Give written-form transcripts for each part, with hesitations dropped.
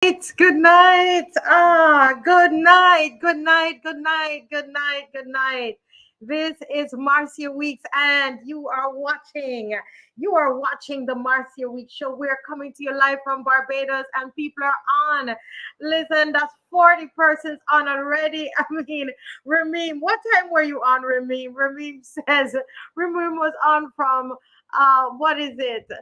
Good night. Good night. Good night. Good night. Good night. Good night. This is Marcia Weeks, and you are watching the Marcia Weeks show. We're coming to you live from Barbados, and people are on. Listen, that's 40 persons on already. I mean, Rameem, what time were you on, Rameem? Rameem says Rameem was on from what is it?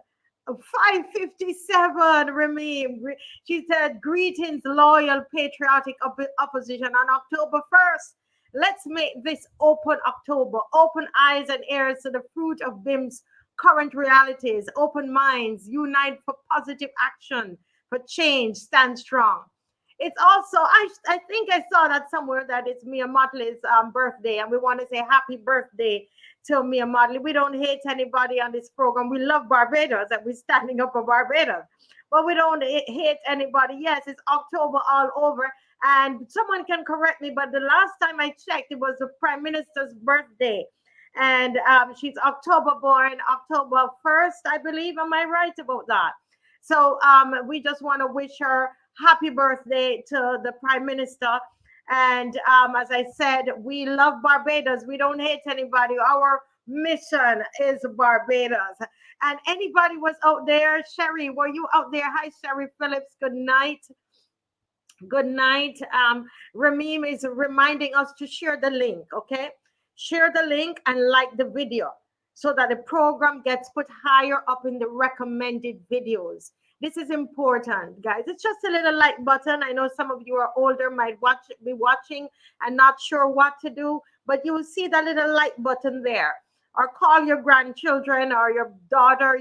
5:57, Rameem. She said, greetings, loyal, patriotic opposition on October 1st. Let's make this open October. Open eyes and ears to the fruit of BIM's current realities. Open minds, unite for positive action, for change, stand strong. It's also, I think I saw that somewhere that it's Mia Motley's birthday, and we want to say happy birthday to Mia Motley. We don't hate anybody on this program. We love Barbados and we're standing up for Barbados. But we don't hate anybody. Yes, it's October all over. And someone can correct me, but the last time I checked, it was the Prime Minister's birthday. And she's October born, October 1st, I believe. Am I right about that? So we just want to wish her happy birthday to the Prime Minister. And as I said, we love Barbados. We don't hate anybody. Our mission is Barbados. And anybody was out there, Sherry, were you out there? Hi, Sherry Phillips. Good night. Good night. Rameem is reminding us to share the link, okay? Share the link and like the video so that the program gets put higher up in the recommended videos. This is important, guys. It's just a little like button. I know some of you are older, might be watching and not sure what to do, but you will see that little like button there. Or call your grandchildren or your daughter,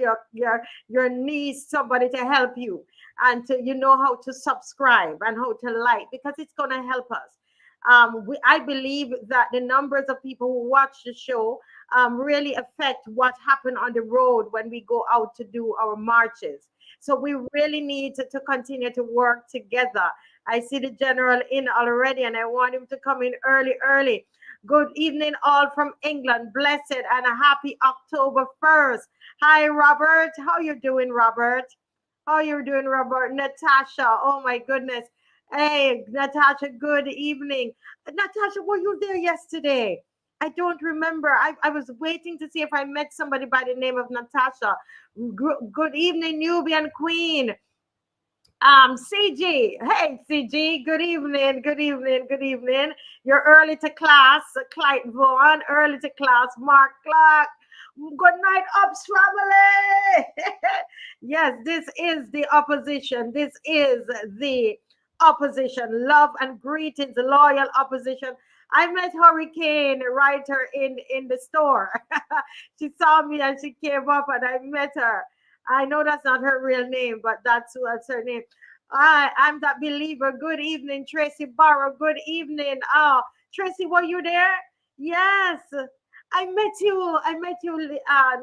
your niece, somebody to help you, and to how to subscribe and how to like, because it's going to help us. I believe that the numbers of people who watch the show really affect what happened on the road when we go out to do our marches. So we really need to continue to work together. I see the general in already, and I want him to come in early. Good evening, all from England. Blessed and a happy October 1st. Hi, Robert. How you doing, Robert? How you doing, Robert? Natasha. Oh, my goodness. Hey, Natasha, good evening. Natasha, were you there yesterday? I don't remember. I was waiting to see if I met somebody by the name of Natasha. Good evening, Nubian Queen. CG. Hey, CG. Good evening. Good evening. Good evening. You're early to class. Clyde Vaughan, early to class. Mark Clark. Good night, Ups family. Yes, this is the opposition. This is the opposition. Love and greetings, loyal opposition. I met Hurricane Writer in the store. She saw me and she came up and I met her. I know that's not her real name, but that's her name. I'm that believer. Good evening, Tracy Barrow. Good evening. Oh, Tracy, were you there? Yes. I met you. I met you,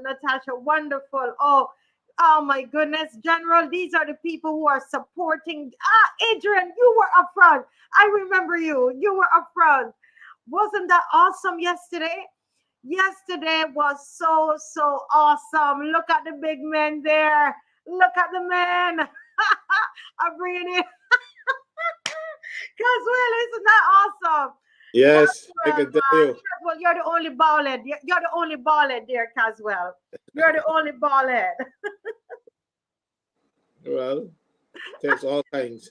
Natasha. Wonderful. Oh my goodness, General. These are the people who are supporting. Adrian, you were up front. I remember you. You were up front. Wasn't that awesome yesterday? Yesterday was so awesome. Look at the big men there. Look at the men. I'm bringing it. Caswell, isn't that awesome? Yes, I Caswell, can tell you. Caswell, you're the only ballhead. You're the only ballhead there, Caswell. You're the only ballhead. Well, takes all kinds.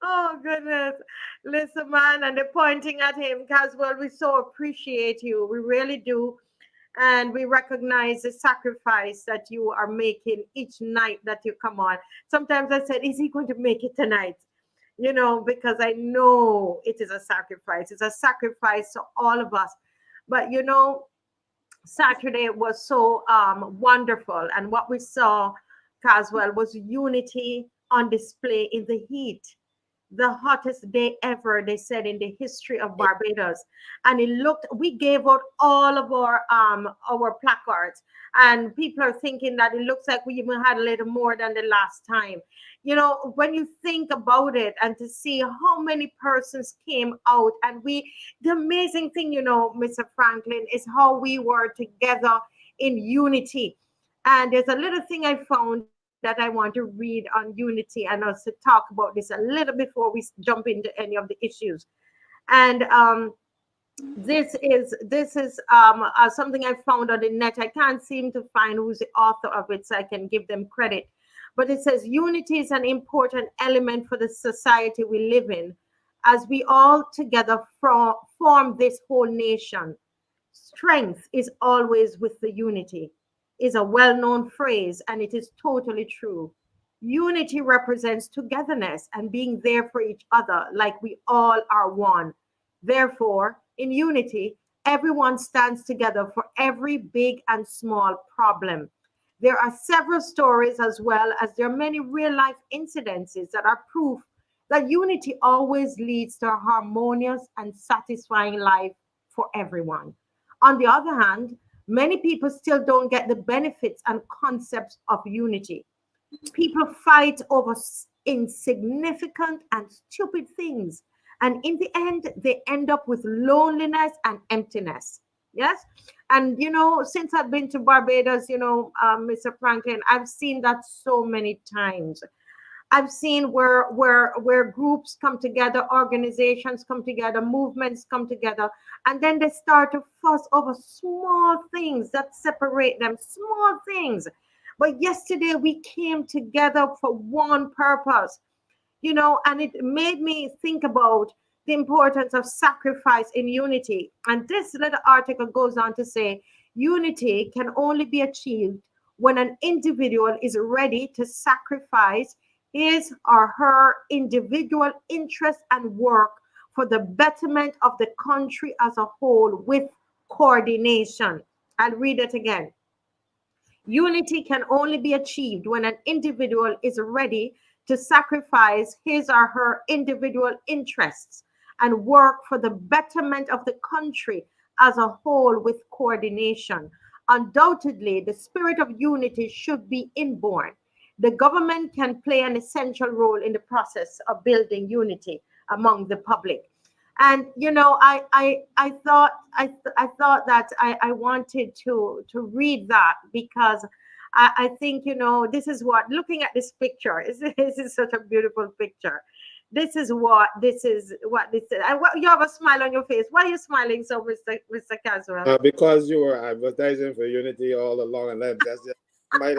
Oh goodness. Listen, man, and they're pointing at him, Caswell. We so appreciate you. We really do. And we recognize the sacrifice that you are making each night that you come on. Sometimes I said, is he going to make it tonight? Because I know it is a sacrifice. It's a sacrifice to all of us. But Saturday was so wonderful. And what we saw, Caswell, was unity on display in the heat. The hottest day ever, they said, in the history of Barbados. And we gave out all of our placards, and people are thinking that it looks like we even had a little more than the last time. When you think about it, and to see how many persons came out, and the amazing thing, Mr. Franklin, is how we were together in unity. And there's a little thing I found that I want to read on unity and also talk about this a little before we jump into any of the issues. And this is something I found on the net. I can't seem to find who's the author of it, so I can give them credit. But it says unity is an important element for the society we live in, as we all together form this whole nation. Strength is always with the unity, is a well-known phrase, and it is totally true. Unity represents togetherness and being there for each other, like we all are one. Therefore, in unity, everyone stands together for every big and small problem. There are several stories, as well as there are many real life incidences that are proof that unity always leads to a harmonious and satisfying life for everyone. On the other hand, many people still don't get the benefits and concepts of unity. People fight over insignificant and stupid things. And in the end, they end up with loneliness and emptiness. Yes. And, since I've been to Barbados, Mr. Franklin, I've seen that so many times. I've seen where groups come together, organizations come together, movements come together, and then they start to fuss over small things that separate them, small things. But yesterday we came together for one purpose, and it made me think about the importance of sacrifice in unity. And this little article goes on to say unity can only be achieved when an individual is ready to sacrifice his or her individual interest and work for the betterment of the country as a whole with coordination. I'll read it again. Unity can only be achieved when an individual is ready to sacrifice his or her individual interests and work for the betterment of the country as a whole with coordination. Undoubtedly, the spirit of unity should be inborn. The government can play an essential role in the process of building unity among the public. And I thought that I wanted to read that because I think this is what, looking at this picture, this is such a beautiful picture. This is what this is. And what, you have a smile on your face. Why are you smiling so, Mr. Caswell? Because you were advertising for unity all along, and that's just my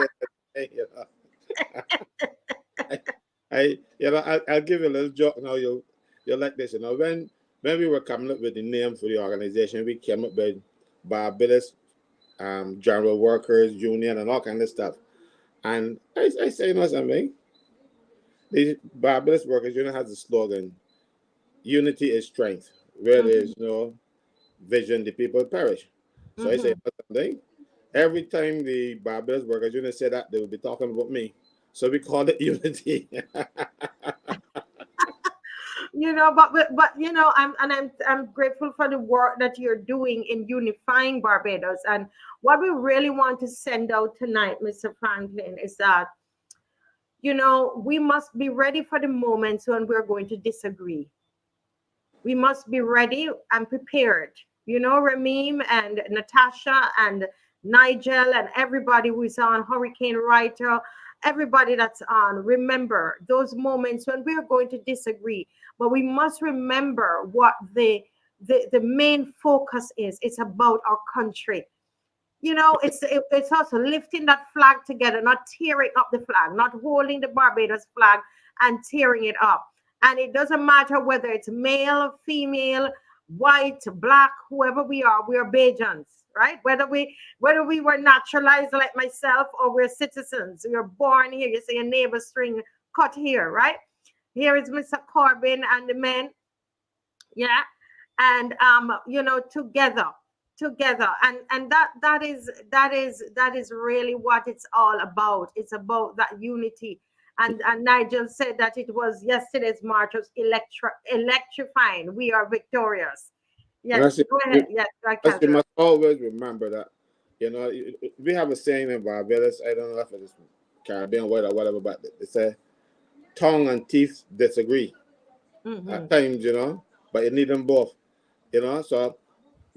I'll give you a little joke now. You'll like this. When we were coming up with the name for the organization, we came up with Barbados General Workers Union and all kind of stuff. And I say, something. The Barbados Workers Union has a slogan: "Unity is strength. Where there is no vision, the people perish." So I say something. Every time the Barbados Workers Union said that, they would be talking about me. So we call it unity. I'm grateful for the work that you're doing in unifying Barbados. And what we really want to send out tonight, Mr. Franklin, is that we must be ready for the moments when we're going to disagree. We must be ready and prepared. Ramim and Natasha and Nigel and everybody who's on, Hurricane Writer, everybody that's on, remember those moments when we're going to disagree. But we must remember what the main focus is. It's about our country. It's also lifting that flag together, not tearing up the flag, not holding the Barbados flag and tearing it up. And it doesn't matter whether it's male, female, white, black, whoever we are Bajans, right? Whether we were naturalized like myself or we're citizens, we were born here. You see a neighbor string cut here, right? Here is Mr. Corbin and the men, yeah, and together, and that is really what it's all about. It's about that unity. And Nigel said that it was yesterday's march was electrifying. We are victorious. Yes, go ahead. Yes, you must always remember that. We have a saying in Barbados. I don't know if it's Caribbean word or whatever, but it's a tongue and teeth disagree at times. But you need them both. So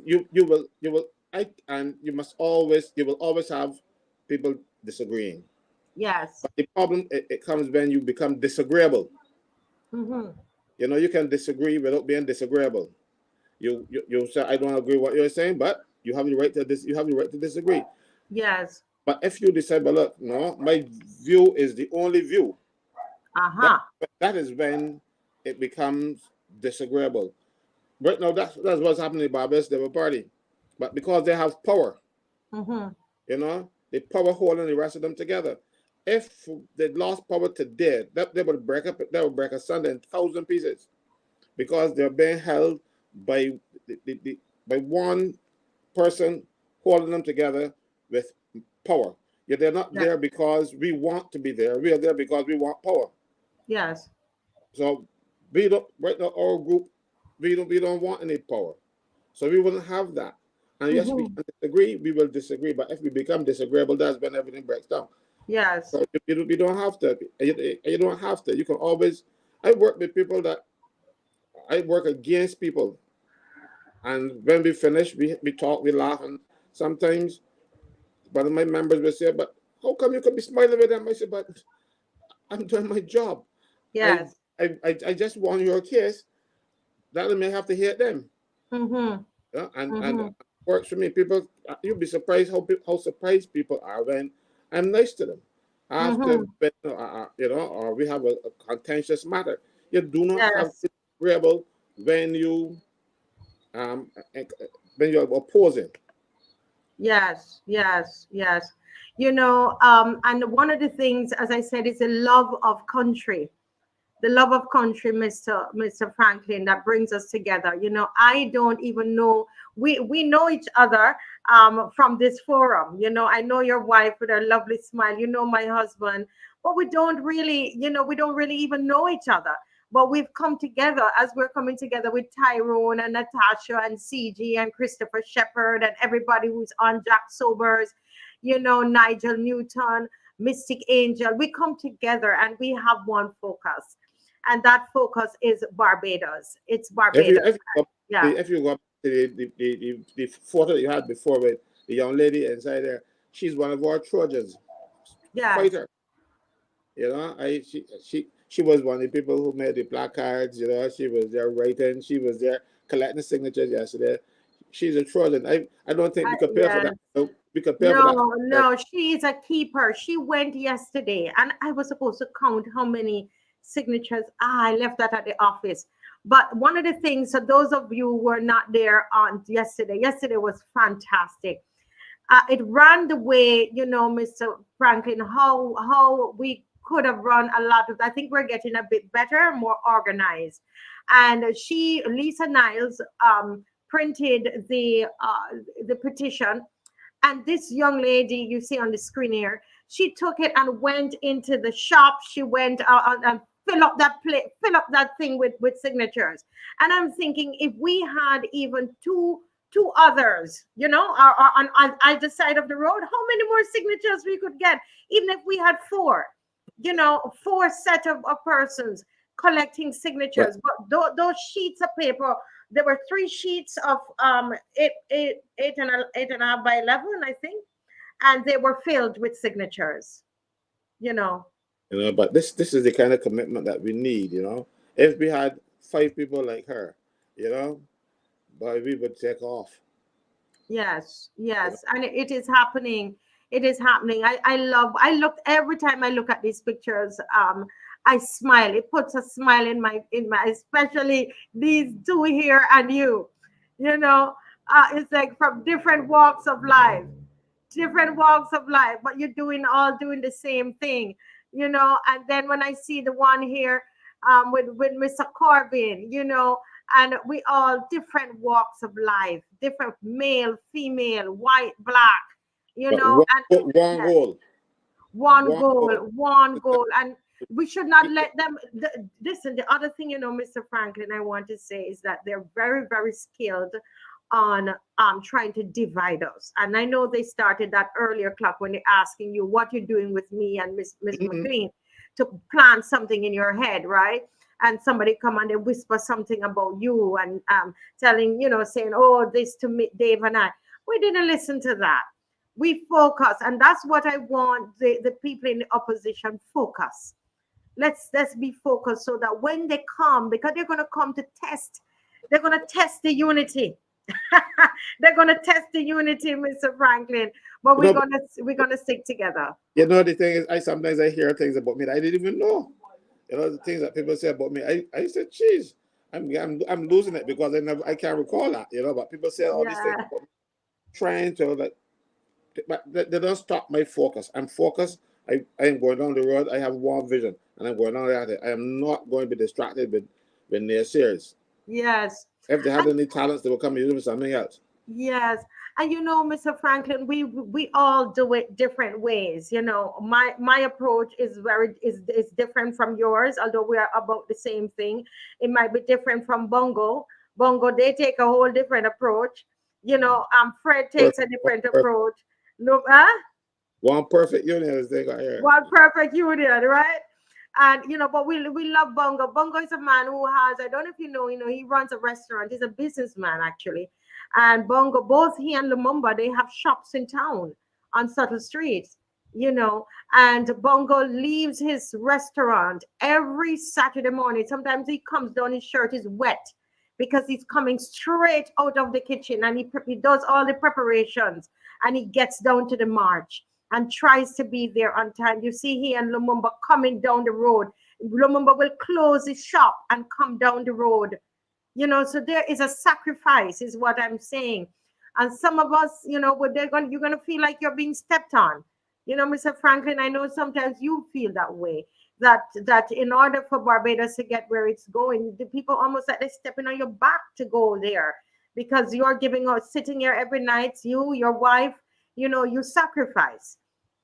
you will, and you will always have people disagreeing. Yes. But the problem it comes when you become disagreeable. Mm-hmm. You know, you can disagree without being disagreeable. You say I don't agree with what you're saying, but you have the right to you have the right to disagree. Yes. But if you decide, but look, no, my view is the only view, that Uh-huh. that is when it becomes disagreeable. Right now, that's what's happening in Barbados Labour Party. But because they have power, Mm-hmm. you know, the power holding the rest of them together. If they lost power today, that they would break asunder in 1,000 pieces because they're being held by by one person holding them together with power. Yeah, they're not Yeah. there because we want to be there. We are there because we want power. Yes. So we don't right now our group we don't want any power. So we wouldn't have that. And yes, we Mm-hmm. can disagree, we will disagree. But if we become disagreeable, that's when everything breaks down. Yes. So you don't have to. You don't have to. You can always. I work with people that I work against people. And when we finish, we talk, we laugh. And sometimes one of my members will say, but how come you could be smiling with them? I said, but I'm doing my job. I Yes. I just won your case. That may have to hit them. Mm-hmm. Yeah? And Mm-hmm. it works for me. People, you'll be surprised how surprised people are when I'm nice to them. After Mm-hmm. or we have a contentious matter. You do not have Yes. to be rebel when you um eh, when you're opposing. Yes. Yes. Yes. And one of the things, as I said, is a love of country. The love of country, Mr. Franklin, that brings us together. I don't even know, we know each other from this forum. I know your wife with her lovely smile, my husband, but we don't really even know each other. But we've come together as we're coming together with Tyrone and Natasha and CG and Christopher Shepherd and everybody who's on Jack Sobers, Nigel Newton, Mystic Angel. We come together and we have one focus, and that focus is Barbados. It's If you Barbados. if you go, Yeah. if you go up to the photo that you had before with the young lady inside there, she's one of our Trojans, Yes. fighter. You know, she was one of the people who made the placards. You know, she was there writing. She was there collecting signatures yesterday. She's a Trojan. I don't think we could pay for Yes. that. So we could pay for that. No, no, she is a keeper. She went yesterday, and I was supposed to count how many signatures. I left that at the office. But one of the things, so those of you who were not there on yesterday was fantastic. It ran the way, Mr. Franklin, how we could have run a lot of. I think we're getting a bit better, more organized. And Lisa Niles, printed the petition, and this young lady you see on the screen here, she took it and went into the shop. She went and fill up that thing with signatures. And I'm thinking, if we had even two others, are on either side of the road, how many more signatures we could get, even if we had four, four set of persons collecting But signatures. But those sheets of paper, there were three sheets of eight and a half by 11, I think, and they were filled with signatures. You know. but this is the kind of commitment that we need. If we had 5 people like her, you know, boy, we would take off. Yes, You know, yes, and it is happening. It is happening. I look every time I look at these pictures. I smile. It puts a smile in my, especially these two here and you. You know, it's like from different walks of life, but you're doing the same thing. And then when I see the one here, with Mr. Corbin, and we all different walks of life, different male, female, white, black, but and one yes, goal, one one goal, goal. one goal. And we should not let them listen. The other thing, Mr. Franklin, I want to say is that they're very, very skilled on trying to divide us. And I know they started that earlier clock when they're asking you what you're doing with me and Miss Mhm. McLean, to plant something in your head, right? And somebody come and they whisper something about you, and telling, saying, oh, this to me, Dave and I. We didn't listen to that. We focus, and that's what I want the people in the opposition focus. Let's be focused so that when they come, because they're going to come to test, they're going to test the unity. They're going to test the unity, Mr. Franklin. But You know, we're gonna stick together. you know, the thing is, I sometimes I hear things about me that I didn't even know. You know, the things that people say about me. I said, geez, I'm losing it because I can't recall that. You know, but people say all these things Yeah. about me, trying to like, but they don't stop my focus. I'm focused. I am going down the road. I have one vision, and I'm going down there. I am not going to be distracted with naysayers. Yes. If they had any talents, they will come and use it for something else. Yes. And Mr. Franklin, we all do it different ways. My approach is different from yours, although we are about the same thing. It might be different from Bongo. Bongo, they take a whole different approach. Fred takes a different approach. Look, huh? One perfect union as they got here. One perfect union, right? And but we love Bongo. Bongo is a man who has, I don't know if he runs a restaurant. He's a businessman actually. And Bongo, both he and Lumumba, they have shops in town on subtle streets, and Bongo leaves his restaurant every Saturday morning. Sometimes he comes down, his shirt is wet because he's coming straight out of the kitchen, and he does all the preparations, and he gets down to the march and tries to be there on time. You see he and Lumumba coming down the road. Lumumba will close his shop and come down the road. So there is a sacrifice, is what I'm saying. And some of us, you're gonna feel like you're being stepped on. Mr. Franklin, I know sometimes you feel that way. That in order for Barbados to get where it's going, the people almost like they're stepping on your back to go there, because you're giving us sitting here every night, your wife, you sacrifice.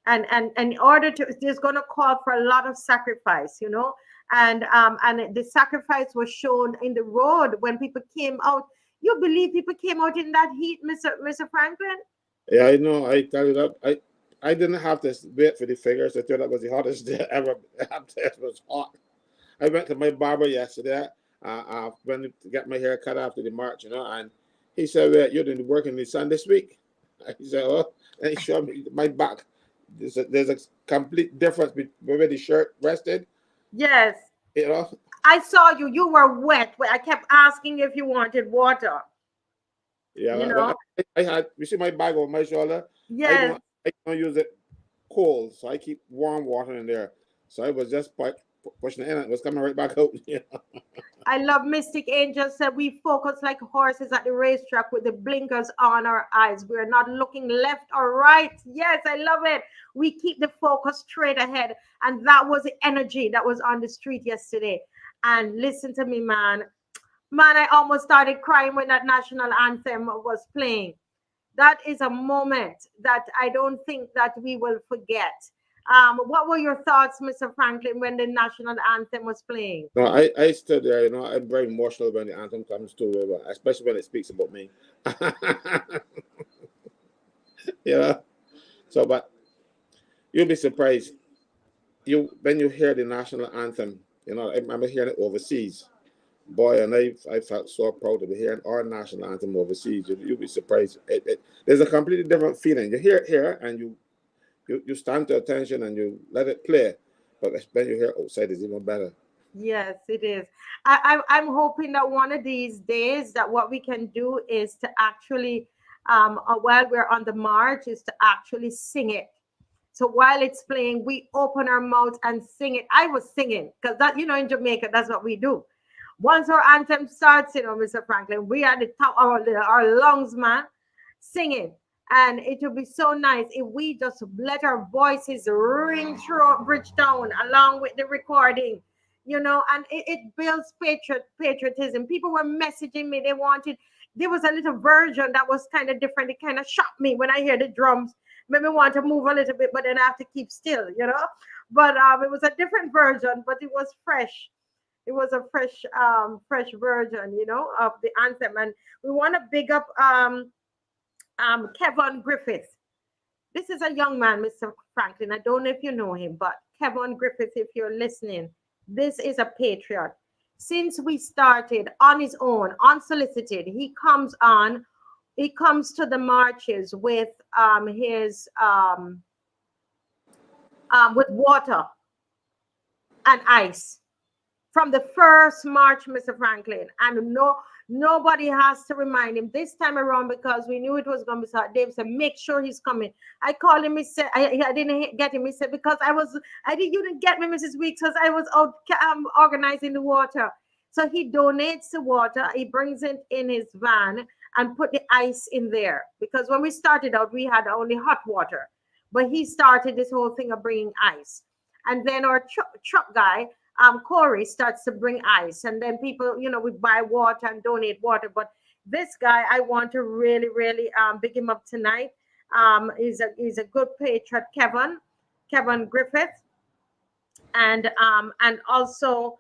And in order to, there's going to call for a lot of sacrifice, and the sacrifice was shown in the road when people came out. You believe people came out in that heat, Mr. Franklin? Yeah, I know. I tell you that I didn't have to wait for the figures. I thought that was the hottest day ever. It was hot. I went to my barber yesterday. Went to get my hair cut after the march, and he said, "Well, you're doing the work in the sun this week." I said, "Oh," and he showed me my back. There's a complete difference where the shirt rested. Yes. You I saw you. You were wet. I kept asking if you wanted water. Yeah, I had. You see my bag over my shoulder. Yes. I don't use it cold, so I keep warm water in there. So I was just pushing it in, and it was coming right back out. I love Mystic Angel said we focus like horses at the racetrack with the blinkers on our eyes. We are not looking left or right. Yes, I love it. We keep the focus straight ahead. And that was the energy that was on the street yesterday. And listen to me, man. Man, I almost started crying when that national anthem was playing. That is a moment that I don't think that we will forget. What were your thoughts, Mr. Franklin, when the national anthem was playing? No, I stood there. I'm very emotional when the anthem comes to, especially when it speaks about me. So, but you'll be surprised. When you hear the national anthem, I remember hearing it overseas. Boy, and I felt so proud to be hearing our national anthem overseas. You'll be surprised. There's a completely different feeling. You hear it here, and you stand to attention and you let it play. But when you hear outside, it's even better. Yes, it is. I'm hoping that one of these days that what we can do is to actually, while we're on the march, is to actually sing it. So while it's playing, we open our mouths and sing it. I was singing because that, in Jamaica, that's what we do. Once our anthem starts, Mr. Franklin, we are at the top of our lungs, man, singing. And it would be so nice if we just let our voices ring through Bridgetown along with the recording, and it builds patriotism. People were messaging me. There was a little version that was kind of different. It kind of shocked me when I hear the drums. Made me want to move a little bit, but then I have to keep still, But it was a different version, but it was fresh. It was a fresh version, of the anthem. And we want to big up Kevin Griffith. This is a young man, Mr. Franklin. I don't know if you know him, but Kevin Griffith, if you're listening, this is a patriot. Since we started on his own, unsolicited, he comes on he comes to the marches with his with water and ice from the first march, Mr. Franklin, and nobody has to remind him this time around, because we knew it was going to be hot. Dave said, make sure he's coming. I called him. He said, I didn't get him. He said, because you didn't get me, Mrs. Weeks, because I was out organizing the water. So he donates the water. He brings it in his van and put the ice in there, because when we started out, we had only hot water, but he started this whole thing of bringing ice. And then our truck guy, Corey, starts to bring ice, and then people, we buy water and donate water. But this guy, I want to really, really big him up tonight. He's a good patriot, Kevin Griffith, and also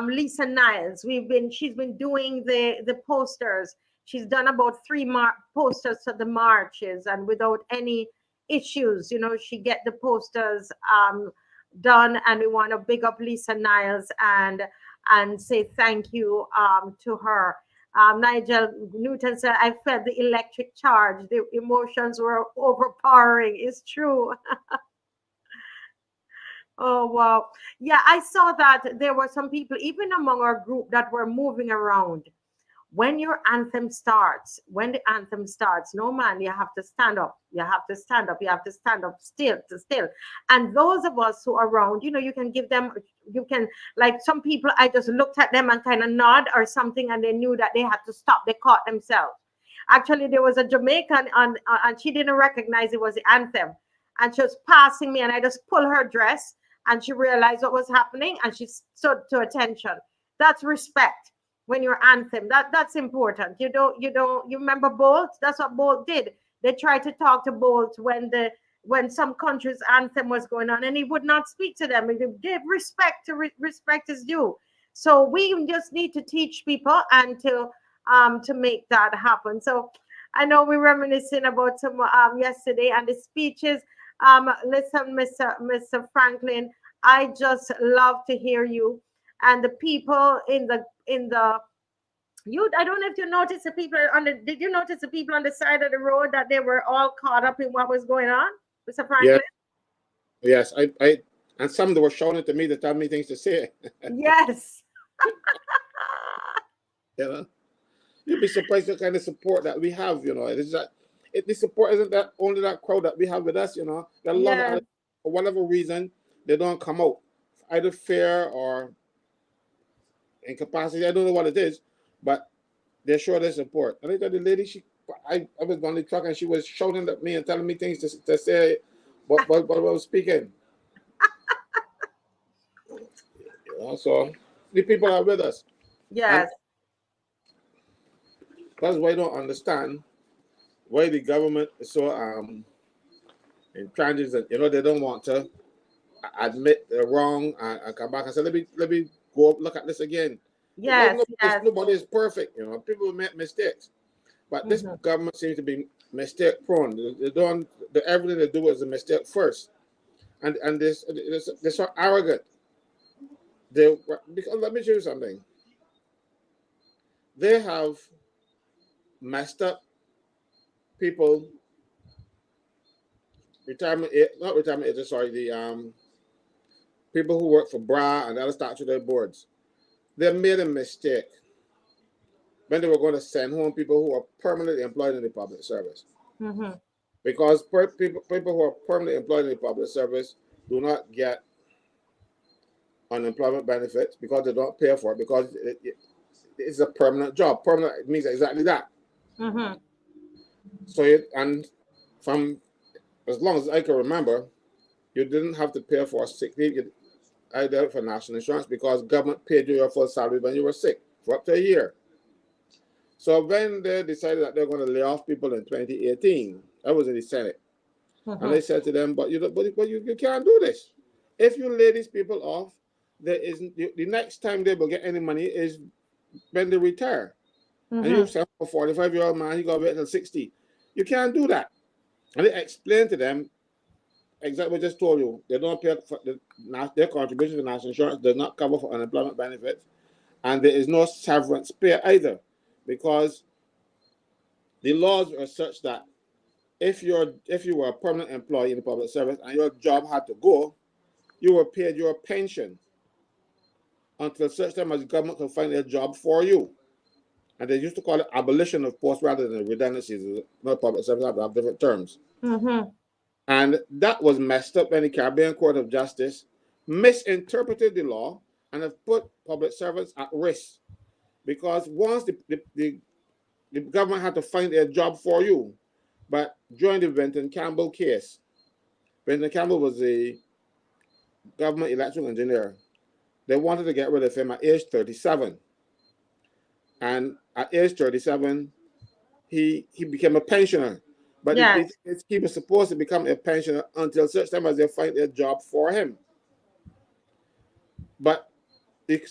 Lisa Niles. She's been doing the posters. She's done about 3 posters for the marches, and without any issues, she get the posters done. And we want to big up Lisa Niles and say thank you to her. Nigel Newton said, I felt the electric charge. The emotions were overpowering. It's true. Oh, wow. Yeah, I saw that there were some people, even among our group, that were moving around. When the anthem starts, no man, you have to stand up. You have to stand up still. And those of us who are around, you can give them, like some people, I just looked at them and kind of nod or something, and they knew that they had to stop. They caught themselves. Actually, there was a Jamaican and she didn't recognize it was the anthem. And she was passing me, and I just pulled her dress, and she realized what was happening, and she stood to attention. That's respect. When your anthem, that's important. You remember Bolt? That's what Bolt did. They tried to talk to Bolt when some country's anthem was going on, and he would not speak to them. He gave respect to respect is due. So we just need to teach people and to make that happen. So I know we're reminiscing about some yesterday and the speeches. Listen, Mr. Franklin, I just love to hear you. And the people in the I don't know if you noticed the people did you notice the people on the side of the road, that they were all caught up in what was going on, Mr. Franklin? Yes, I and some that were showing it to me to tell me things to say. Yes. You'd be surprised the kind of support that we have, this support isn't that only that crowd that we have with us, There are a lot of, for whatever reason, they don't come out, either fear or incapacity. I don't know what it is, but they're sure their support. And I thought the lady, I was on the truck, and she was shouting at me and telling me things to say, but I was speaking. So the people are with us. Yes. And that's why I don't understand why the government is so intransigent. They don't want to admit they're wrong and come back and say, let me go look at this again. Yes, nobody is perfect. People make mistakes, but this government seems to be mistake prone. Everything they do is a mistake first, and they're so arrogant. Because let me show you something. They have messed up people. The people who work for BRA and other statutory boards. They made a mistake when they were going to send home people who are permanently employed in the public service. Because people who are permanently employed in the public service do not get unemployment benefits because they don't pay for it, because it's a permanent job. Permanent means exactly that. So, and from as long as I can remember, you didn't have to pay for sick leave either for national insurance, because government paid you your full salary when you were sick for up to a year. So when they decided that they're going to lay off people in 2018, I was in the Senate, and they said to them, but you can't do this. If you lay these people off, the next time they will get any money is when they retire. And you say, a 45-year-old man, he got to wait until 60. You can't do that. And they explained to them exactly what I just told you. They don't pay for their contribution to national insurance does not cover for unemployment benefits, and there is no severance pay either, because the laws are such that if you were a permanent employee in the public service and your job had to go, you were paid your pension until such time as the government can find a job for you. And they used to call it abolition of posts rather than redundancies. Not public service have different terms. Mm-hmm. And that was messed up when the Caribbean Court of Justice misinterpreted the law and have put public servants at risk. Because once the government had to find a job for you, but during the Benton Campbell case, Benton Campbell was a government electrical engineer. They wanted to get rid of him at age 37. And at age 37, he became a pensioner. But Yes. he was supposed to become a pensioner until such time as they find a job for him. But the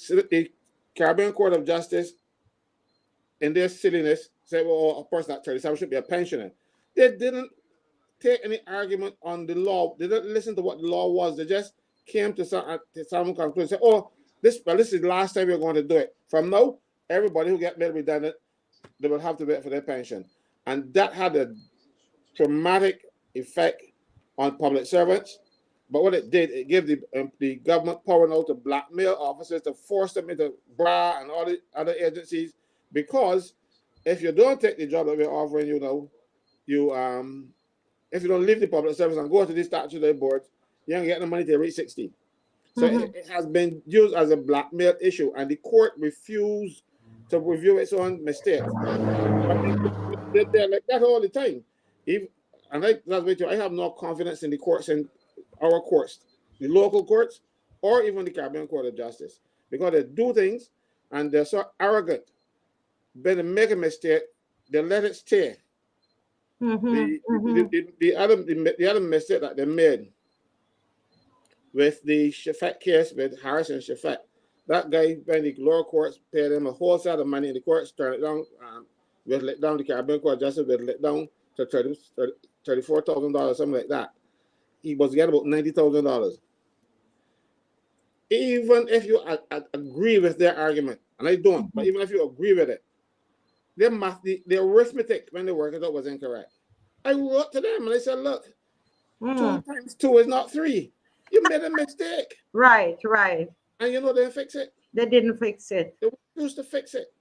Caribbean Court of Justice, in their silliness, said, well, a person at 37 should be a pensioner. They didn't take any argument on the law. They didn't listen to what the law was. They just came to some conclusion. Said, oh, this is the last time we're going to do it. From now, everybody who get made redundant, they will have to wait for their pension. And that had a dramatic effect on public servants. But what it did, it gave the government power now to blackmail officers, to force them into BRA and all the other agencies. Because if you don't take the job that we're offering you now, if you don't leave the public service and go to the statutory boards, you don't get the money to reach 60. So it has been used as a blackmail issue, and the court refused to review its own mistakes. They're like that all the time. I have no confidence in the courts, in our courts, the local courts, or even the Caribbean Court of Justice, because they do things and they're so arrogant. When they make a mistake, they let it stay. The other mistake that they made with the Shafet case with Harris and Shafet, that guy, when the lower courts paid him a whole set of money, and the courts turned it down, with let down the Caribbean Court of Justice, with let down to $34,000, something like that. He was getting about $90,000. Even if you agree with their argument, and I don't, but even if you agree with it, the arithmetic when they work it out was incorrect. I wrote to them and I said, look, 2 times 2 is not 3. You made a mistake. Right. And you know they didn't fix it. They didn't fix it. They refused to fix it.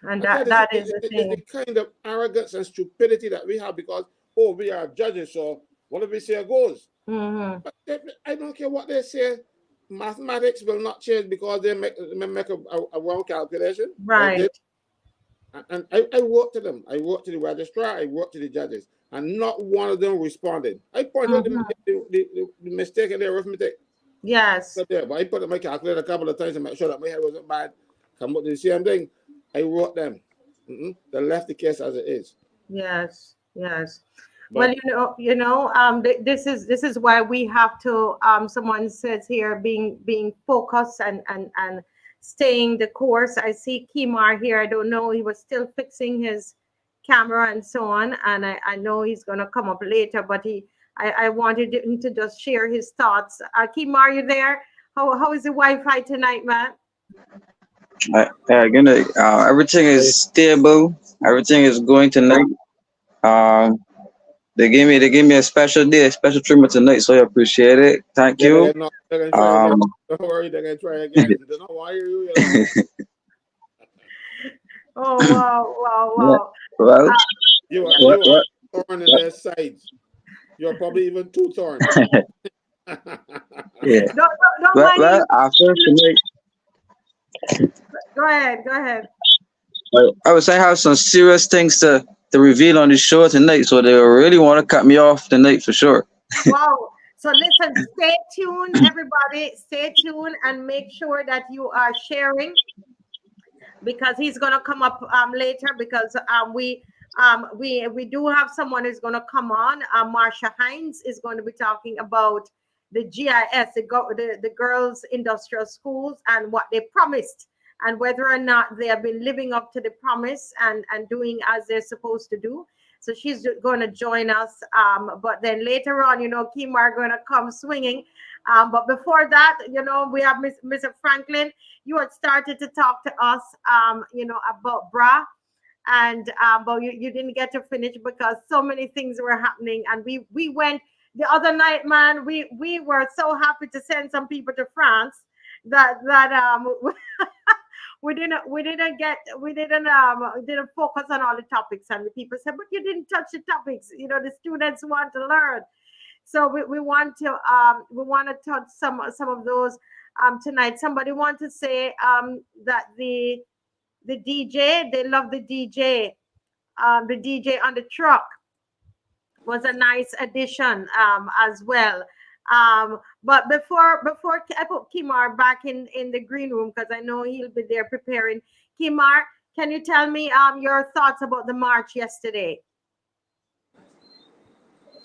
And that is the thing. It's the kind of arrogance and stupidity that we have because, we are judges, so whatever we say goes. But I don't care what they say. Mathematics will not change because they make a wrong calculation. Right. And I wrote to them. I wrote to the registrar. I wrote to the judges. And not one of them responded. I pointed out the mistake in the arithmetic. Yes. But I put my calculator a couple of times to make sure that my head wasn't bad. Come up to the same thing. I wrote them. They left the case as it is. Yes. But, well, this is why we have to. Someone says here, being focused and staying the course. I see Kimar here. I don't know. He was still fixing his camera and so on, and I know he's gonna come up later. But I wanted him to just share his thoughts. Kimar, are you there? How is the Wi-Fi tonight, man? Everything is stable. Everything is going tonight. They gave me a special day, a special treatment tonight, so I appreciate it. Thank you. Don't worry, they're gonna try again. They don't know why you. Oh wow! Well, you are torn in their sides. You're probably even too torn. Yeah. Don't mind. Well, after tonight. Go ahead. I was saying I have some serious things to reveal on the show tonight, so they really want to cut me off tonight for sure. Wow. So listen, stay tuned, everybody. Stay tuned and make sure that you are sharing, because he's gonna come up later, because we do have someone who's gonna come on. Marsha Hines is going to be talking about the GIS, the Girls Industrial Schools, and what they promised, and whether or not they have been living up to the promise and doing as they're supposed to do. So she's going to join us. But then later on, Kimar going to come swinging. But before that, we have Mr. Franklin. You had started to talk to us, about BRA and but you didn't get to finish because so many things were happening, and we went the other night, man. We were so happy to send some people to France that we didn't focus on all the topics, and the people said, but you didn't touch the topics, the students want to learn. So we want to touch some of those tonight. Somebody want to say that the DJ, they love the DJ on the truck was a nice addition as well. But before I put Kimar back in the green room, because I know he'll be there preparing. Kimar, can you tell me your thoughts about the march yesterday?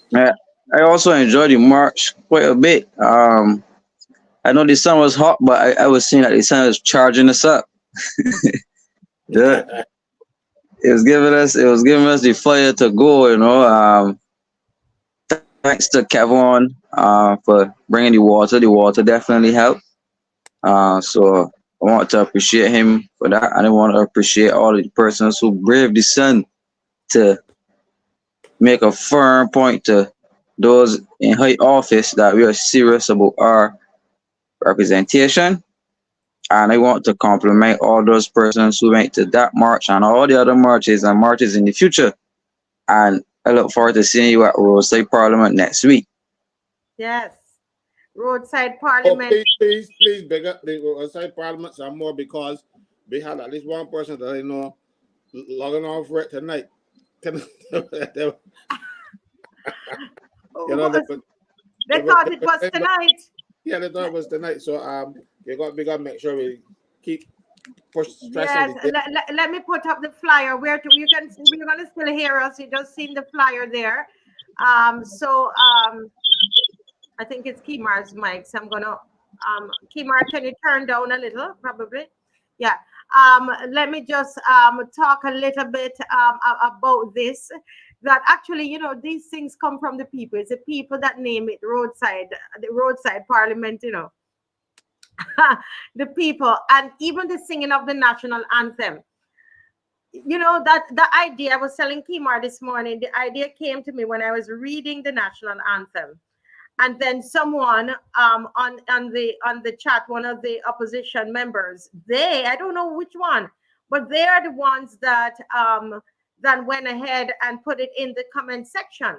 Yeah, I also enjoyed the march quite a bit. I know the sun was hot, but I was seeing that the sun was charging us up. Yeah, it was giving us the fire to go. Thanks to Kevon for bringing the water. The water definitely helped. So I want to appreciate him for that, and I want to appreciate all the persons who braved the sun to make a firm point to those in high office that we are serious about our representation. And I want to compliment all those persons who went to that march and all the other marches and marches in the future. And I look forward to seeing you at Roadside Parliament next week. Yes, Roadside Oh, Parliament. please, big up the Roadside Parliament some more, because we had at least one person that I know logging on for it tonight. They You know, thought it was tonight. Yeah, they thought it was tonight. So we got to make sure we keep stressing Yes, it. let me put up the flyer where you're gonna still hear us. You just seen the flyer there. So I think it's Kimar's mic. So I'm gonna Kimar, can you turn down a little? Probably. Yeah. Let me just talk a little bit about this. That actually, these things come from the people. It's the people that name it the Roadside Parliament, the people, and even the singing of the national anthem. That the idea, I was telling Kimar this morning, the idea came to me when I was reading the national anthem. And then someone on the chat, one of the opposition members, I don't know which one, but they are the ones that went ahead and put it in the comment section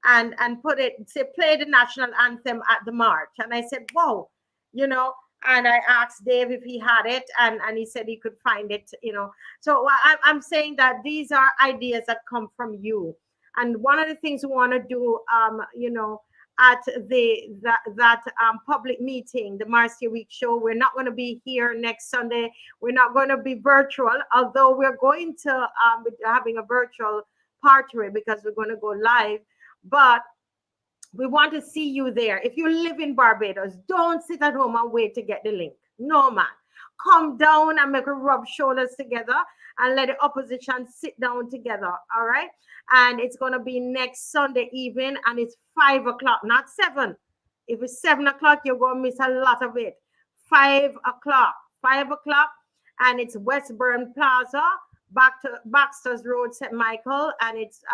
and play the national anthem at the march. And I said, wow, and I asked Dave if he had it, and he said he could find it, So I'm saying that these are ideas that come from you. And one of the things we want to do, at that public meeting, the Marcia Week show. We're not going to be here next Sunday. We're not going to be virtual, although we're going to be having a virtual party because we're going to go live. But we want to see you there. If you live in Barbados, don't sit at home and wait to get the link. No, man. Come down and make a rub shoulders together and let the opposition sit down together. All right. And it's going to be next Sunday evening, and it's 5 o'clock, not 7. If it's 7 o'clock, you're going to miss a lot of it. 5 o'clock, and it's Westburn Plaza, back to Baxter's Road, St. Michael, and it's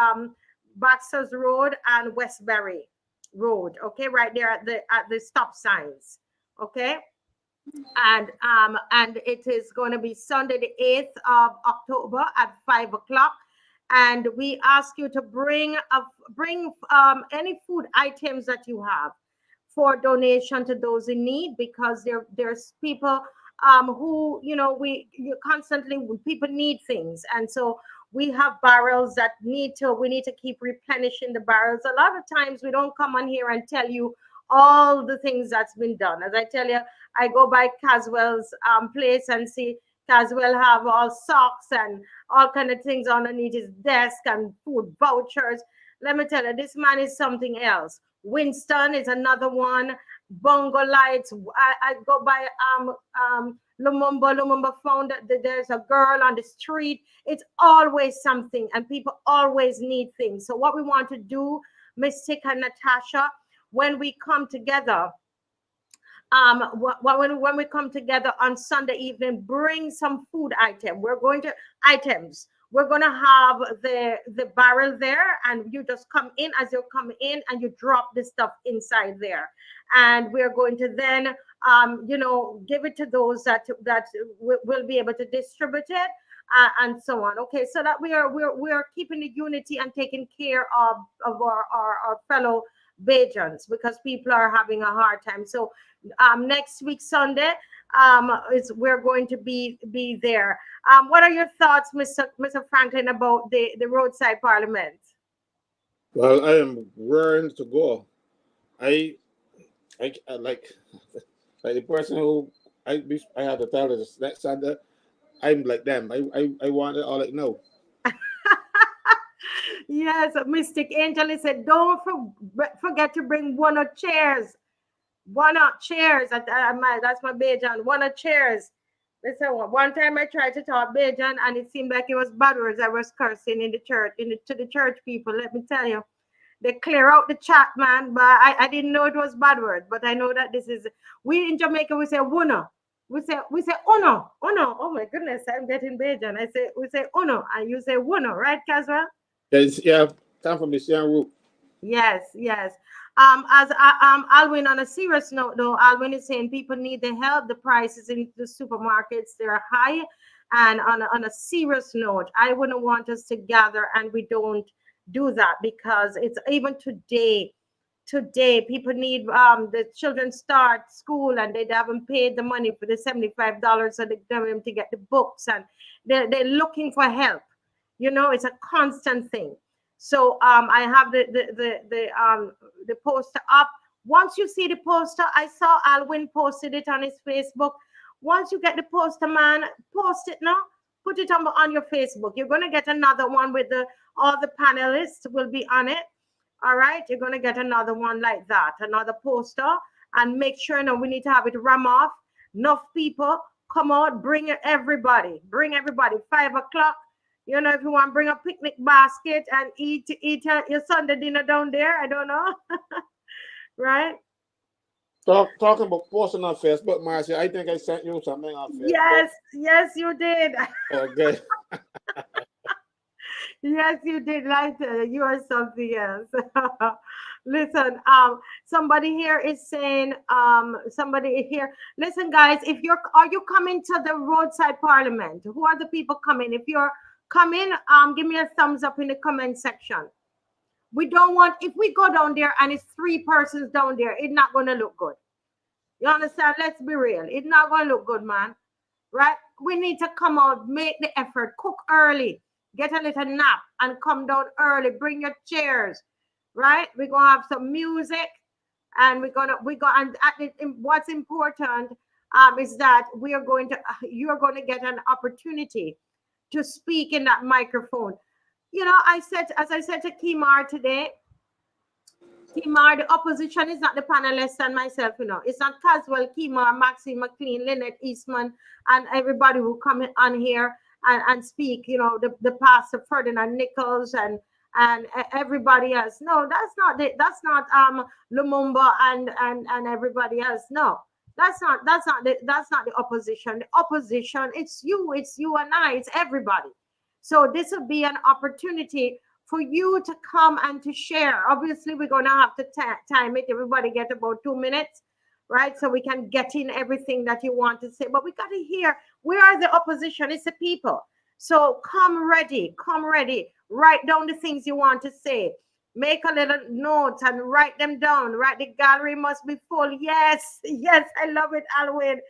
Baxter's Road and Westbury Road. Okay, right there at the stop signs. Okay. And it is going to be Sunday, the 8th of October at 5 o'clock. And we ask you to bring any food items that you have for donation to those in need, because there's people who people need things, and so we have barrels that we need to keep replenishing the barrels. A lot of times we don't come on here and tell you all the things that's been done. As I tell you, I go by Caswell's place and see Caswell have all socks and all kind of things underneath his desk and food vouchers. Let me tell you, this man is something else. Winston is another one. Bongo lights. I go by Lumumba found that there's a girl on the street. It's always something, and people always need things. So what we want to do, Mystic and Natasha, when we come together, when we come together on Sunday evening, bring some food items. We're gonna have the barrel there, and you just come in as you come in, and you drop the stuff inside there, and we're going to then give it to those that will be able to distribute it, and so on. Okay, so that we are keeping the unity and taking care of our fellow Bajans, because people are having a hard time. So next week Sunday, is we're going to be there. What are your thoughts, Mr. Franklin, about the roadside parliament? Well, I am raring to go. I like the person who I have to tell this next Sunday. I'm like them. I want it all like no. Yes, Mystic Angel said, don't forget to bring one of chairs. One of chairs. That's my Bajan. One of chairs. Listen, one time I tried to talk Bajan, and it seemed like it was bad words I was cursing in the church, to the church people. Let me tell you, they clear out the chat, man. But I didn't know it was bad words. But I know that this is, we in Jamaica, we say "wuna." We say "uno." Oh my goodness, I'm getting Bajan. We say "uno," and you say "wuna," right, Caswell? Yeah, come from the same root. Yes, yes. As Alwyn, on a serious note, though, Alwyn is saying people need the help. The prices in the supermarkets, they're high. And on a serious note, I wouldn't want us to gather and we don't do that, because it's even today. Today, people need the children start school and they haven't paid the money for the $75 so they them to get the books, and they're looking for help. It's a constant thing. So I have the poster up. Once you see the poster, I saw Alwyn posted it on his Facebook. Once you get the poster, man, post it now. Put it on your Facebook. You're gonna get another one with all the panelists will be on it. All right, you're gonna get another one like that, another poster, and make sure now we need to have it ram off. Enough people come out, bring everybody, 5 o'clock. If you want, bring a picnic basket and eat your Sunday dinner down there. I don't know. Right? Talking about posting on Facebook, Marcia, I think I sent you something on Facebook. Yes, you did. Okay. Yes, you did. Right. You are something else. Listen, somebody here is saying, somebody here. Listen, guys, are you coming to the roadside parliament? Who are the people coming? If you're coming, give me a thumbs up in the comment section. We don't want, if we go down there and it's 3 persons down there, it's not going to look good. You understand? Let's be real. It's not going to look good, man. Right? We need to come out, make the effort, cook early, get a little nap, and come down early. Bring your chairs, right? We're gonna have some music, and what's important is that you're going to get an opportunity to speak in that microphone. As I said to Kimar today, Kimar, the opposition is not the panelists and myself, It's not Caswell, Kimar, Maxine McLean, Lynette Eastman, and everybody who come on here and speak, the pastor Ferdinand Nichols and everybody else. No, that's not Lumumba and everybody else. No, that's not the opposition. The opposition, it's you and I, it's everybody. So this will be an opportunity for you to come and to share. Obviously, we're going to have to time it. Everybody get about 2 minutes, right? So we can get in everything that you want to say. But we got to hear, we are the opposition. It's the people. So come ready. Write down the things you want to say. Make a little note and write them down, right? The gallery must be full. Yes, I love it, Alwyn.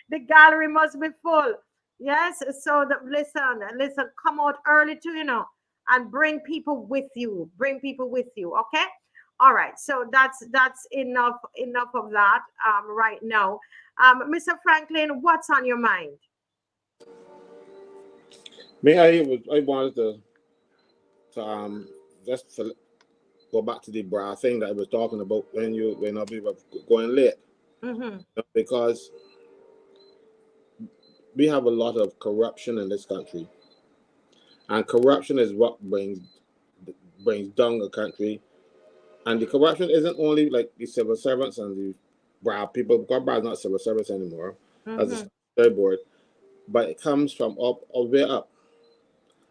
The gallery must be full. Yes, so listen, come out early too, and bring people with you. Okay? All right. So that's enough of that right now. Mr. Franklin, what's on your mind? I wanted to just go back to the bra thing that I was talking about when we were going late. Mm-hmm. Because we have a lot of corruption in this country, and corruption is what brings down the country. And the corruption isn't only like the civil servants and the bra people, because bra is not civil service anymore, as a board, but it comes from up all the way up.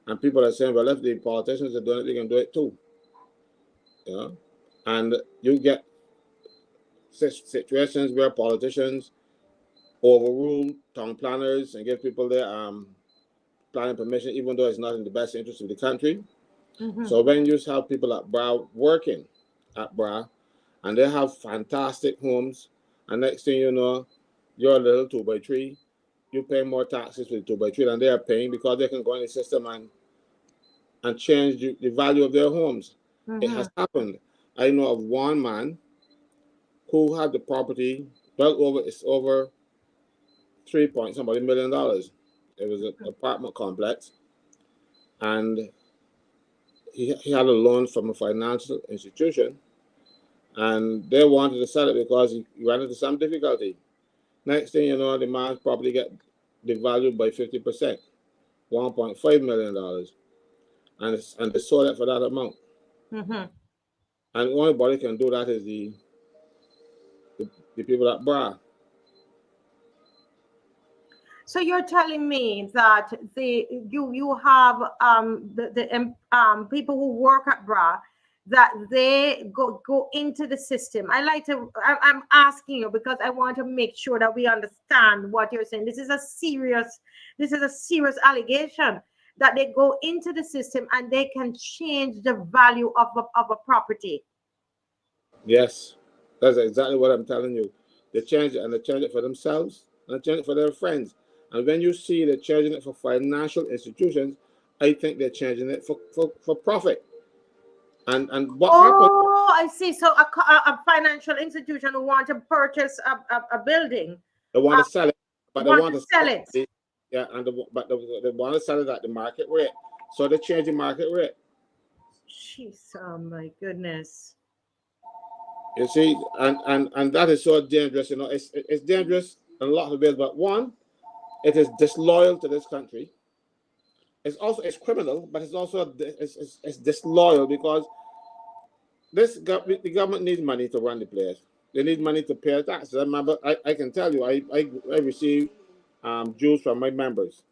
And people are saying, well, if the politicians are doing it, they can do it too. You know? And you get situations where politicians overrule town planners and give people their planning permission, even though it's not in the best interest of the country. So when you have people at BRA working at BRA, and they have fantastic homes, and next thing you know, your little 2x3, you pay more taxes with 2x3 than they are paying because they can go in the system and change the value of their homes. It has happened. I know of one man who had the property it's over $3 million. It was an apartment complex, and he had a loan from a financial institution, and they wanted to sell it because he ran into some difficulty. Next thing you know, the man's property get devalued by 50%, $1.5 million, and they sold it for that amount. And the only body can do that is the people at BRA. So you're telling me that you have the people who work at BRA, that they go into the system. I'm asking you because I want to make sure that we understand what you're saying. This is a serious allegation that they go into the system and they can change the value of a property. Yes, that's exactly what I'm telling you. They change it, and they change it for themselves, and they change it for their friends. And when you see they're changing it for financial institutions, I think they're changing it for profit. And what happened? Oh, I see. So a financial institution who want to purchase a building. They want to sell it, but they want to sell it. Yeah, but they want to sell it at the market rate. So they change the market rate. Jeez, oh my goodness. You see, and that is so dangerous. You know, it's dangerous in a lot of ways. But one, it is disloyal to this country. It's criminal, but it's also it's disloyal because the government needs money to run the place. They need money to pay taxes. I remember, I can tell you, I receive dues from my members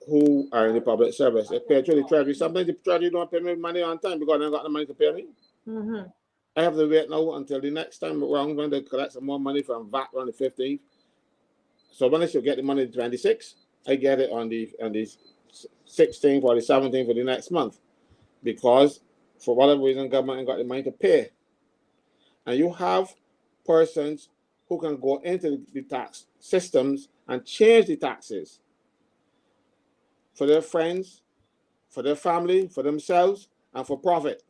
who are in the public service. They pay through the treasury. Sometimes the treasury don't pay me money on time because they don't got the money to pay me. I have to wait now until the next time around when they collect some more money from VAT on the 15th. So when I should get the money the 26th, I get it on the 16th or the 17th for the next month, because for whatever reason government ain't got the money to pay. And you have persons who can go into the tax systems and change the taxes for their friends, for their family, for themselves, and for profit.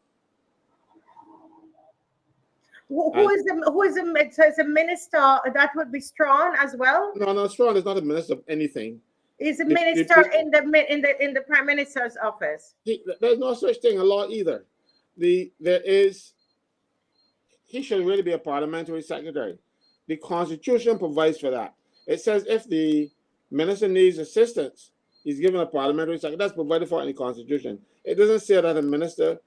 Who is the minister that would be Strawn as well? No, Strawn is not a minister of anything. Is a minister in the prime minister's office? There's no such thing in law either. He should really be a parliamentary secretary. The Constitution provides for that. It says if the minister needs assistance, he's given a parliamentary secretary. That's provided for in the Constitution. It doesn't say that a minister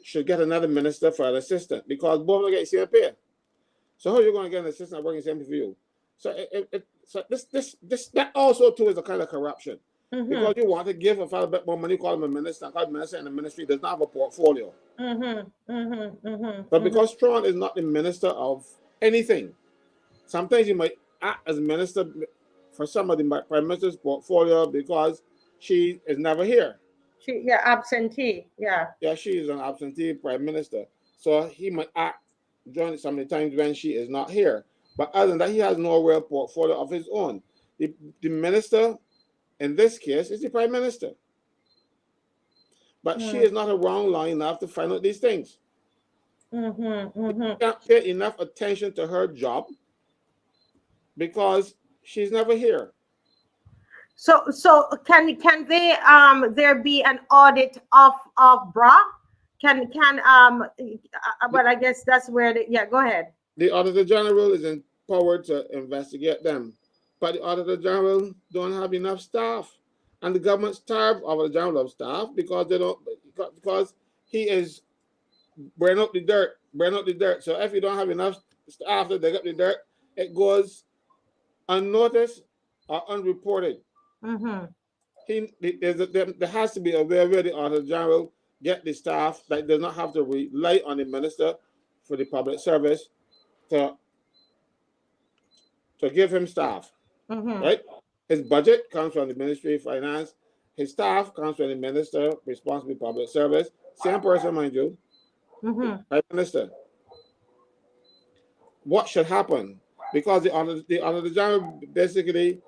should get another minister for an assistant, because both will get same pay. So how are you going to get an assistant working same for you? So that also too is a kind of corruption, because you want to give a fellow a bit more money, call him a minister, because minister in the ministry does not have a portfolio. But because Strawn is not the minister of anything, sometimes he might act as minister for some of the prime minister's portfolio because she is never here. Absentee. Yeah, she is an absentee prime minister. So he might act during some of the times when she is not here. But other than that, he has no real portfolio of his own. The minister, in this case, is the prime minister. But she is not around long enough to find out these things. You can't pay enough attention to her job because she's never here. So can they there be an audit of BRA? Well, I guess that's where go ahead. The Auditor General is empowered to investigate them, but the Auditor General don't have enough staff, and the government starved of the General of Staff because he is burning up the dirt. So if you don't have enough staff to dig up the dirt, it goes unnoticed or unreported. there has to be a way where the Auditor General get the staff that does not have to rely on the Minister for the Public Service to give him staff, right? His budget comes from the Ministry of Finance. His staff comes from the Minister responsible for Public Service. Same person, mind you, Prime Minister. What should happen? Because the Auditor General basically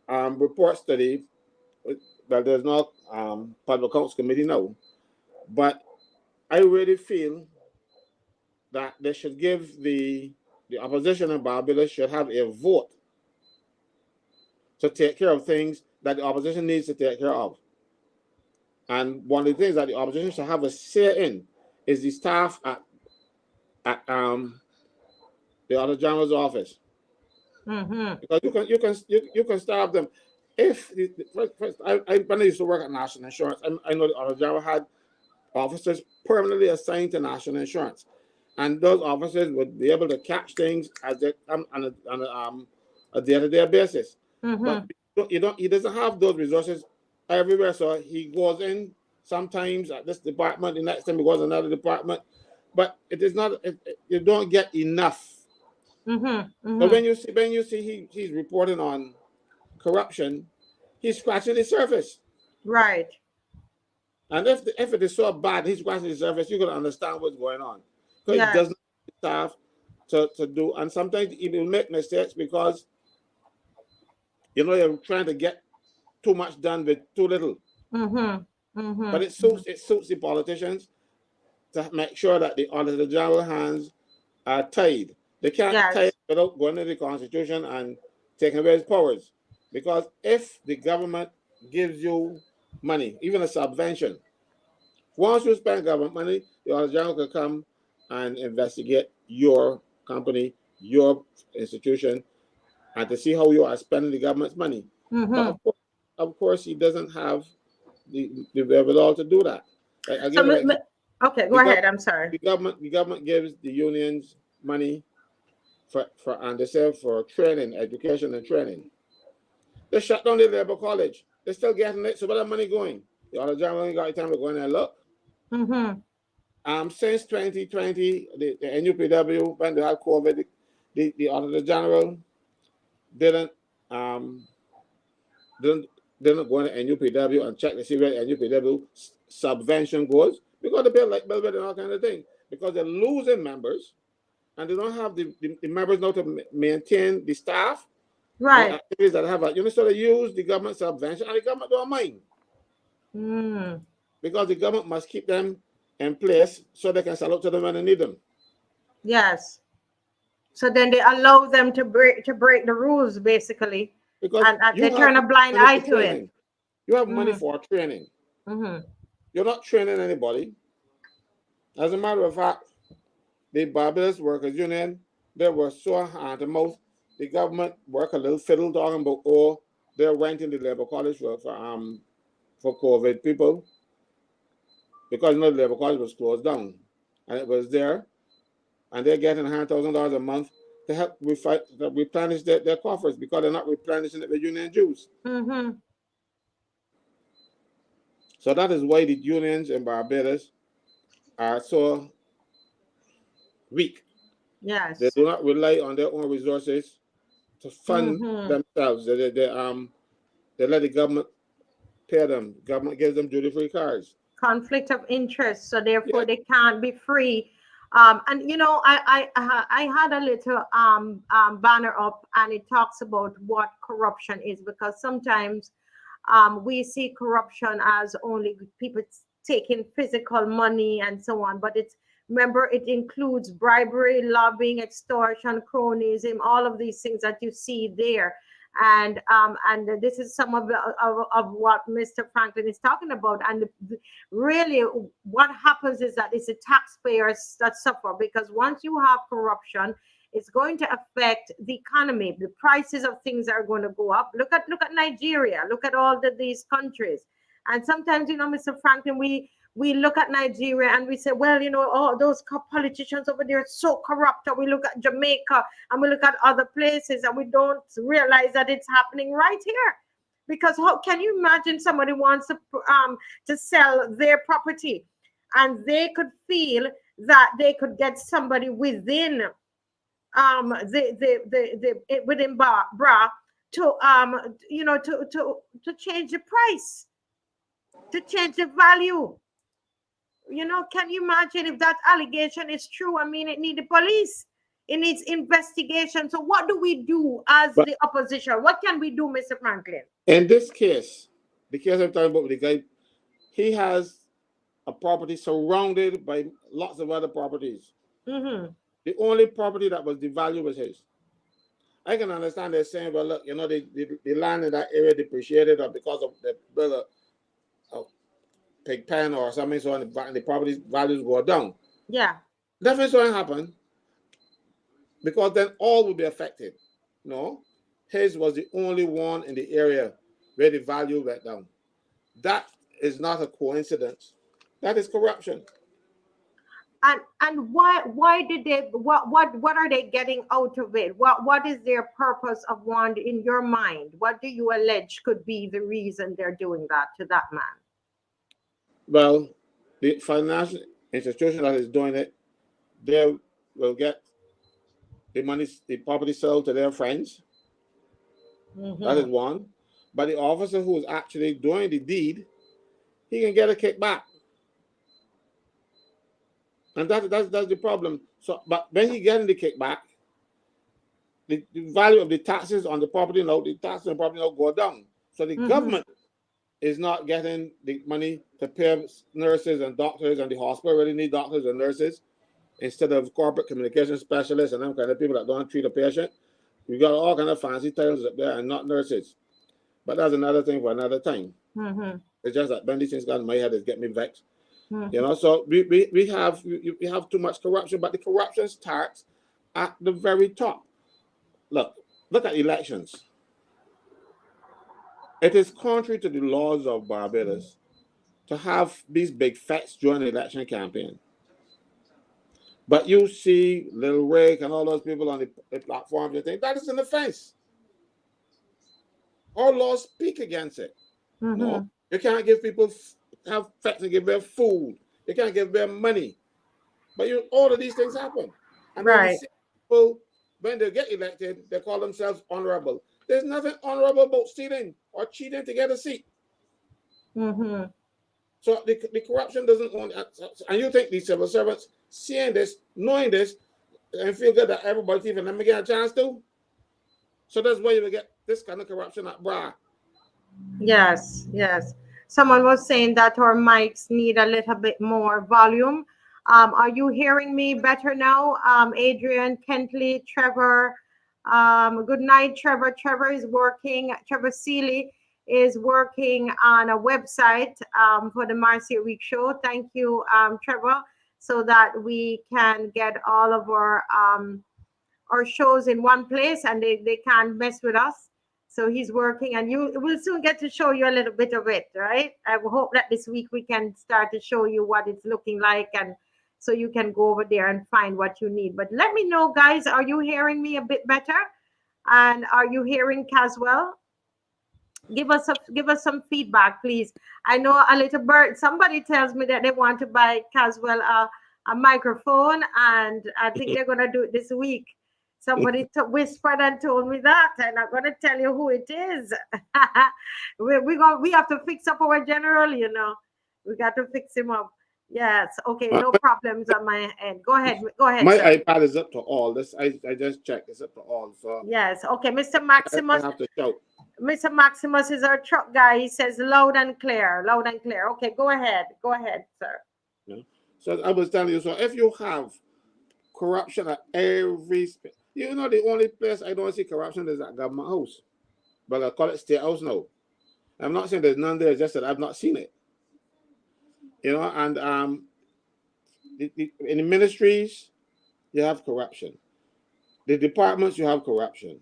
reports to the, well, there's no Public Accounts Committee now, but I really feel that they should give the opposition in Barbados should have a vote to take care of things that the opposition needs to take care of. And one of the things that the opposition should have a say in is the staff at the Auditor General's office. Because you can starve them. If when I used to work at National Insurance, I know the Auditor General had officers permanently assigned to National Insurance, and those officers would be able to catch things as they come on a day-to-day basis. But he doesn't have those resources everywhere, so he goes in sometimes at this department, the next time he goes to another department, but it is not. You don't get enough. But when you see he's reporting on corruption, he's scratching the surface. Right. And if it is so bad, he's scratching the surface, you're gonna understand what's going on. Because he doesn't have staff to do, and sometimes he will make mistakes because you're trying to get too much done with too little. But it suits the politicians to make sure that the Auditor General hands are tied. They can't tie it without going to the Constitution and taking away his powers. Because if the government gives you money, even a subvention, once you spend government money, the Auditor General can come and investigate your company, your institution, and to see how you are spending the government's money. But of course, he doesn't have the wherewithal to do that. Okay, go ahead. I'm sorry. The government gives the unions money and they say for training, education and training. They shut down the Labour College. They're still getting it. So where that money going? The Auditor General ain't got time to go in there and look. Since 2020, the NUPW, when they had COVID, the Auditor General didn't go into NUPW and check to see where NUPW subvention goes, because they pay like bill and all kind of thing, because they're losing members and they don't have the members now to maintain the staff. Right. Activities that have so they use the government subvention, and the government don't mind. Because the government must keep them in place so they can sell out to them when they need them. Yes. So then they allow them to break the rules, basically. Because and they turn a blind eye to it. You have money for training. You're not training anybody. As a matter of fact, the Barbados Workers Union, they were so hand to mouth. The government worked a little fiddle talking about, they're renting the Labour College for COVID people, because the Labour College was closed down, and it was there, and they're getting $100,000 a month to help replenish their coffers, because they're not replenishing it with union dues. So that is why the unions in Barbados are so weak. Yes. They do not rely on their own resources to fund themselves. They let the government pay them. Government gives them duty-free cars. Conflict of interest, so therefore they can't be free. And I had a little banner up, and it talks about what corruption is, because sometimes we see corruption as only people taking physical money and so on, but remember, it includes bribery, lobbying, extortion, cronyism, all of these things that you see there. And this is some of what Mr. Franklin is talking about. And really, what happens is that it's the taxpayers that suffer, because once you have corruption, it's going to affect the economy. The prices of things are going to go up. Look at Nigeria. Look at all these countries. And sometimes, Mr. Franklin, we look at Nigeria and we say, well, those politicians over there are so corrupt. Or we look at Jamaica and we look at other places and we don't realize that it's happening right here. Because how can you imagine somebody wants to sell their property, and they could feel that they could get somebody within within bra to you know, to change the price, to change the value. You know, can you imagine if that allegation is true? I mean, it needs the police, it needs investigation. So what do we do as the opposition? What can we do, Mr. Franklin? In this case, the case I'm talking about with the guy, he has a property surrounded by lots of other properties. Mm-hmm. The only property that was devalued was his. I can understand they're saying, well, look, you know, the land in that area depreciated, or because of the builder of pig pen or something, so on, the property values go down. Yeah. Definitely going to happen, because then all will be affected. No, his was the only one in the area where the value went down. That is not a coincidence. That is corruption. And why did they, what are they getting out of it? What is their purpose of want in your mind? What do you allege could be the reason they're doing that to that man? Well, the financial institution that is doing it, they will get the money, the property sold to their friends. Mm-hmm. That is one. But the officer who is actually doing the deed, he can get a kickback. And that's the problem. So, but when he getting the kickback, the value of the taxes on the property note, the taxes on the property note go down. So the government is not getting the money to pay nurses and doctors, and the hospital really need doctors and nurses instead of corporate communication specialists and them kind of people that don't treat a patient. We got all kind of fancy titles up there and not nurses. But that's another thing for another time. Mm-hmm. It's just that when these things got in my head, it's getting me vexed. Mm-hmm. You know, so we have too much corruption, but the corruption starts at the very top. Look at elections. It is contrary to the laws of Barbados to have these big fests during the election campaign. But you see Lil Rick and all those people on the platforms and things, that is an offense. Our laws speak against it. Mm-hmm. No, you can't give people have fests and give them food. You can't give them money. But all of these things happen. And right. People, when they get elected, they call themselves honorable. There's nothing honorable about stealing or cheating to get a seat. Mm-hmm. So the corruption doesn't own, and you think these civil servants seeing this, knowing this, and feel good that everybody's even let me get a chance to? So that's why you will get this kind of corruption at Bra. Yes. Someone was saying that our mics need a little bit more volume. Are you hearing me better now? Adrian, Kentley, Trevor. Good night, Trevor. Trevor is working. Trevor Seeley is working on a website for the Marcia Week show. Thank you, Trevor, so that we can get all of our shows in one place and they can't mess with us. So he's working, and we'll soon get to show you a little bit of it, right? I hope that this week we can start to show you what it's looking like, and so you can go over there and find what you need. But let me know, guys, are you hearing me a bit better? And are you hearing Caswell? Give us some feedback, please. I know a little bird, somebody tells me that they want to buy Caswell a microphone, and I think they're going to do it this week. Somebody whispered and told me that, and I'm going to tell you who it is. we have to fix up our general, you know. We got to fix him up. Yes. Okay. No problems on my end. Go ahead. My sir. iPad is up to all. This I just checked. It's up to all. So yes. Okay. Mr. Maximus. I have to shout. Mr. Maximus is our truck guy. He says loud and clear. Loud and clear. Okay. Go ahead. Go ahead, sir. Yeah. So I was telling you. So if you have corruption at every, you know, the only place I don't see corruption is at Government House, but I call it State House now. I'm not saying there's none there. Just that I've not seen it. You know, and in the ministries, you have corruption. The departments, you have corruption.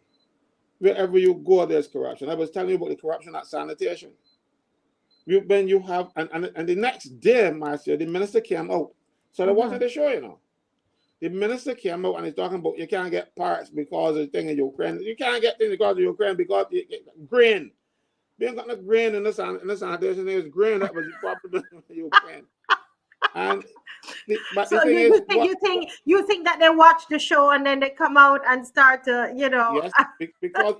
Wherever you go, there's corruption. I was telling you about the corruption at sanitation. When you have, and the next day, Marcia, the minister came out. So they wanted to show, you know. The minister came out and he's talking about you can't get parts because of the thing in Ukraine. You can't get things because of Ukraine because grain. We ain't got no grain in the sanitation. There's grain that was the problem in Ukraine. And but So the thing you, is, you think that they watch the show and then they come out and start to, you know. yes, because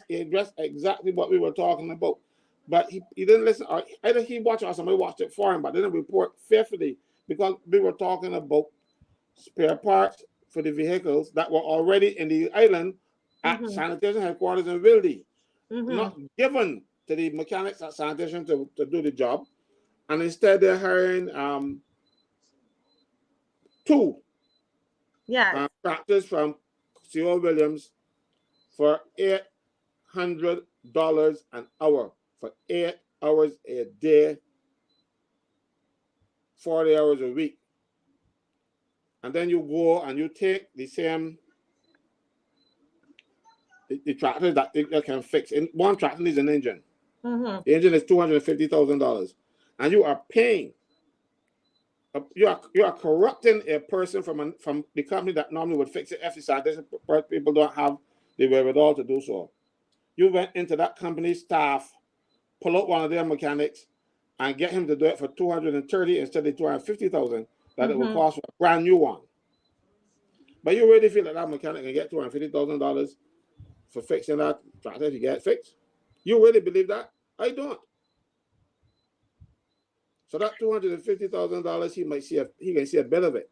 he addressed exactly what we were talking about. But he didn't listen, or either he watched it or somebody watched it for him, but didn't report faithfully, because we were talking about spare parts for the vehicles that were already in the island at sanitation headquarters in Wildy, not given to the mechanics at sanitation to do the job. And instead they're hiring two tractors from C.O. Williams for $800 an hour for 8 hours a day, 40 hours a week. And then you go and you take the same the tractor that they can fix. In one tractor needs an engine. The engine is $250,000, and you are paying. You are corrupting a person from the company that normally would fix it if the sanitation people don't have the wherewithal to do so. You went into that company's staff, pull out one of their mechanics, and get him to do it for $230,000 instead of $250,000 that it would cost for a brand new one. But you really feel that mechanic can get $250,000 for fixing that tractor if you get it fixed? You really believe that? I don't. So that $250,000, he can see a bit of it,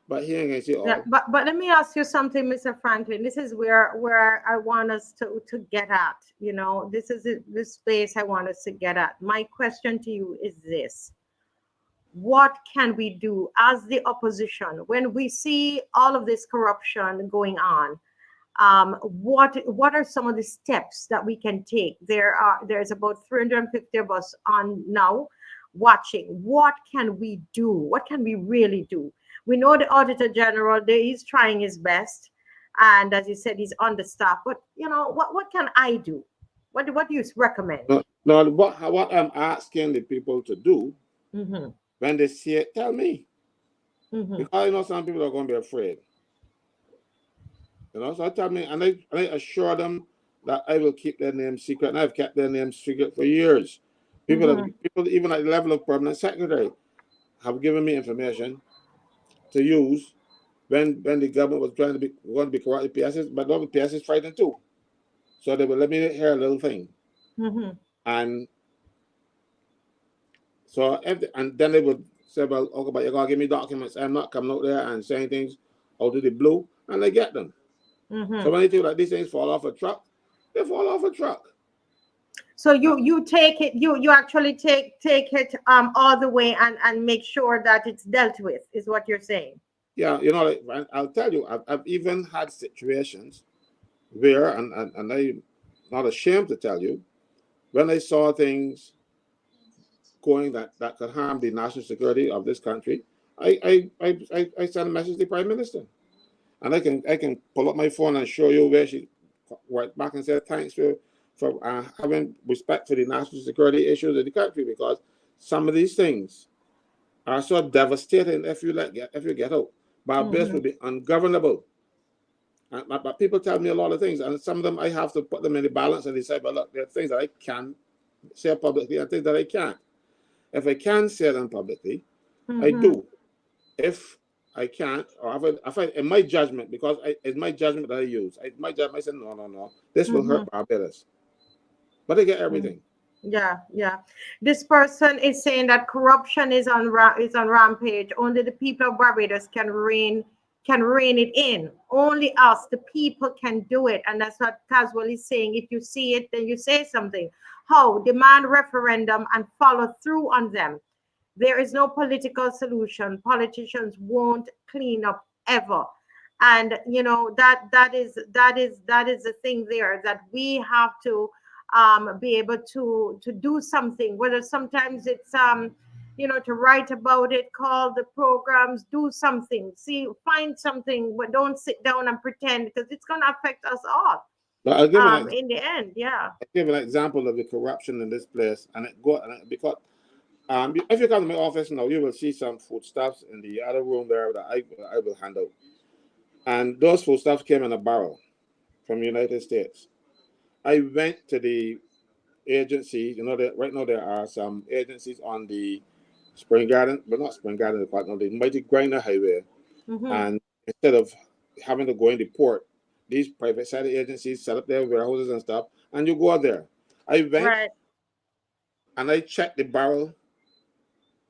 but he ain't gonna see all. Yeah, but let me ask you something, Mr. Franklin. This is where I want us to get at. You know, this is the space I want us to get at. My question to you is this: what can we do as the opposition when we see all of this corruption going on? What are some of the steps that we can take? There's about 350 of us on now watching. What can we do? What can we really do? We know the Auditor General, he's trying his best, and as you said, he's understaffed. But you know, what can I do? What do you recommend? No, what I'm asking the people to do when they see it, tell me, because I know some people are going to be afraid. You know, so tell me, and I assure them that I will keep their names secret, and I've kept their names secret for years. People even at the level of permanent secretary have given me information to use when the government was going to be corrupt the PSs, but now the PS is frightened too. So they will let me hear a little thing. And so and then they would say, well, okay, but you're going to give me documents. I'm not coming out there and saying things out of the blue, and they get them. So when they feel like these things fall off a truck, they fall off a truck. So you take it, you actually take it all the way and make sure that it's dealt with, is what you're saying. Yeah, you know, like, I'll tell you, I've even had situations where, and I'm not ashamed to tell you, when I saw things going that could harm the national security of this country, I sent a message to the Prime Minister. And I can pull up my phone and show you where she went back and said thanks for having respect for the national security issues of the country, because some of these things are so devastating if you get out. Barbados will be ungovernable. But people tell me a lot of things, and some of them I have to put them in the balance and decide, but look, there are things that I can say publicly and things that I can't. If I can say them publicly, I do. If I can't, or if I in my judgment, because it's my judgment that I use. My judgment, I say, no, this will hurt Barbados. But they get everything. Yeah. This person is saying that corruption is on rampage. Only the people of Barbados can rein it in. Only us, the people, can do it. And that's what Caswell is saying. If you see it, then you say something. How? Demand referendum and follow through on them. There is no political solution. Politicians won't clean up ever. And you know, that is the thing there, that we have to be able to do something, whether sometimes it's you know, to write about it, call the programs, do something, find something, but don't sit down and pretend, because it's going to affect us all. I'll give in the end. Yeah, I'll give an example of the corruption in this place, because if you come to my office now, you will see some foodstuffs in the other room there that I will hand out. And those foodstuffs came in a barrel from the United States. I went to the agencies. You know that right now there are some agencies on the Spring Garden, but not Spring Garden, but no, the Mighty Grinder Highway. And instead of having to go in the port, these private side agencies set up their warehouses and stuff, and you go out there. I went and I checked the barrel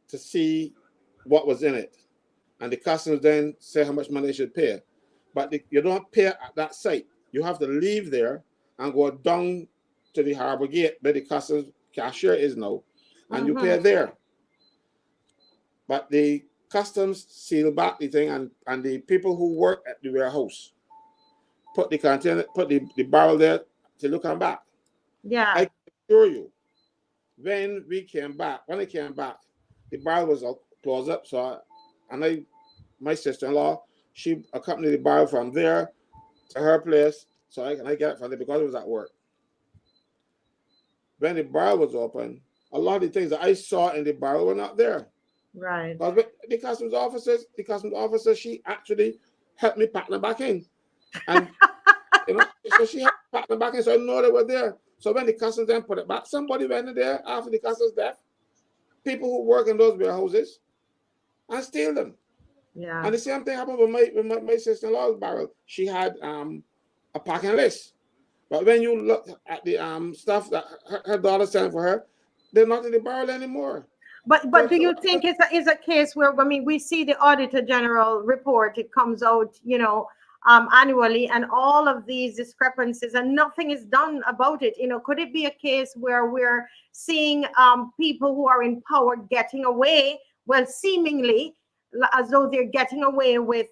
to see what was in it, and the customers then say how much money they should pay. But you don't pay at that site. You have to leave there and go down to the harbor gate where the customs cashier is now, and you pay there. But the customs seal back the thing, and the people who work at the warehouse put the container, put the barrel there till you come back. Yeah. I can assure you, when I came back, the barrel was closed up. So, my sister-in-law, she accompanied the barrel from there to her place, so I get it from there because it was at work. When the barrel was open, a lot of the things that I saw in the barrel were not there. Right. Because the customs officer, she actually helped me pack them back in. And so she helped me pack them back in, so I know they were there. So when the customs then put it back, somebody went in there after the customs death, people who work in those warehouses, and steal them. Yeah. And the same thing happened with my sister-in-law's barrel. She had a packing list. But when you look at the stuff that her daughter sent for her, they're not in the barrel anymore. But do you think it's a case where, I mean, we see the Auditor General report, it comes out, annually, and all of these discrepancies, and nothing is done about it. Could it be a case where we're seeing people who are in power getting away, well, seemingly as though they're getting away with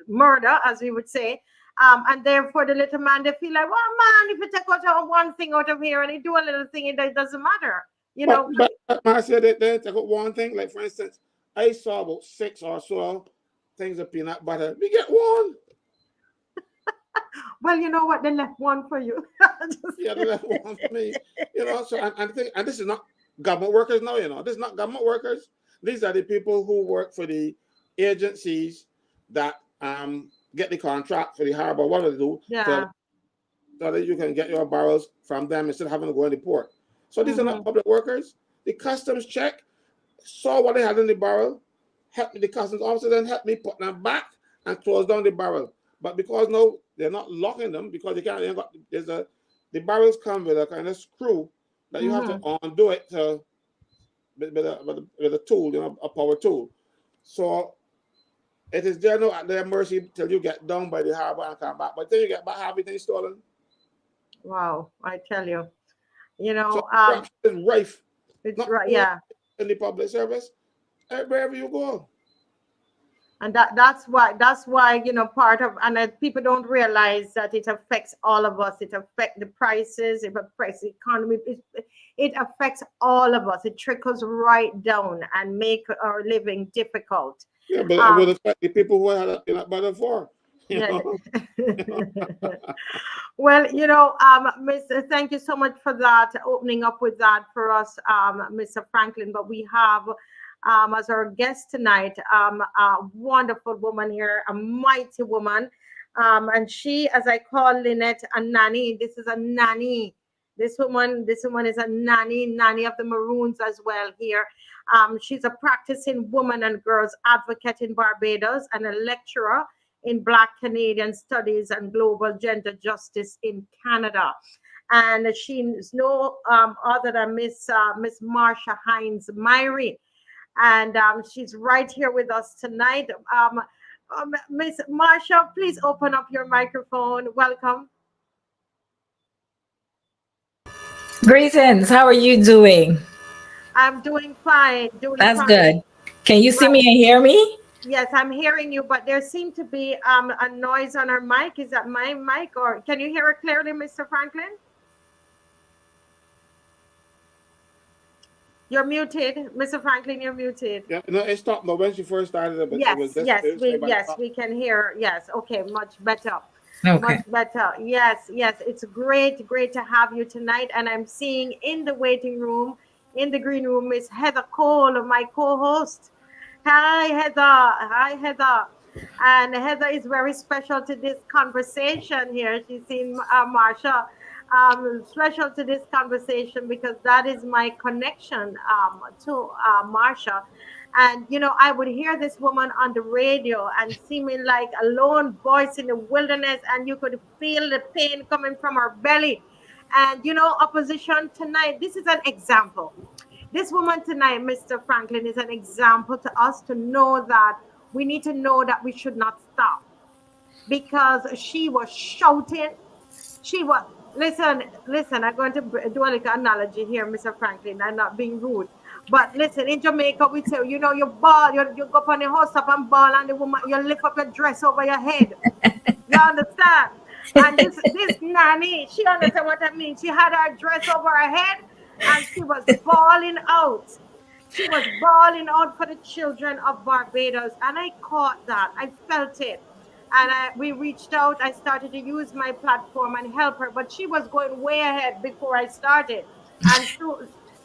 murder, as we would say, and therefore the little man, they feel like, well, man, if you take out one thing out of here and you do a little thing, it doesn't matter. But Marcia, they take out one thing. Like, for instance, I saw about 6 or so things of peanut butter. We get one. Well, you know what? They left one for you. Yeah, they left one for me. So and this is not government workers now. This is not government workers. These are the people who work for the agencies that get the contract for the harbor. What do they do? Yeah. So that you can get your barrels from them instead of having to go in the port. So these are not public workers. The customs check, saw what they had in the barrel, helped the customs officer, then helped me put them back and close down the barrel. But because now they're not locking them because they can't. The barrels come with a kind of screw that you have to undo it with a tool, a power tool. So it is there now at their mercy till you get down by the harbor and come back. But then you get back, everything stolen. Wow, I tell you. So it's rife. It's right, yeah. In the public service, wherever you go. And that's why part of, and people don't realize that it affects all of us. It affects the prices, it affects the economy, it affects all of us. It trickles right down and make our living difficult. Yeah, but it would affect the people who had peanut butter for. Well, Miss, thank you so much for that, opening up with that for us, Mr. Franklin. But we have as our guest tonight a wonderful woman here, a mighty woman, and she, as I call Lynette, a nanny. This is a nanny. This woman is a nanny of the Maroons as well here. She's a practicing woman and girls advocate in Barbados and a lecturer in Black Canadian Studies and Global Gender Justice in Canada. And she's no other than Miss Marsha Hines Myrie. And she's right here with us tonight. Miss Marsha, please open up your microphone. Welcome. Greetings. How are you doing? I'm doing fine. That's good. Can you see me and hear me? Yes, I'm hearing you, but there seemed to be a noise on her mic. Is that my mic, or can you hear her clearly, Mr. Franklin? You're muted, Mr. Franklin. You're muted. Yeah, no, it stopped. But when she first started, we can hear. Yes, okay, much better. Okay. Much better. Yes, it's great to have you tonight. And I'm seeing in the waiting room, in the green room, is Heather Cole, my co-host. Hi, Heather. And Heather is very special to this conversation here. She's seen Marsha special to this conversation because that is my connection to Marsha. And I would hear this woman on the radio and seeming like a lone voice in the wilderness, and you could feel the pain coming from her belly. And opposition tonight, this is an example. This woman tonight, Mr. Franklin, is an example to us to know that we need to know that we should not stop, because she was shouting. She was, listen, I'm going to do a little analogy here, Mr. Franklin. I'm not being rude. But listen, in Jamaica, we say, you ball, you go up on the house up and ball, and the woman, you lift up your dress over your head. You understand? And this nanny, she understand what I mean. She had her dress over her head, and she was bawling out. She was bawling out for the children of Barbados, and I caught that. I felt it. And we reached out. I started to use my platform and help her, but she was going way ahead before I started. And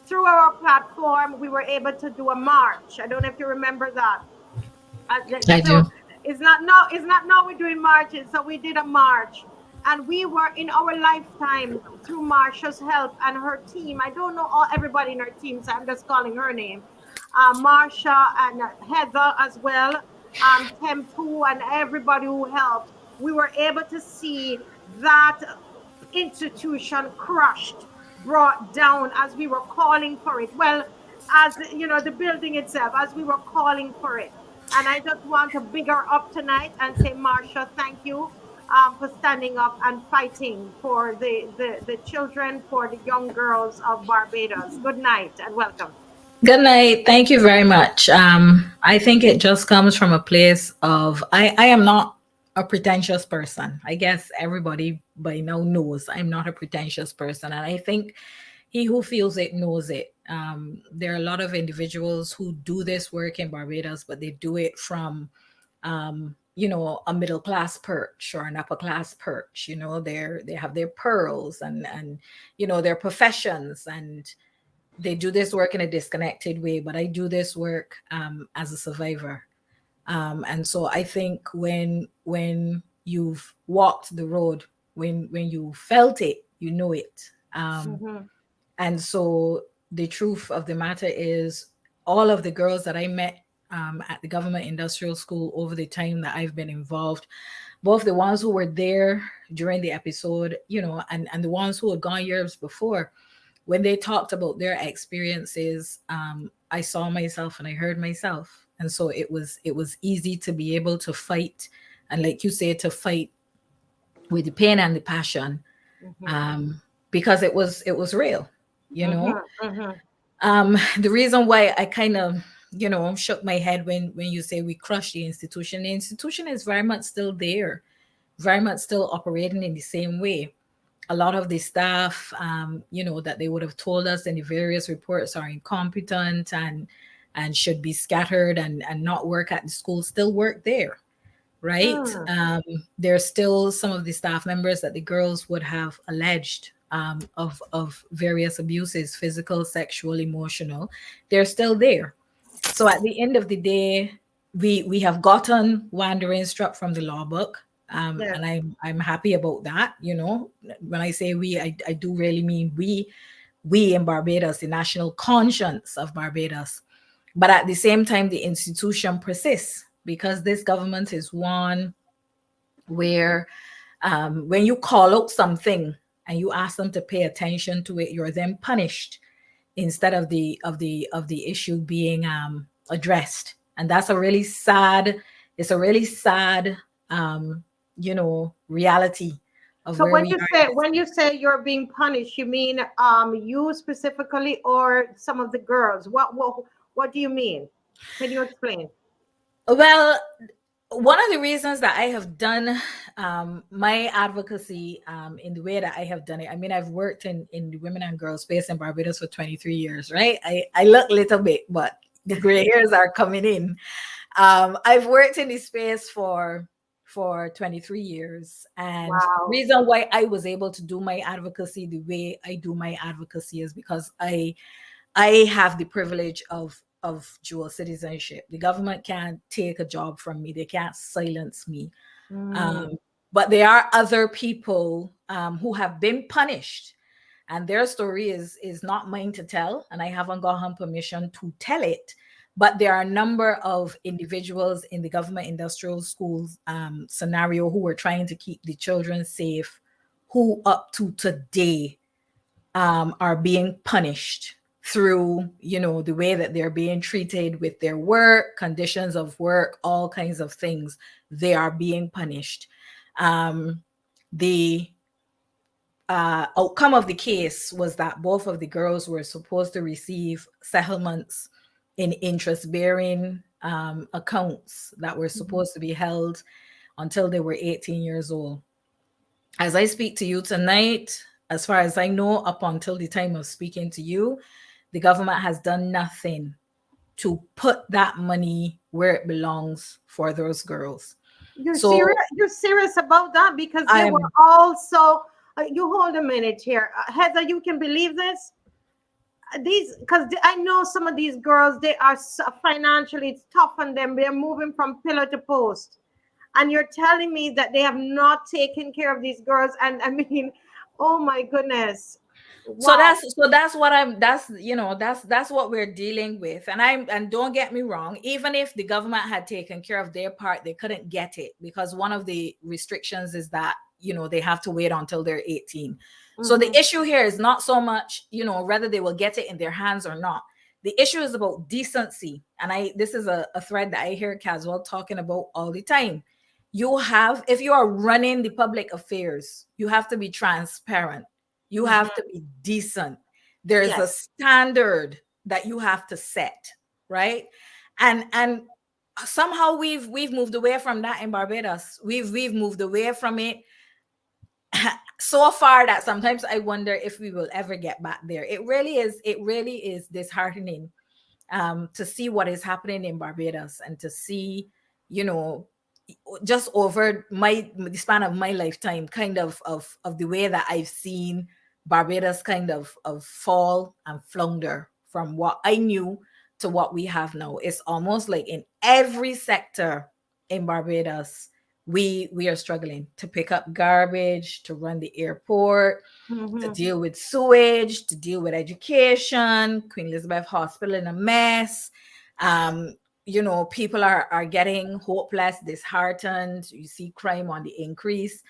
through our platform, we were able to do a march. I don't know if you remember that. I So do. it's not now we're doing marches. So we did a march, and we were in our lifetime through Marsha's help and her team. I don't know everybody in her team, so I'm just calling her name. Marsha and Heather as well, Tempu and everybody who helped. We were able to see that institution crushed, brought down as we were calling for it. Well, as the building itself, as we were calling for it. And I just want to big her up tonight and say, Marsha, thank you for standing up and fighting for the children, for the young girls of Barbados. Good night and welcome. Good night. Thank you very much. I think it just comes from a place of I am not a pretentious person. I guess everybody by now knows I'm not a pretentious person. And I think he who feels it knows it. There are a lot of individuals who do this work in Barbados, but they do it from a middle class perch or an upper class perch. They have their pearls and their professions, and they do this work in a disconnected way. But I do this work as a survivor. And so I think when you've walked the road, when you felt it, you know it. And so the truth of the matter is, all of the girls that I met at the government industrial school over the time that I've been involved, both the ones who were there during the episode, and the ones who had gone years before, when they talked about their experiences, I saw myself and I heard myself. And so it was easy to be able to fight. And like you say, to fight with the pain and the passion, because it was real, The reason why I kind of, shook my head when you say we crushed the institution is very much still there, very much still operating in the same way. A lot of the staff, that they would have told us in the various reports are incompetent and should be scattered and not work at the school, still work there, right? There's still some of the staff members that the girls would have alleged of various abuses, physical, sexual, emotional. They're still there. So at the end of the day, we have gotten wandering struck from the law book. Yes. And I'm happy about that. When I say we, I do really mean we in Barbados, the national conscience of Barbados. But at the same time, the institution persists, because this government is one where when you call out something and you ask them to pay attention to it, you're then punished instead of the issue being addressed. And that's a really sad reality of So where we are. when you say you're being punished, you mean you specifically or some of the girls? What do you mean? Can you explain? Well, one of the reasons that I have done my advocacy in the way that I have done it, I mean, I've worked in the women and girls space in Barbados for 23 years, right? I look a little bit, but the gray hairs are coming in. I've worked in this space for 23 years. And the reason why I was able to do my advocacy the way I do my advocacy is because I have the privilege of dual citizenship. The government can't take a job from me. They can't silence me. But there are other people who have been punished, and their story is not mine to tell, and I haven't gotten permission to tell it. But there are a number of individuals in the government industrial schools scenario who are trying to keep the children safe, who up to today are being punished through, you know, the way that they're being treated with their work, conditions of work, all kinds of things. They are being punished. The outcome of the case was that both of the girls were supposed to receive settlements in interest-bearing accounts that were supposed to be held until they were 18 years old. As I speak to you tonight, as far as I know, up until the time of speaking to you, the government has done nothing to put that money where it belongs for those girls. You're serious about that? Because they were also, you hold a minute here. Heather, you can believe this? Because I know some of these girls, they are financially, it's tough on them. They're moving from pillar to post. And you're telling me that they have not taken care of these girls. And I mean, oh my goodness. Wow. So that's what we're dealing with. And don't get me wrong, even if the government had taken care of their part, they couldn't get it, because one of the restrictions is that, you know, they have to wait until they're 18. Mm-hmm. So the issue here is not so much, you know, whether they will get it in their hands or not. The issue is about decency. And this is a thread that I hear Caswell talking about all the time. If you are running the public affairs, you have to be transparent. You have to be decent. There's a standard that you have to set, right? And somehow we've moved away from that in Barbados. We've moved away from it so far that sometimes I wonder if we will ever get back there. It really is disheartening to see what is happening in Barbados, and to see, you know, just over the span of my lifetime, kind of the way that I've seen Barbados kind of fall and flounder from what I knew to what we have now. It's almost like in every sector in Barbados, we are struggling to pick up garbage, to run the airport, to deal with sewage, to deal with education. Queen Elizabeth Hospital in a mess. You know, people are getting hopeless, disheartened. You see crime on the increase.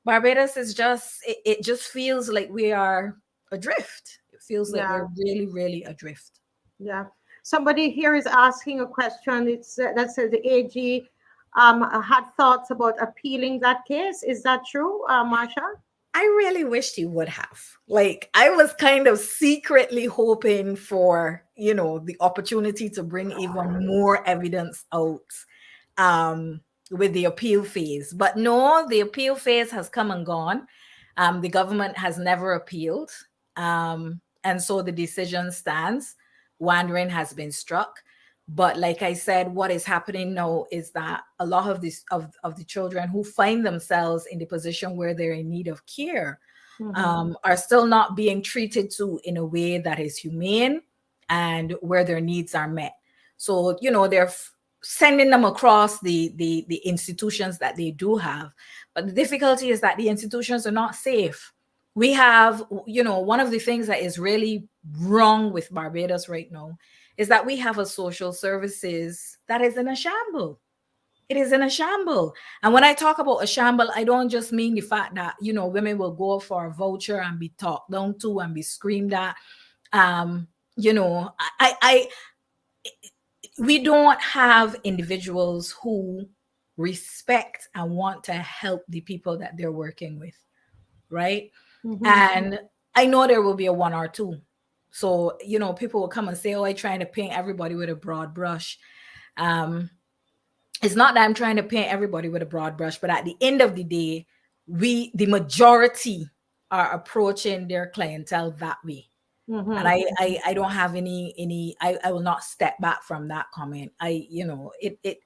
Barbados is it just feels like we are adrift. It feels like we're really, really adrift. Yeah. Somebody here is asking a question. It's that says the AG had thoughts about appealing that case. Is that true, Marsha? I really wished he would have. Like, I was kind of secretly hoping for, you know, the opportunity to bring even more evidence out with the appeal phase. But no, the appeal phase has come and gone. The government has never appealed. And so the decision stands. Wandering has been struck. But like I said, what is happening now is that a lot of the children who find themselves in the position where they're in need of care are still not being treated to in a way that is humane and where their needs are met. So, you know, they're sending them across the institutions that they do have. But the difficulty is that the institutions are not safe. We have, you know, one of the things that is really wrong with Barbados right now is that we have a social services that is in a shamble. It is in a shamble. And when I talk about a shamble, I don't just mean the fact that, you know, women will go for a voucher and be talked down to and be screamed at. You know, we don't have individuals who respect and want to help the people that they're working with, right? And I know there will be a one or two. So, you know, people will come and say, oh, I'm trying to paint everybody with a broad brush. It's not that I'm trying to paint everybody with a broad brush, but at the end of the day, the majority are approaching their clientele that way. And I don't have I will not step back from that comment.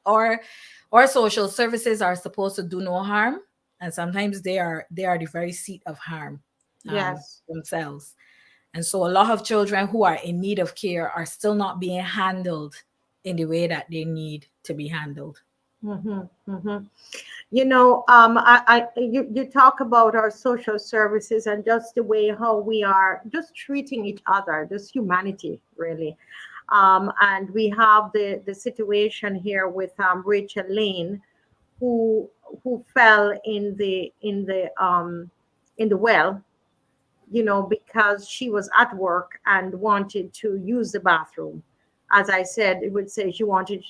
Our social services are supposed to do no harm. And sometimes they are the very seat of harm themselves. And so a lot of children who are in need of care are still not being handled in the way that they need to be handled. You know, you talk about our social services and just the way how we are just treating each other, just humanity, really. And we have the situation here with Rachel Lane, who fell in the well, you know, because she was at work and wanted to use the bathroom. As I said, it would say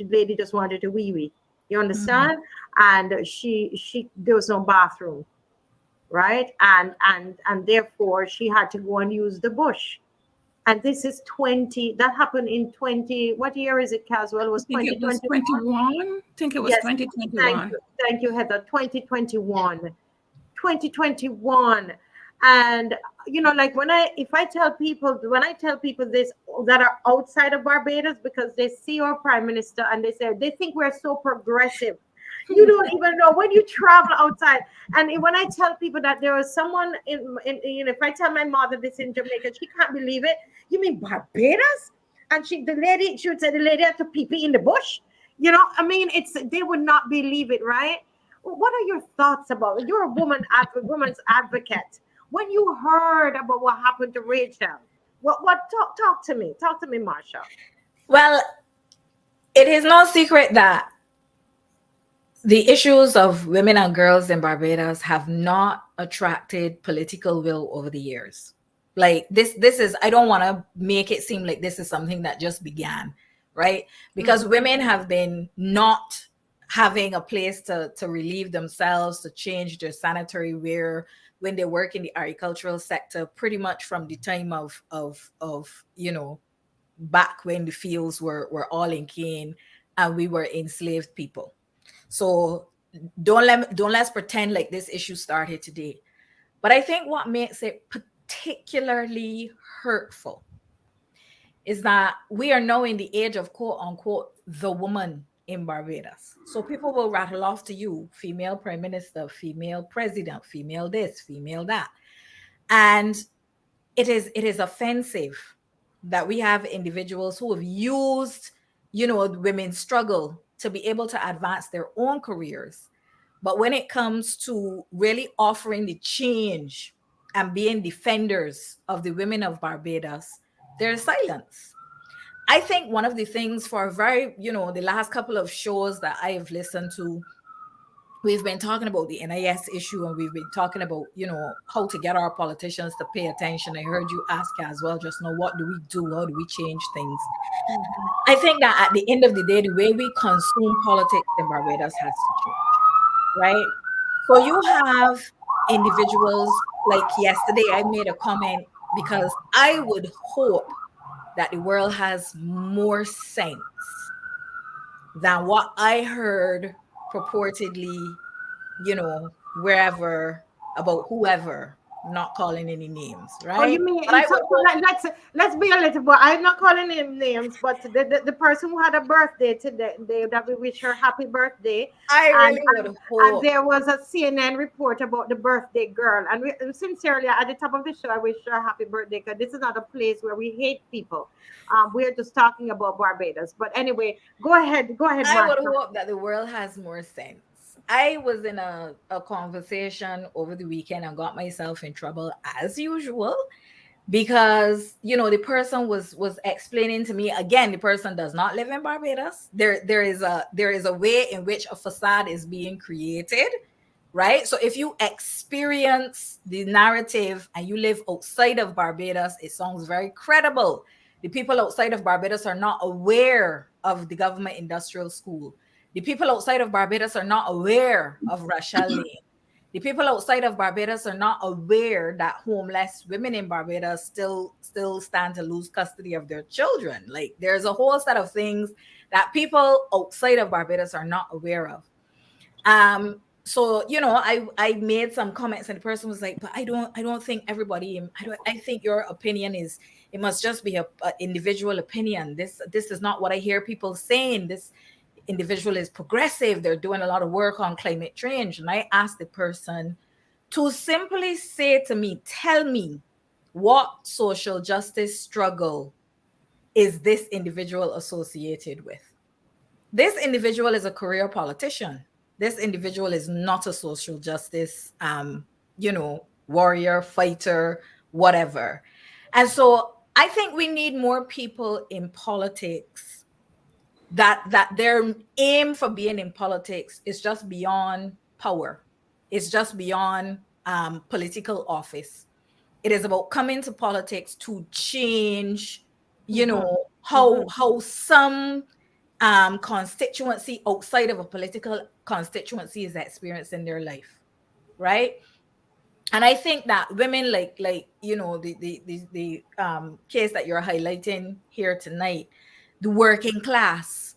lady just wanted to wee wee. You understand? And she there was no bathroom, right? And therefore she had to go and use the bush. And this is 20, that happened in 20, what year is it, Caswell? It was I think it was 2021? 21. I think it was Yes, 2021. thank you, Heather. 2021. And you know, like if I tell people, when I tell people this that are outside of Barbados, because they see our prime minister and they think we're so progressive. You don't even know when you travel outside. And when I tell people that there was someone in you know, if I tell my mother this in Jamaica, she can't believe it. You mean Barbados? And she would say the lady had to pee pee in the bush. You know, I mean, they would not believe it, right? What are your thoughts about it? You're a woman's advocate. When you heard about what happened to Rachel, talk to me, Marsha. Well, it is no secret that the issues of women and girls in Barbados have not attracted political will over the years. Like this is, I don't want to make it seem like this is something that just began, right? Because women have been not having a place to relieve themselves, to change their sanitary wear when they work in the agricultural sector, pretty much from the time of you know, back when the fields were all in cane and we were enslaved people. So let's pretend like this issue started today. But I think what makes it particularly hurtful is that we are now in the age of quote unquote the woman in Barbados. So people will rattle off to you female prime minister, female president, female this, female that. And it is offensive that we have individuals who have used, you know, women's struggle to be able to advance their own careers. But when it comes to really offering the change and being defenders of the women of Barbados, there's silence. I think one of the things for the last couple of shows that I have listened to, we've been talking about the NIS issue, and we've been talking about, you know, how to get our politicians to pay attention. I heard you ask as well just now, what do we do? How do we change things? I think that at the end of the day, the way we consume politics in Barbados has to change, right? So you have individuals, like yesterday, I made a comment because I would hope that the world has more sense than what I heard purportedly, you know, wherever, about whoever, not calling any names, right? Oh, you mean let's be a little bit. I'm not calling him names, but the person who had a birthday today, that we wish her happy birthday. I really would hope. And there was a CNN report about the birthday girl, and sincerely, at the top of the show, I wish her a happy birthday, because this is not a place where we hate people. We're just talking about Barbados. But anyway, go ahead. I would hope that the world has more sense. I was in a conversation over the weekend and got myself in trouble as usual, because, you know, the person was explaining to me, again, the person does not live in Barbados. There is a way in which a facade is being created, right? So if you experience the narrative and you live outside of Barbados, it sounds very credible. The people outside of Barbados are not aware of the government industrial school. The people outside of Barbados are not aware of Rachel Lane. The people outside of Barbados are not aware that homeless women in Barbados still stand to lose custody of their children. Like, there's a whole set of things that people outside of Barbados are not aware of. So, you know, I made some comments and the person was like, but I don't think everybody, I think your opinion is, it must just be a individual opinion. This is not what I hear people saying. This individual is progressive. They're doing a lot of work on climate change. And I asked the person to simply say to me, tell me, what social justice struggle is this individual associated with? this individual is a career politician. This individual is not a social justice, warrior, fighter, whatever. And so I think we need more people in politics that their aim for being in politics is just beyond power. It's just beyond political office. It is about coming to politics to change, how some constituency outside of a political constituency is experiencing their life, right? And I think that women like the case that you're highlighting here tonight, the working class,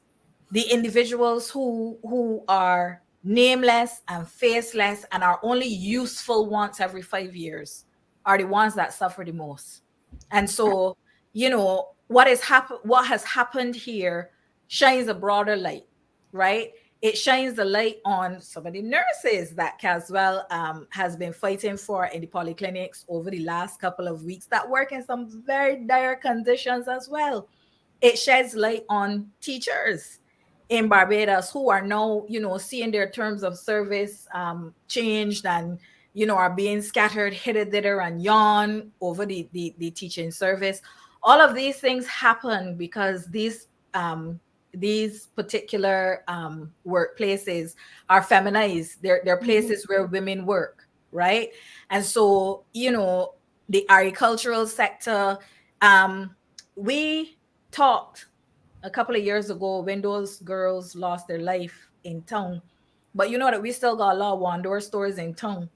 the individuals who are nameless and faceless and are only useful once every 5 years, are the ones that suffer the most. And so, what has happened here shines a broader light, right? It shines the light on some of the nurses that Caswell has been fighting for in the polyclinics over the last couple of weeks that work in some very dire conditions as well. It sheds light on teachers in Barbados who are now, seeing their terms of service changed and, are being scattered hither, thither, and yon over the teaching service. All of these things happen because these particular workplaces are feminized. They're places where women work, right? And so, the agricultural sector, we talked a couple of years ago when those girls lost their life in town, but that we still got a lot of one-door stores in town.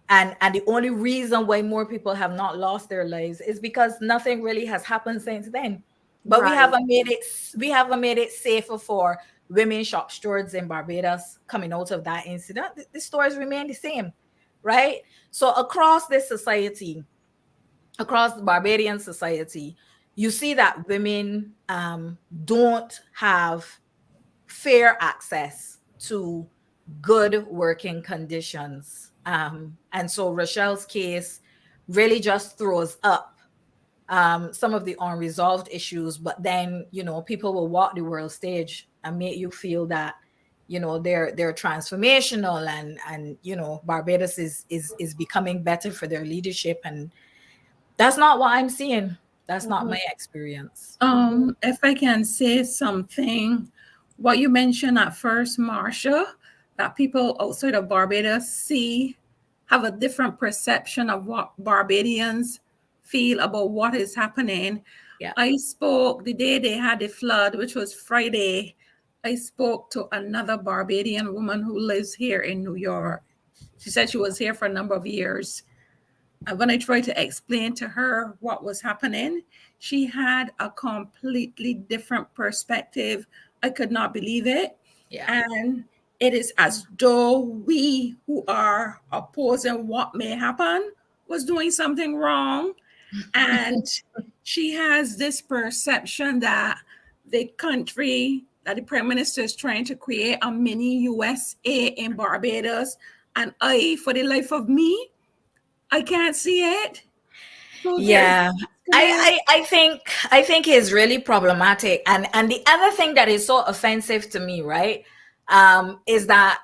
And the only reason why more people have not lost their lives is because nothing really has happened since then. But we haven't made it safer for women shop stewards in Barbados coming out of that incident. The stories remain the same, right? So across this society, across the Barbadian society, you see that women don't have fair access to good working conditions. And so Rochelle's case really just throws up some of the unresolved issues, but then, people will walk the world stage and make you feel that, they're transformational and Barbados is becoming better for their leadership. And that's not what I'm seeing. That's not my experience. If I can say something, what you mentioned at first, Marsha, that people outside of Barbados have a different perception of what Barbadians feel about what is happening. Yeah. I spoke the day they had the flood, which was Friday. I spoke to another Barbadian woman who lives here in New York. She said she was here for a number of years. And when I tried to explain to her what was happening, she had a completely different perspective. I could not believe it. Yeah. And it is as though we who are opposing what may happen was doing something wrong. And she has this perception that the country, that the Prime Minister is trying to create a mini USA in Barbados. And for the life of me, I can't see it. So yeah. I think it's really problematic. And the other thing that is so offensive to me, right, is that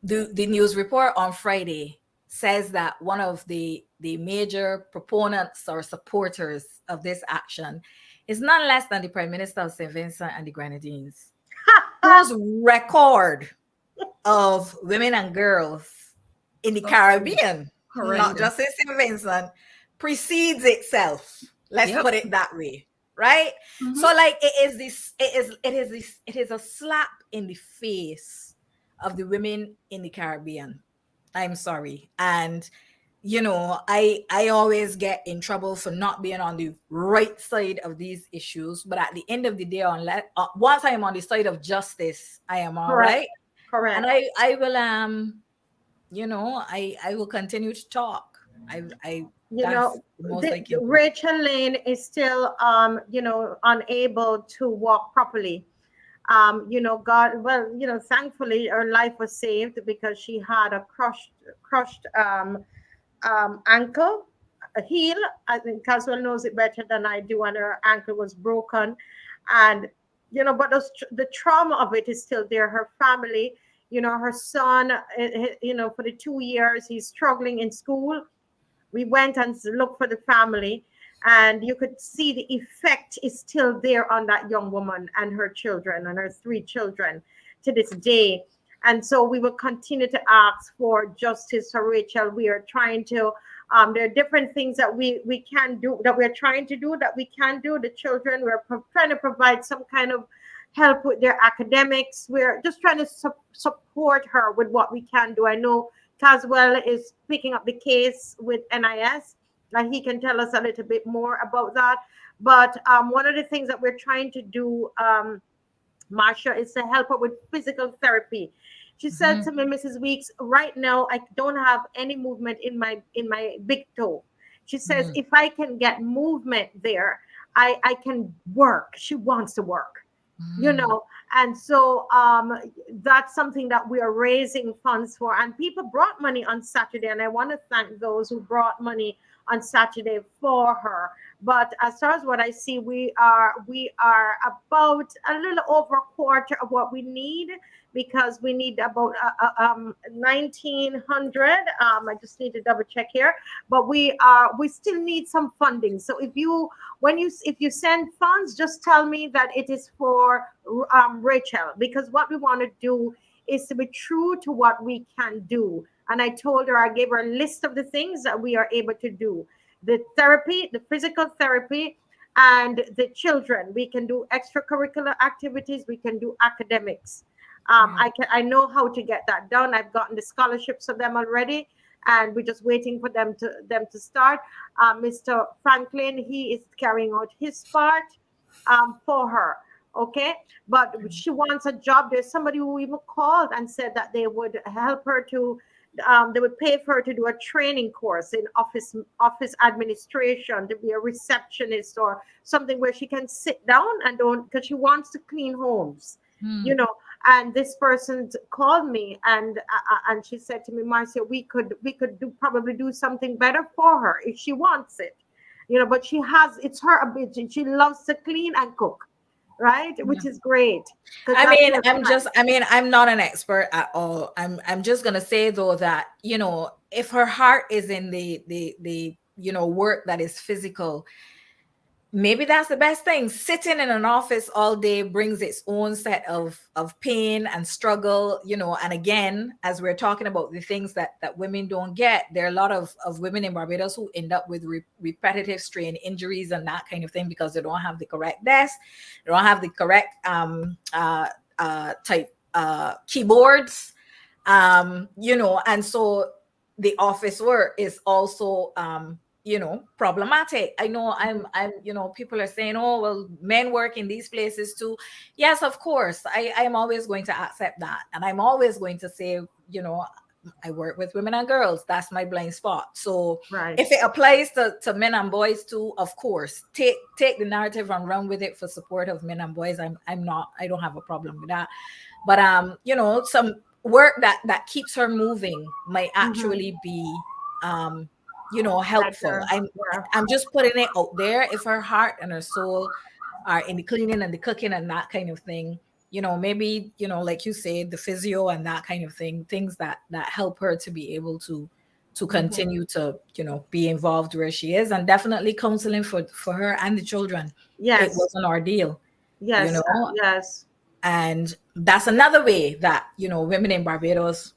the news report on Friday says that one of the major proponents or supporters of this action is none less than the Prime Minister of St. Vincent and the Grenadines, whose record of women and girls in the Caribbean, not just in St. Vincent, precedes itself. Let's put it that way, right? Mm-hmm. So, like, it is a slap in the face of the women in the Caribbean. I'm sorry, and I always get in trouble for not being on the right side of these issues. But at the end of the day, once I am on the side of justice, I am all right. Correct. And I will I will continue to talk. Rachel Lane is still unable to walk properly. Thankfully her life was saved because she had a crushed ankle, a heel. I think Caswell knows it better than I do, and her ankle was broken. And you know, but the trauma of it is still there. Her family, you know, her son, you know, for the 2 years he's struggling in school. We went and looked for the family, and you could see the effect is still there on that young woman and her children and her 3 children to this day. And so we will continue to ask for justice for Rachel. We are trying to, there are different things that we can do, that we're trying to do, that we can do. The children, we're trying to provide some kind of help with their academics. We're just trying to support her with what we can do. I know Caswell is picking up the case with NIS, and he can tell us a little bit more about that. But one of the things that we're trying to do, Marsha, is to help her with physical therapy. She said to me, Mrs. Weeks, right now I don't have any movement in my big toe. She says, if I can get movement there, I can work. She wants to work, you know. And so that's something that we are raising funds for. And people brought money on Saturday, and I want to thank those who brought money on Saturday for her. But as far as what I see, we are about a little over a quarter of what we need, because we need about 1,900. I just need to double check here, but we still need some funding. So if you send funds, just tell me that it is for Rachel, because what we want to do is to be true to what we can do. And I told her, I gave her a list of the things that we are able to do: the therapy, the physical therapy, and the children. We can do extracurricular activities. We can do academics. I know how to get that done. I've gotten the scholarships for them already, and we're just waiting for them to start. Mr. Franklin, he is carrying out his part for her. Okay, but she wants a job. There's somebody who even called and said that they would help her to, they would pay for her to do a training course in office administration, to be a receptionist or something where she can sit down and don't, because she wants to clean homes, you know. And this person called me and she said to me, Marcia, we could probably do something better for her if she wants it, you know. But it's her ability. She loves to clean and cook, right? Which is great. I'm not an expert at all. I'm just gonna say though that, you know, if her heart is in the you know, work that is physical, maybe that's the best thing. Sitting in an office all day brings its own set of pain and struggle, you know. And again, as we're talking about the things that women don't get, there are a lot of women in Barbados who end up with repetitive strain injuries and that kind of thing, because they don't have the correct desk, they don't have the correct type keyboards, you know. And so the office work is also you know, problematic. I know I'm, you know, people are saying, oh, well, men work in these places too. Yes, of course. I am always going to accept that. And I'm always going to say, you know, I work with women and girls. That's my blind spot. So if it applies to men and boys too, of course, take the narrative and run with it for support of men and boys. I don't have a problem with that. But you know, some work that keeps her moving might actually be you know, helpful. I'm just putting it out there. If her heart and her soul are in the cleaning and the cooking and that kind of thing, you know, maybe, you know, like you said, the physio and that kind of thing, things that help her to be able to continue to, you know, be involved where she is. And definitely counseling for her and the children. It was an ordeal. Yes. You know? Yes. And that's another way that, you know, women in Barbados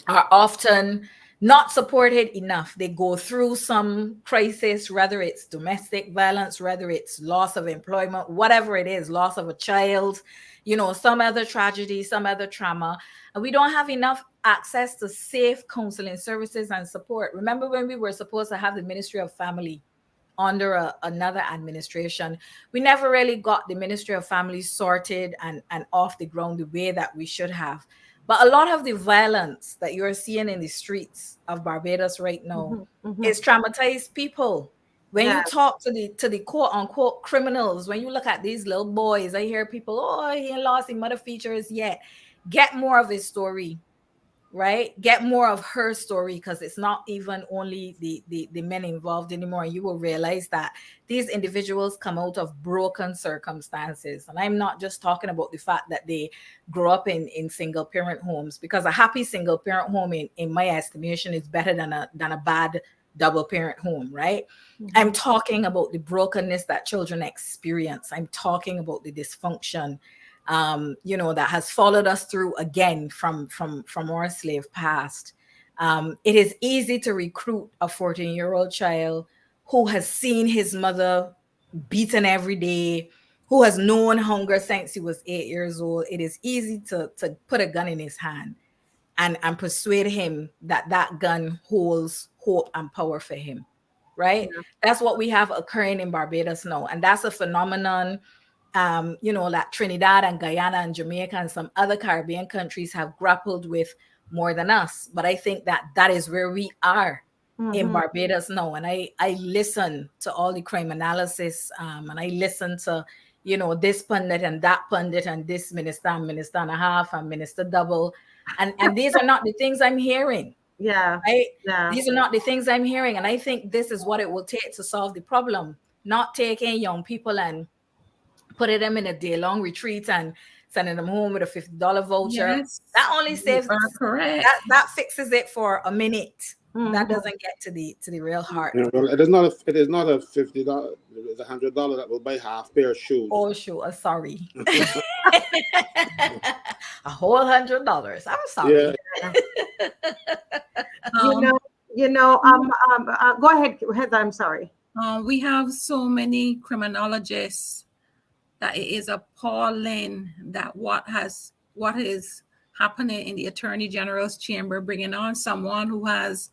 are often not supported enough. They go through some crisis, whether it's domestic violence, whether it's loss of employment, whatever it is, loss of a child, you know, some other tragedy, some other trauma. And we don't have enough access to safe counseling services and support. Remember when we were supposed to have the Ministry of Family under another administration, we never really got the Ministry of Family sorted and off the ground the way that we should have. But a lot of the violence that you're seeing in the streets of Barbados right now is traumatized people. When you talk to the quote unquote criminals, when you look at these little boys, I hear people, oh, he ain't lost his mother features yet. Get more of his story. right? Get more of her story, because it's not even only the men involved anymore. You will realize that these individuals come out of broken circumstances. And I'm not just talking about the fact that they grow up in single parent homes, because a happy single parent home in my estimation is better than a bad double parent home, right? I'm talking about the brokenness that children experience. I'm talking about the dysfunction that has followed us through again from our slave past. It is easy to recruit a 14-year-old child who has seen his mother beaten every day, who has known hunger since he was 8 years old. It is easy to put a gun in his hand and persuade him that that gun holds hope and power for him, right? Yeah. That's what we have occurring in Barbados now. And that's a phenomenon like Trinidad and Guyana and Jamaica and some other Caribbean countries have grappled with more than us. But I think that is where we are in Barbados now. And I listen to all the crime analysis and I listen to, this pundit and that pundit and this minister and a half and minister double. And these are not the things I'm hearing. Yeah. Right? Yeah. These are not the things I'm hearing. And I think this is what it will take to solve the problem, not taking young people and putting them in a day-long retreat and sending them home with a $50 voucher. Yes, that only saves correct. That fixes it for a minute. That doesn't get to the real heart. Well, it is not a $50. It's $100 that will buy half pair of shoes. Oh, sure. Sorry. A whole $100. I'm sorry. Yeah. Go ahead, Heather. I'm sorry. We have so many criminologists that it is appalling that what is happening in the Attorney General's chamber, bringing on someone who has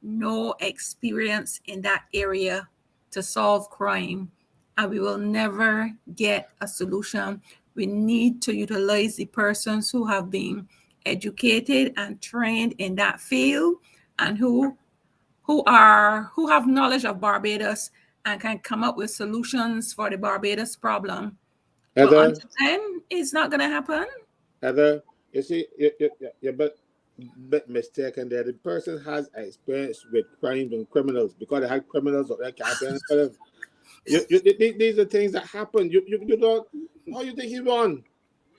no experience in that area to solve crime, and we will never get a solution. We need to utilize the persons who have been educated and trained in that field and who have knowledge of Barbados and can come up with solutions for the Barbados problem. Heather, but until then, it's not going to happen. Heather, you see, you're a bit mistaken there. The person has experience with crimes and criminals because they had criminals or they can't. These are things that happen. You don't. How you think he won?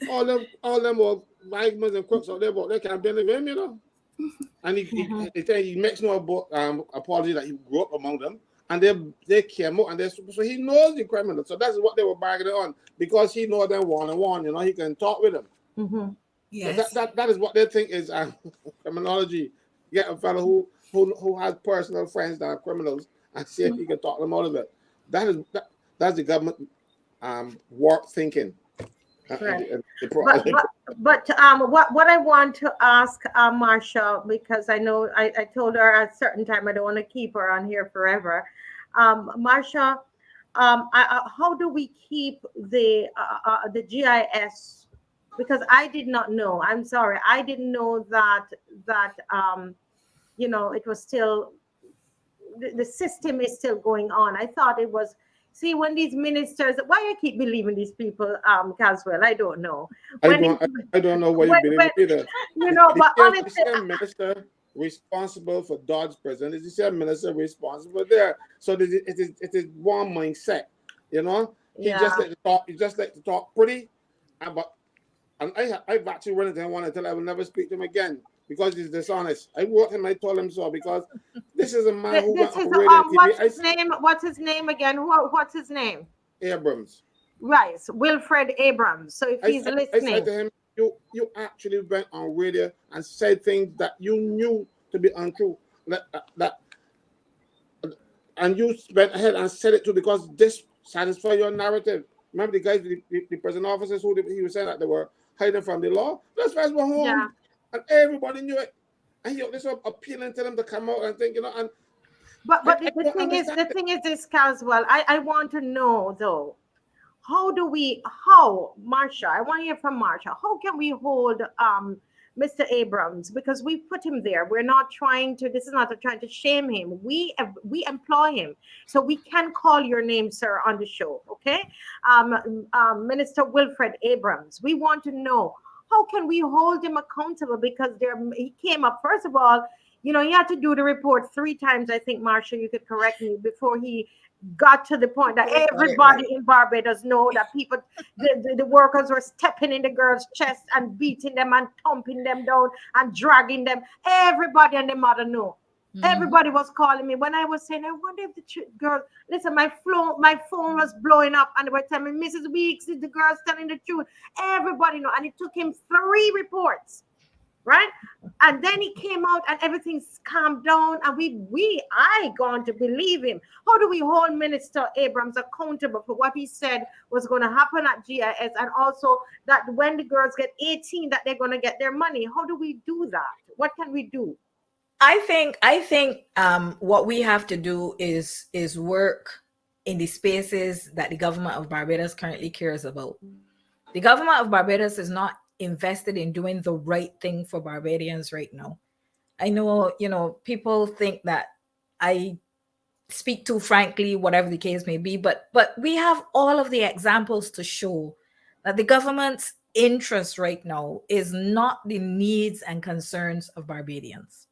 All them were migrants and crooks out there, but they can't believe him, And he makes no apology that he grew up among them. And they came out, and so he knows the criminals. So that's what they were bargaining on, because he knows them one-on-one. He can talk with them. Yes. So that is what they think is criminology. Get a fellow who has personal friends that are criminals and see if he can talk them out of it. That's the government warped thinking. Right. But what I want to ask Marsha, because I know I told her at a certain time I don't want to keep her on here forever. Marsha, how do we keep the GIS? Because I did not know. I'm sorry, I didn't know that it was still the system is still going on. I thought it was. See, when these ministers, why I keep believing these people, Caswell, I don't know. I don't know why you believe it either. But honestly, the minister responsible for Dodge prison is the same minister responsible there. So it is one mindset, He just like to talk pretty, and I've actually run into him one until I will never speak to him again. Because he's dishonest. I wrote him, I told him so, because this is a man who went on radio TV. What's his name again? What's his name? Abrams. Right, Wilfred Abrams. So if he's listening. I said to him, you actually went on radio and said things that you knew to be untrue. And you went ahead and said it too, because this satisfies your narrative. Remember the guys, the prison officers who he was saying that they were hiding from the law? Those guys were home. Yeah. And everybody knew it, and this was appealing to them to come out and think, and. But the thing is this, Caswell. I want to know though, Marsha? I want to hear from Marsha. How can we hold Mr. Abrams, because we put him there? We're not trying to. This is not trying to shame him. We employ him, so we can call your name, sir, on the show. Okay, Minister Wilfred Abrams. We want to know. how can we hold him accountable? Because he came up, first of all, you know, he had to do the report 3 times, I think, Marsha, you could correct me, before he got to the point that everybody in Barbados know that people, the workers were stepping in the girls' chest and beating them and thumping them down and dragging them. Everybody and their mother know. Everybody was calling me when I was saying, I wonder if the girls, listen, my phone was blowing up and they were telling me, Mrs. Weeks, is the girls telling the truth? Everybody know. And it took him 3 reports, right? And then he came out and everything's calmed down. And I going to believe him. How do we hold Minister Abrams accountable for what he said was going to happen at GIS, and also that when the girls get 18, that they're going to get their money? How do we do that? What can we do? I think what we have to do is work in the spaces that the government of Barbados currently cares about. The government of Barbados is not invested in doing the right thing for Barbadians right now. I know, you know, people think that I speak too frankly, whatever the case may be, but we have all of the examples to show that the government's interest right now is not the needs and concerns of Barbadians.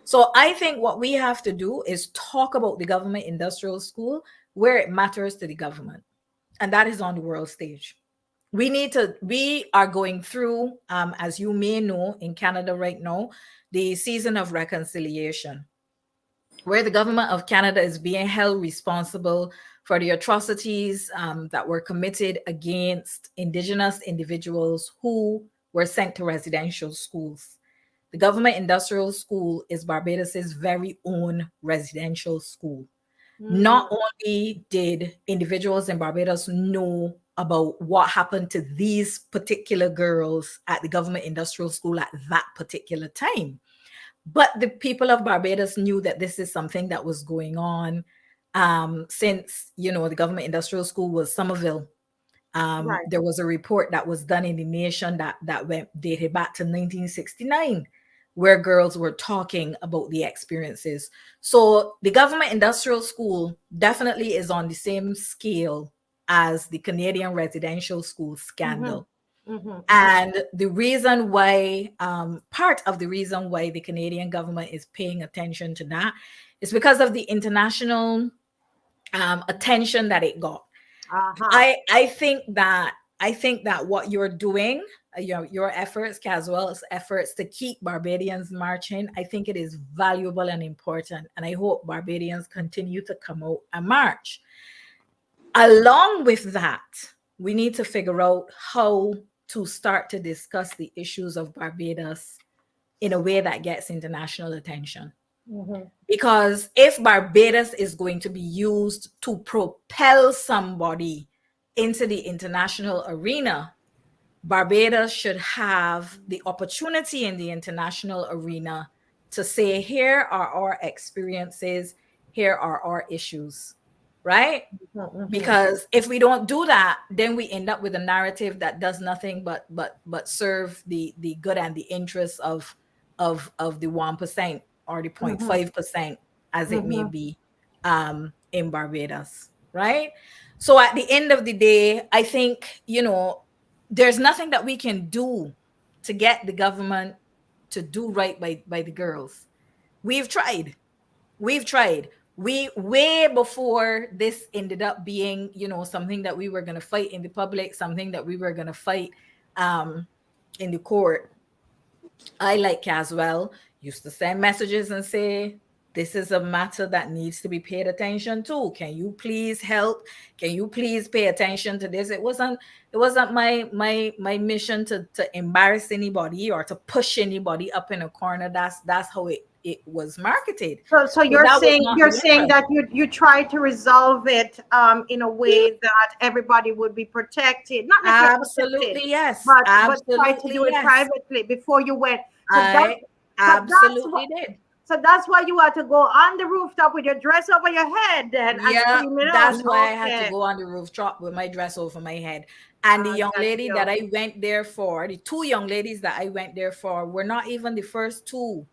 So I think what we have to do is talk about the government industrial school where it matters to the government, and that is on the world stage. We are going through, as you may know, in Canada right now, the season of reconciliation, where the government of Canada is being held responsible for the atrocities that were committed against Indigenous individuals who were sent to residential schools. The government industrial school is Barbados's very own residential school. Not only did individuals in Barbados know about what happened to these particular girls at the government industrial school at that particular time, but the people of Barbados knew that this is something that was going on since, you know, the government industrial school was Somerville. Right. There was a report that was done in the Nation that went dated back to 1969, where girls were talking about the experiences. So the government industrial school definitely is on the same scale as the Canadian residential school scandal. And the reason why, part of the reason why the Canadian government is paying attention to that is because of the international attention that it got. I think that what you're doing, your efforts, as well as efforts to keep Barbadians marching, I think it is valuable and important. And I hope Barbadians continue to come out and march. Along with that, we need to figure out how to start to discuss the issues of Barbados in a way that gets international attention. Because if Barbados is going to be used to propel somebody into the international arena, Barbados should have the opportunity in the international arena to say, here are our experiences, here are our issues, right? Because if we don't do that, then we end up with a narrative that does nothing but serve the good and the interests of the 1% or the 0.5%, as it may be, in Barbados, right? So at the end of the day, I think, you know, there's nothing that we can do to get the government to do right by the girls. We've tried. We way before this ended up being, you know, something that we were going to fight in the public, something that we were going to fight in the court. I, like Caswell, used to send messages and say, this is a matter that needs to be paid attention to. Can you please help? Can you please pay attention to this? It wasn't my mission to embarrass anybody or to push anybody up in a corner. That's how it was marketed. So you're saying that you try to resolve it in a way that everybody would be protected. Not absolutely protected, yes, but absolutely try to do it privately before you went. So I absolutely did. So that's why you had to go on the rooftop with your dress over your head then. Yeah, that's why I had to go on the rooftop with my dress over my head. And the young lady that I went there for, the 2 young ladies that I went there for, were not even the first 2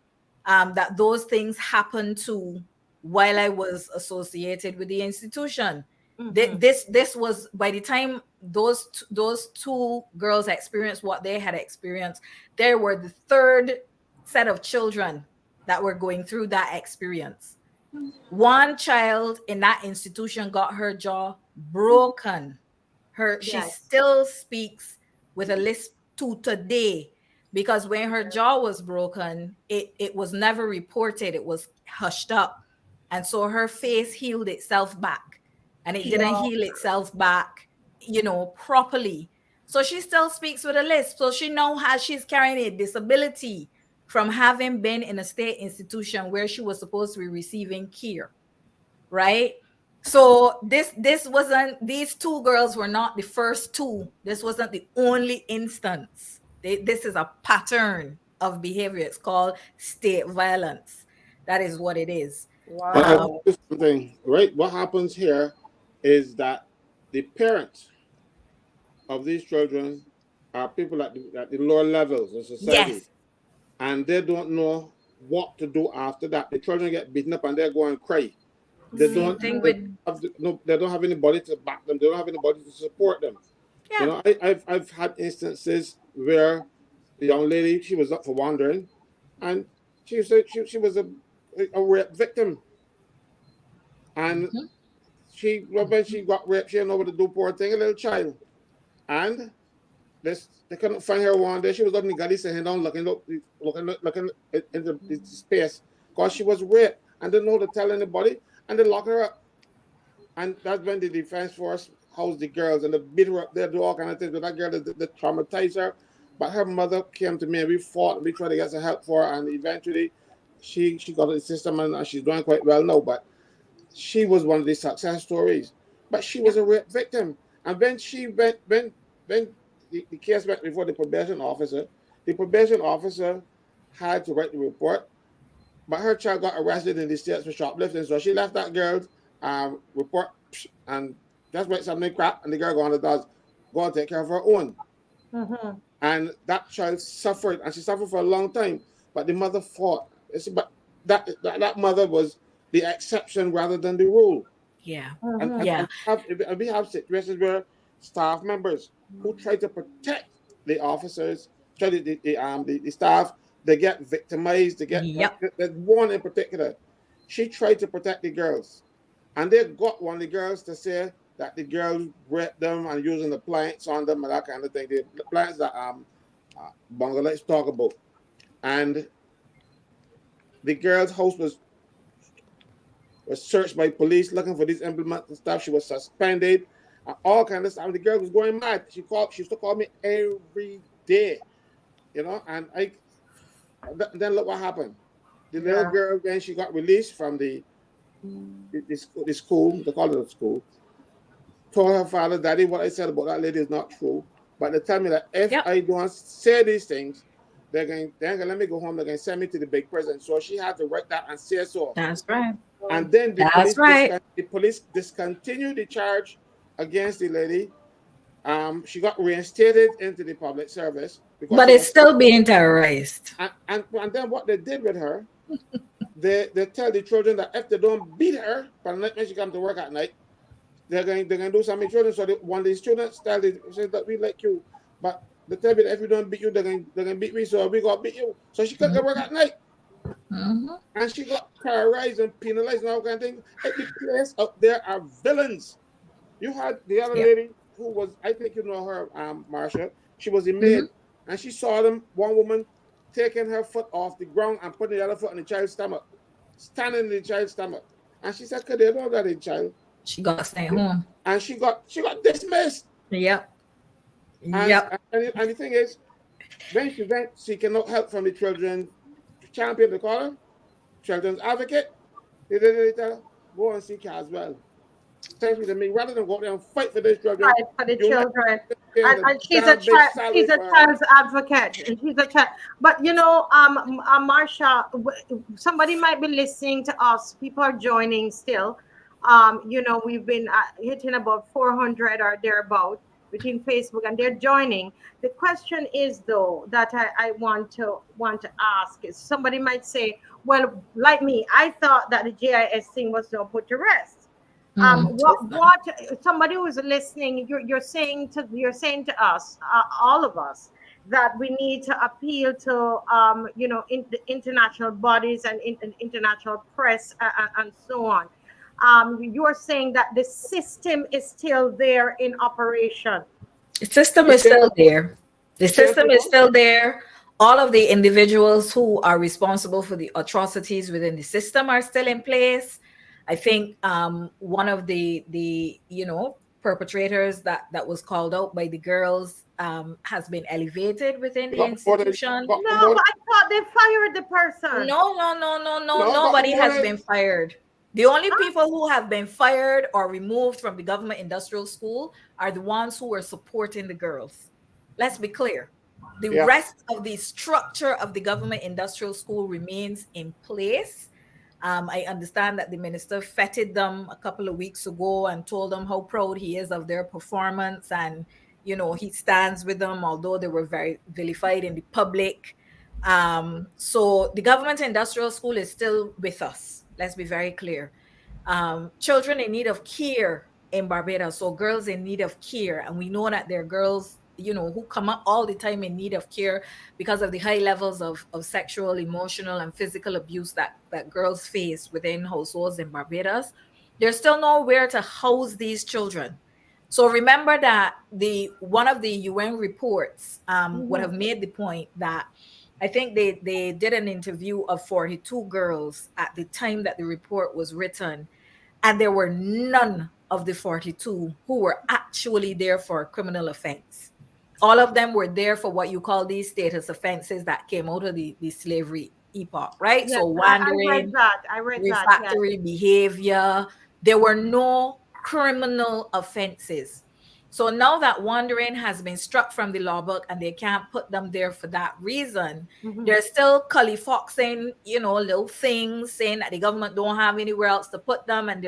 that those things happened to while I was associated with the institution. This was, by the time those two girls experienced what they had experienced, there were the third set of children that were going through that experience. One child in that institution got her jaw broken. She still speaks with a lisp to today, because when her jaw was broken, it was never reported. It was hushed up. And so her face healed itself back, and it didn't heal itself back, properly. So she still speaks with a lisp. So she now she's carrying a disability from having been in a state institution where she was supposed to be receiving care, right? So these two girls were not the first two. This wasn't the only instance. This is a pattern of behavior. It's called state violence. That is what it is. Wow. But I think something, right? What happens here is that the parents of these children are people at the lower levels of society. Yes. And they don't know what to do after that. The children get beaten up and they go and cry. They don't have anybody to back them. They don't have anybody to support them. Yeah. I've had instances where the young lady, she was up for wandering, and she said she was a rape victim. And when she got raped, she didn't know what to do, poor thing, a little child. And they couldn't find her one day. She was up in the gully sitting down looking in the space because she was raped and didn't know to tell anybody, and they locked her up. And that's when the defense force housed the girls and they beat her up there, do all kind of things. But that girl, they traumatized her. But her mother came to me and we fought and we tried to get some help for her, and eventually she got the system and she's doing quite well now. But she was one of the success stories. But she was a rape victim. And when she went, when the case went before the probation officer had to write the report, but her child got arrested in the States for shoplifting. So she left that girl's report and just write something crap, and the girl go and take care of her own. And that child suffered, and she suffered for a long time. But the mother fought. But that mother was the exception rather than the rule. Yeah. And we have situations where staff members who try to protect the officers, the staff, they get victimized. There's one in particular. She tried to protect the girls, and they got one of the girls to say that the girls raped them and using the plants on them and that kind of thing. The plants that Bangladesh talk about, and the girl's house was searched by police looking for these implements and stuff. She was suspended. All kind of stuff. The girl was going mad. She used to call me every day, and then look what happened. The little girl, when she got released from the school, they call it a school, told her father, Daddy, what I said about that lady is not true. But they tell me that if I don't say these things, they're going to let me go home. They're going to send me to the big prison. So she had to write that and say so. That's right. And then the police discontinued the charge against the lady. She got reinstated into the public service. But it's still being terrorized. And then what they did with her, they tell the children that if they don't beat her, but when she comes to work at night, they're going to do something to children. So one of the students say that we like you, but they tell me that if we don't beat you, they're going to beat me, so we got to beat you. So she couldn't work at night. And she got terrorized and penalized and all kind of things. At the place up there are villains. You had the other lady who was, I think you know her, Marsha. She was a maid, and she saw one woman taking her foot off the ground and putting the other foot in the child's stomach, standing in the child's stomach. And she said, "Could they know that a child?" She got to stay home. And she got dismissed. Yep. And the thing is, when she went seeking help from the children champion, they call her children's advocate, they tell her, go and seek her as well. Thank you to me, rather than go there and fight for these children. Fight for the children. And she's a child's advocate. And she's a child. But Marsha, somebody might be listening to us. People are joining still. We've been hitting about 400 or thereabout between Facebook, and they're joining. The question is, though, that I want to ask is, somebody might say, well, like me, I thought that the GIS thing was not put to rest. What somebody who's listening, you're saying to us, all of us, that we need to appeal to the international bodies and international press, and so on. You're saying that the system is still there in operation. The system is still there. The system is still there. All of the individuals who are responsible for the atrocities within the system are still in place. I think one of the perpetrators that was called out by the girls has been elevated within the institution. No, but I thought they fired the person. No. Nobody has been fired. The only people who have been fired or removed from the government industrial school are the ones who were supporting the girls. Let's be clear. The rest of the structure of the government industrial school remains in place. I understand that the minister feted them a couple of weeks ago and told them how proud he is of their performance, and he stands with them, although they were very vilified in the public. So the government industrial school is still with us. Let's be very clear. Children in need of care in Barbados, so girls in need of care, and we know that there are girls who come up all the time in need of care because of the high levels of sexual, emotional, and physical abuse that girls face within households in Barbados. There's still nowhere to house these children. So remember that one of the UN reports would have made the point that I think they did an interview of 42 girls at the time that the report was written, and there were none of the 42 who were actually there for a criminal offense. All of them were there for what you call these status offenses that came out of the slavery epoch, right? Yes, so wandering, I read refractory behavior. There were no criminal offenses. So now that wandering has been struck from the law book and they can't put them there for that reason, they're still collifoxing, little things, saying that the government don't have anywhere else to put them. And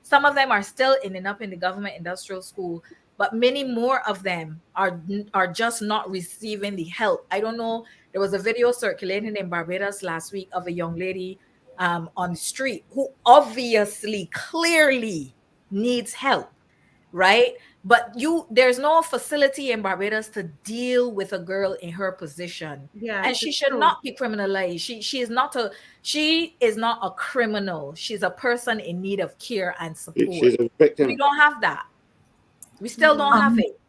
some of them are still ending up in the government industrial school, but many more of them are just not receiving the help. I don't know. There was a video circulating in Barbados last week of a young lady on the street who obviously, clearly needs help, right? But there's no facility in Barbados to deal with a girl in her position. Yeah, and she should not be criminalized. She is not a criminal. She's a person in need of care and support. She's a victim. We don't have that. We still don't have it.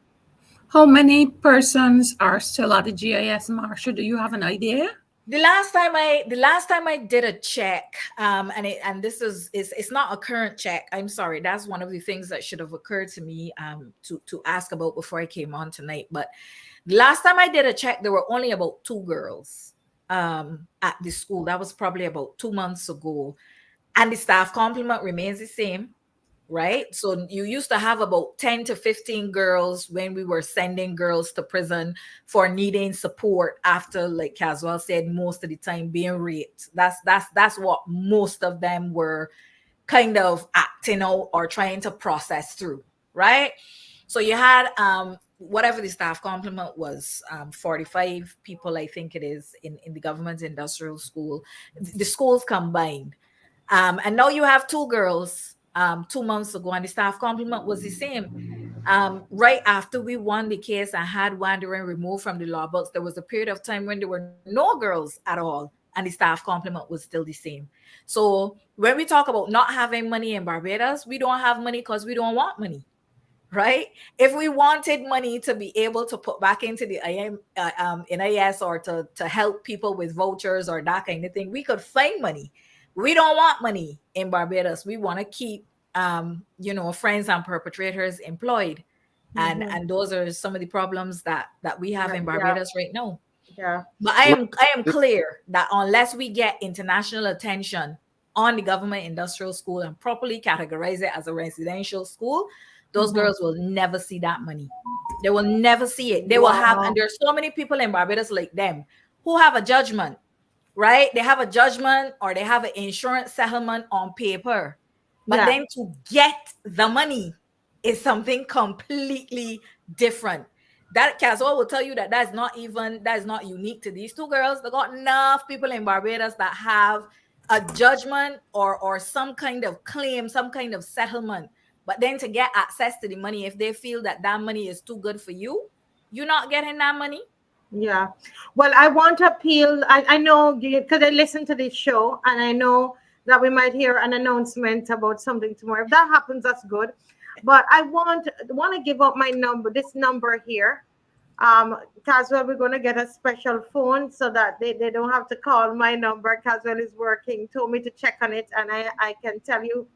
How many persons are still at the GIS, Marsha? Do you have an idea? The last time I did a check, it's not a current check. I'm sorry. That's one of the things that should have occurred to me to ask about before I came on tonight. But the last time I did a check, there were only about 2 girls at the school. That was probably about 2 months ago. And the staff complement remains the same. Right. So you used to have about 10 to 15 girls when we were sending girls to prison for needing support after, like Caswell said, most of the time being raped. That's what most of them were kind of acting out or trying to process through. Right. So you had whatever the staff complement was, 45 people, I think it is, in the government industrial school, the schools combined. And now you have 2 girls 2 months ago, and the staff complement was the same. Right after we won the case and had wandering removed from the law books, there was a period of time when there were no girls at all, and the staff complement was still the same. So when we talk about not having money in Barbados, we don't have money because we don't want money, right? If we wanted money to be able to put back into the NIS or to help people with vouchers or that kind of thing, we could find money. We don't want money in Barbados. We want to keep, friends and perpetrators employed. And those are some of the problems that we have in Barbados right now. Yeah. But I am clear that unless we get international attention on the government industrial school and properly categorize it as a residential school, those girls will never see that money. They will never see it. They will have, and there's so many people in Barbados like them who have a judgment. Right? They have a judgment or they have an insurance settlement on paper. But then to get the money is something completely different. That Caswell will tell you that is not unique to these 2 girls. They got enough people in Barbados that have a judgment or some kind of claim, some kind of settlement. But then to get access to the money, if they feel that that money is too good for you, you're not getting that money. Yeah. Well, I want to appeal. I know because I listen to this show and I know that we might hear an announcement about something tomorrow. If that happens, that's good. But I want to give up my number, this number here. Caswell, we're going to get a special phone so that they don't have to call my number. Caswell is working, told me to check on it, and I can tell you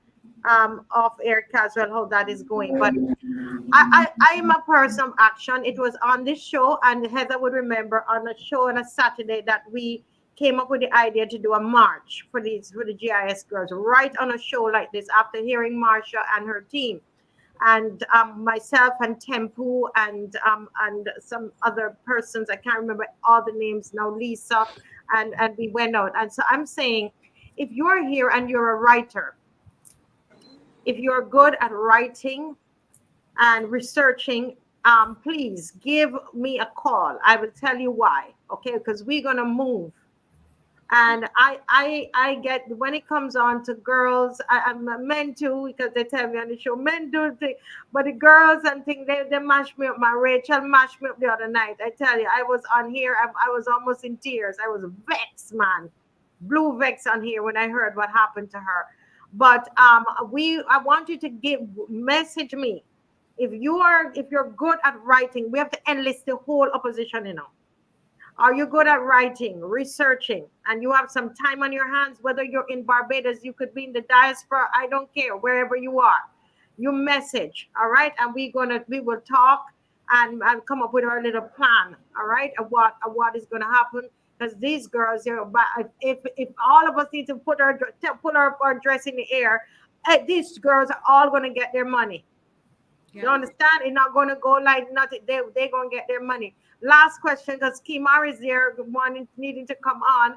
off air, Caswell, how that is going. But I am a person of action. It was on this show, and Heather would remember on a show on a Saturday that we came up with the idea to do a march for the GIS girls, right on a show like this after hearing Marsha and her team. And myself and Tempu and some other persons, I can't remember all the names now, Lisa, and we went out. And so I'm saying, if you're here and you're a writer, if you're good at writing and researching, please give me a call. I will tell you why, okay? Because we're gonna move. And I get when it comes on to girls, I'm men too, because they tell me on the show, men do things, but the girls and things, they mash me up. My Rachel mashed me up the other night. I tell you, I was on here, I was almost in tears. I was vexed, man, blue vex on here when I heard what happened to her. But I want you to message me if you're good at writing. We have to enlist the whole opposition, you know. Are you good at writing, researching, and you have some time on your hands? Whether you're in Barbados, you could be in the diaspora, I don't care, wherever you are. You message, all right? And we will talk and come up with our little plan, all right, of what is gonna happen. Because these girls, you know, if all of us need to put our dress in the air, these girls are all gonna get their money. Yeah. You understand? It's not going to go like nothing. They're going to get their money. Last question, because Kimar is there, needing to come on.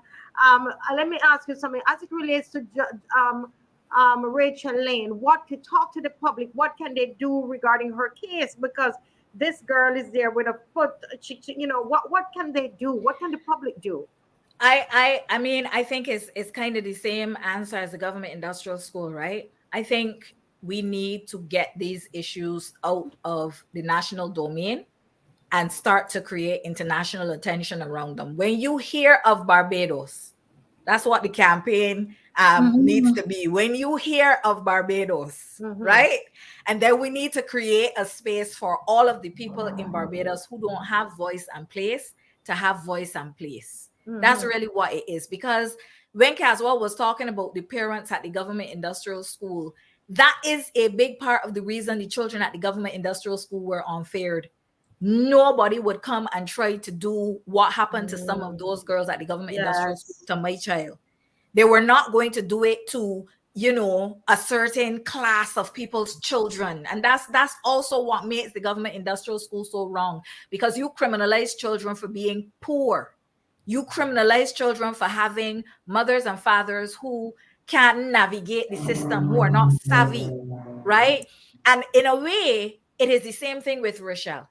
Let me ask you something. As it relates to Rachel Lane, what to talk to the public? What can they do regarding her case? Because this girl is there with a foot. You know, what can they do? What can the public do? I mean, I think it's kind of the same answer as the government industrial school, right? I think we need to get these issues out of the national domain and start to create international attention around them. When you hear of Barbados, that's what the campaign needs to be. When you hear of Barbados, right? And then we need to create a space for all of the people in Barbados who don't have voice and place to have voice and place. That's really what it is. Because when Caswell was talking about the parents at the government industrial school, that is a big part of the reason the children at the government industrial school were unfaired. Nobody would come and try to do what happened to some of those girls at the government industrial school to my child. They were not going to do it to, you know, a certain class of people's children. And that's also what makes the government industrial school so wrong, because you criminalize children for being poor. You criminalize children for having mothers and fathers who can't navigate the system, who are not savvy, right? And in a way, it is the same thing with Rochelle.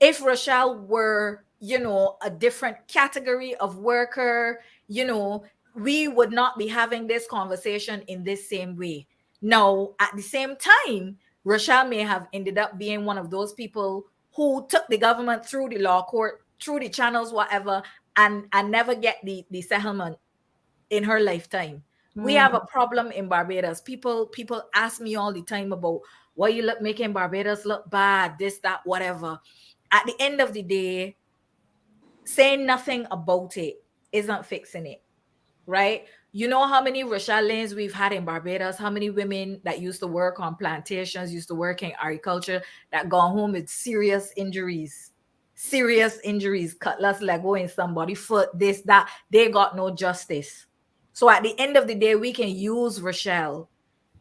If Rochelle were, you know, a different category of worker, you know, we would not be having this conversation in this same way. Now, at the same time, Rochelle may have ended up being one of those people who took the government through the law court, through the channels, whatever, and never get the settlement in her lifetime. We have a problem in Barbados. People ask me all the time about why you making Barbados look bad, this, that, whatever. At the end of the day, saying nothing about it isn't fixing it, right? You know how many Rochelle Lanes we've had in Barbados, how many women that used to work on plantations, used to work in agriculture, that gone home with serious injuries, cutlass Lego in somebody's foot, this, that. They got no justice. So at the end of the day, we can use Rochelle,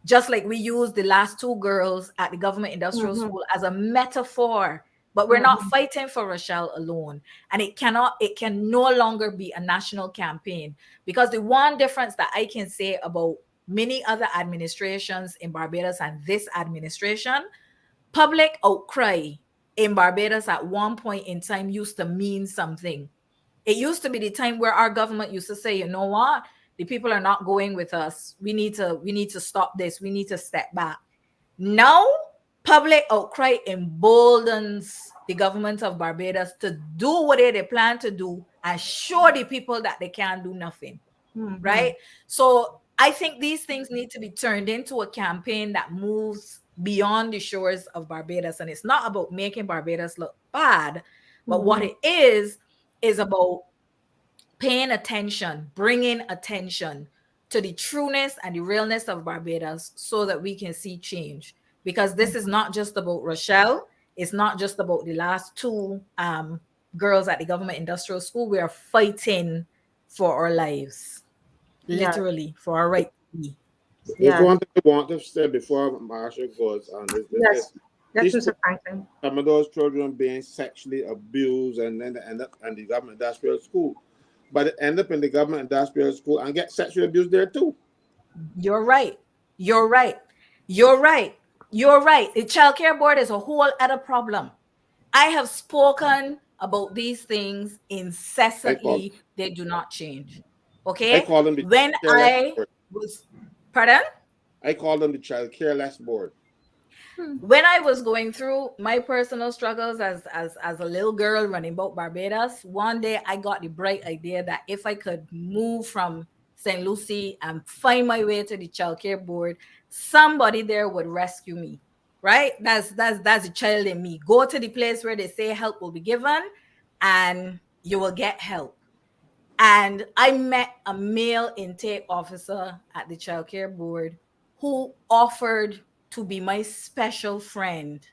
just like we used the last two girls at the government industrial school, as a metaphor. But we're not fighting for Rochelle alone. And it can no longer be a national campaign, because the one difference that I can say about many other administrations in Barbados and this administration, public outcry in Barbados at one point in time used to mean something. It used to be the time where our government used to say, you know what? the people are not going with us. We need to stop this. We need to step back. Now, public outcry emboldens the government of Barbados to do what they plan to do and show the people that they can't do nothing. Right? So I think these things need to be turned into a campaign that moves beyond the shores of Barbados. And it's not about making Barbados look bad, but what it is about paying attention, bringing attention to the trueness and the realness of Barbados so that we can see change. Because this is not just about Rochelle. It's not just about the last two girls at the government industrial school. We are fighting for our lives, literally, for our right to be. There's one thing I want to say before Marsha goes on. Some of those children being sexually abused and then they end up in the government industrial school. But they end up in the government industrial school and get sexually abused there too. You're right. You're right. You're right. You're right. The child care board is a whole other problem. I have spoken about these things incessantly. They do not change. Okay. I call them the when I was, pardon? I call them the child careless board. When I was going through my personal struggles as a little girl running about Barbados, one day I got the bright idea that if I could move from St. Lucie and find my way to the child care board, somebody there would rescue me. Right? That's the child in me. Go to the place where they say help will be given and you will get help. And I met a male intake officer at the child care board who offered to be my special friend.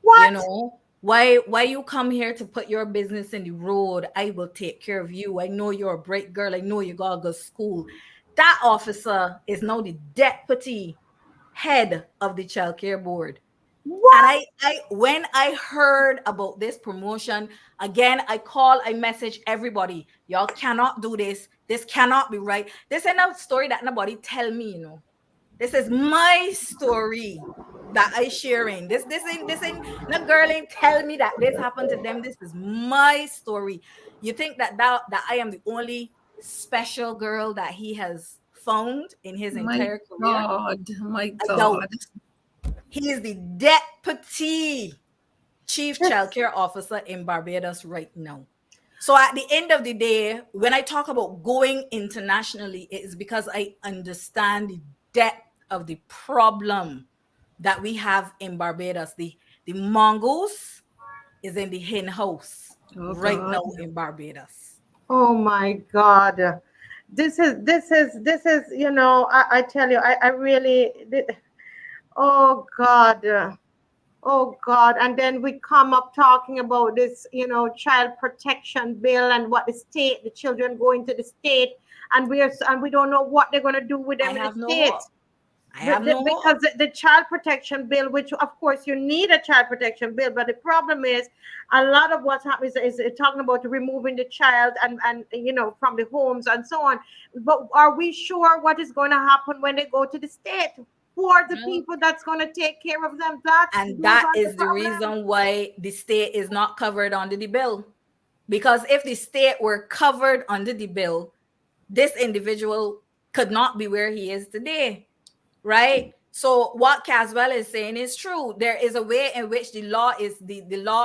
What? You know, why you come here to put your business in the road? I will take care of you. I know you're a bright girl. I know you got to go to school. That officer is now the deputy head of the child care board. What? And I when I heard about this promotion, again, I message everybody. Y'all cannot do this. This cannot be right. This ain't a story that nobody tell me, you know. This is my story that I sharing. This ain't no girl ain't tell me that this happened to them. This is my story. You think that I am the only special girl that he has found in his entire career? My God. He is the deputy chief child care officer in Barbados right now. So at the end of the day, when I talk about going internationally, it is because I understand the depth of the problem that we have in Barbados. The mongoose is in the hen house now in Barbados. Oh my God. This is, you know, I tell you, I really, oh God. Oh God. And then we come up talking about this, you know, child protection bill and what the children go into the state and we don't know what they're going to do with them in the state. Because the child protection bill, which of course you need a child protection bill, but the problem is a lot of what happens is talking about removing the child and you know from the homes and so on. But are we sure what is going to happen when they go to the state? Who are the people that's going to take care of them? That is the reason why the state is not covered under the bill. Because if the state were covered under the bill, this individual could not be where he is today. Right? So what Caswell is saying is true. There is a way in which the law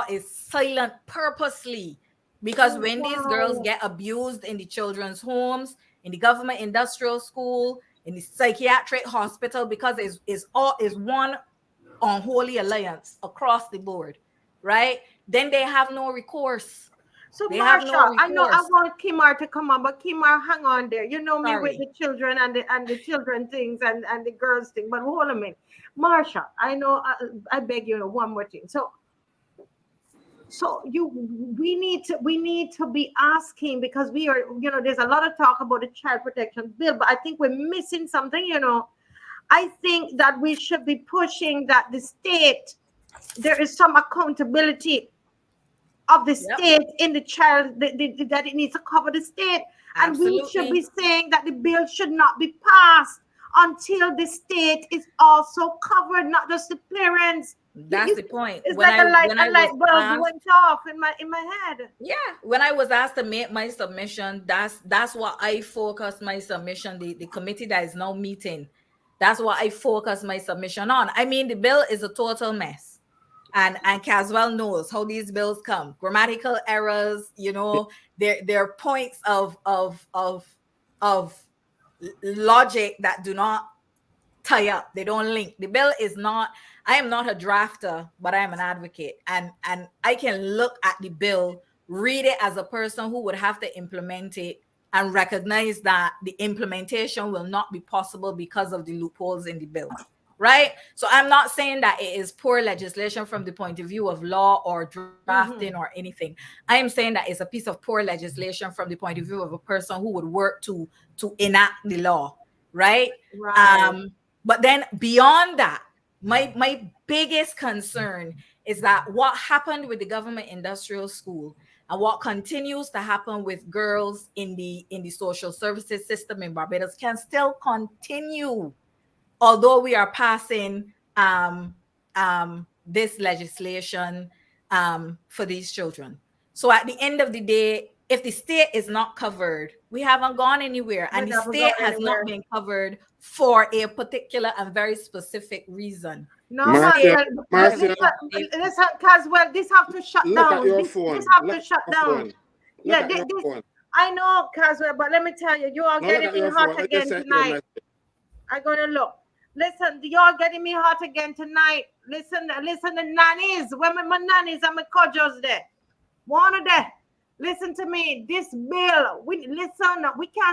is silent purposely, because when these girls get abused in the children's homes, in the government industrial school, in the psychiatric hospital, because is one unholy alliance across the board, right? Then they have no recourse. So Marsha, I know I want Kimar to come on, but Kimar, hang on there. You know me with the children and the children things and the girls thing. But hold on a minute, Marsha. I know. I beg you one more thing. So we need to be asking, because we are, you know, there's a lot of talk about the child protection bill, but I think we're missing something. You know, I think that we should be pushing that the state, there is some accountability of the state in the child, that it needs to cover the state. Absolutely. And we should be saying that the bill should not be passed until the state is also covered, not just the parents. That's the point. It's When like a light bulb went off in my head. yeah, when I was asked to make my submission, that's what I focused my submission. The committee that is now meeting, that's what I focused my submission on. I mean, the bill is a total mess, and Caswell knows how these bills come. Grammatical errors, you know, there are points of logic that do not tie up. They don't link. The bill is not. I am not a drafter, but I am an advocate, and I can look at the bill, read it as a person who would have to implement it, and recognize that the implementation will not be possible because of the loopholes in the bill, right? So I'm not saying that it is poor legislation from the point of view of law or drafting or anything. I am saying that it's a piece of poor legislation from the point of view of a person who would work to enact the law, right? But then beyond that, my biggest concern is that what happened with the government industrial school and what continues to happen with girls in the social services system in Barbados can still continue, although we are passing this legislation for these children. So at the end of the day, if the state is not covered, we haven't gone anywhere, and the state has not been covered for a particular and very specific reason. No, Marcia, listen, Caswell, this have to shut down. This have to shut down. Yeah, this, I know, Caswell, but let me tell you, you are getting me hot again tonight. I'm gonna look. Listen, you're getting me hot again tonight. Listen, the nannies. When my nannies and my codgers there. One of them. Listen to me. This bill, we can't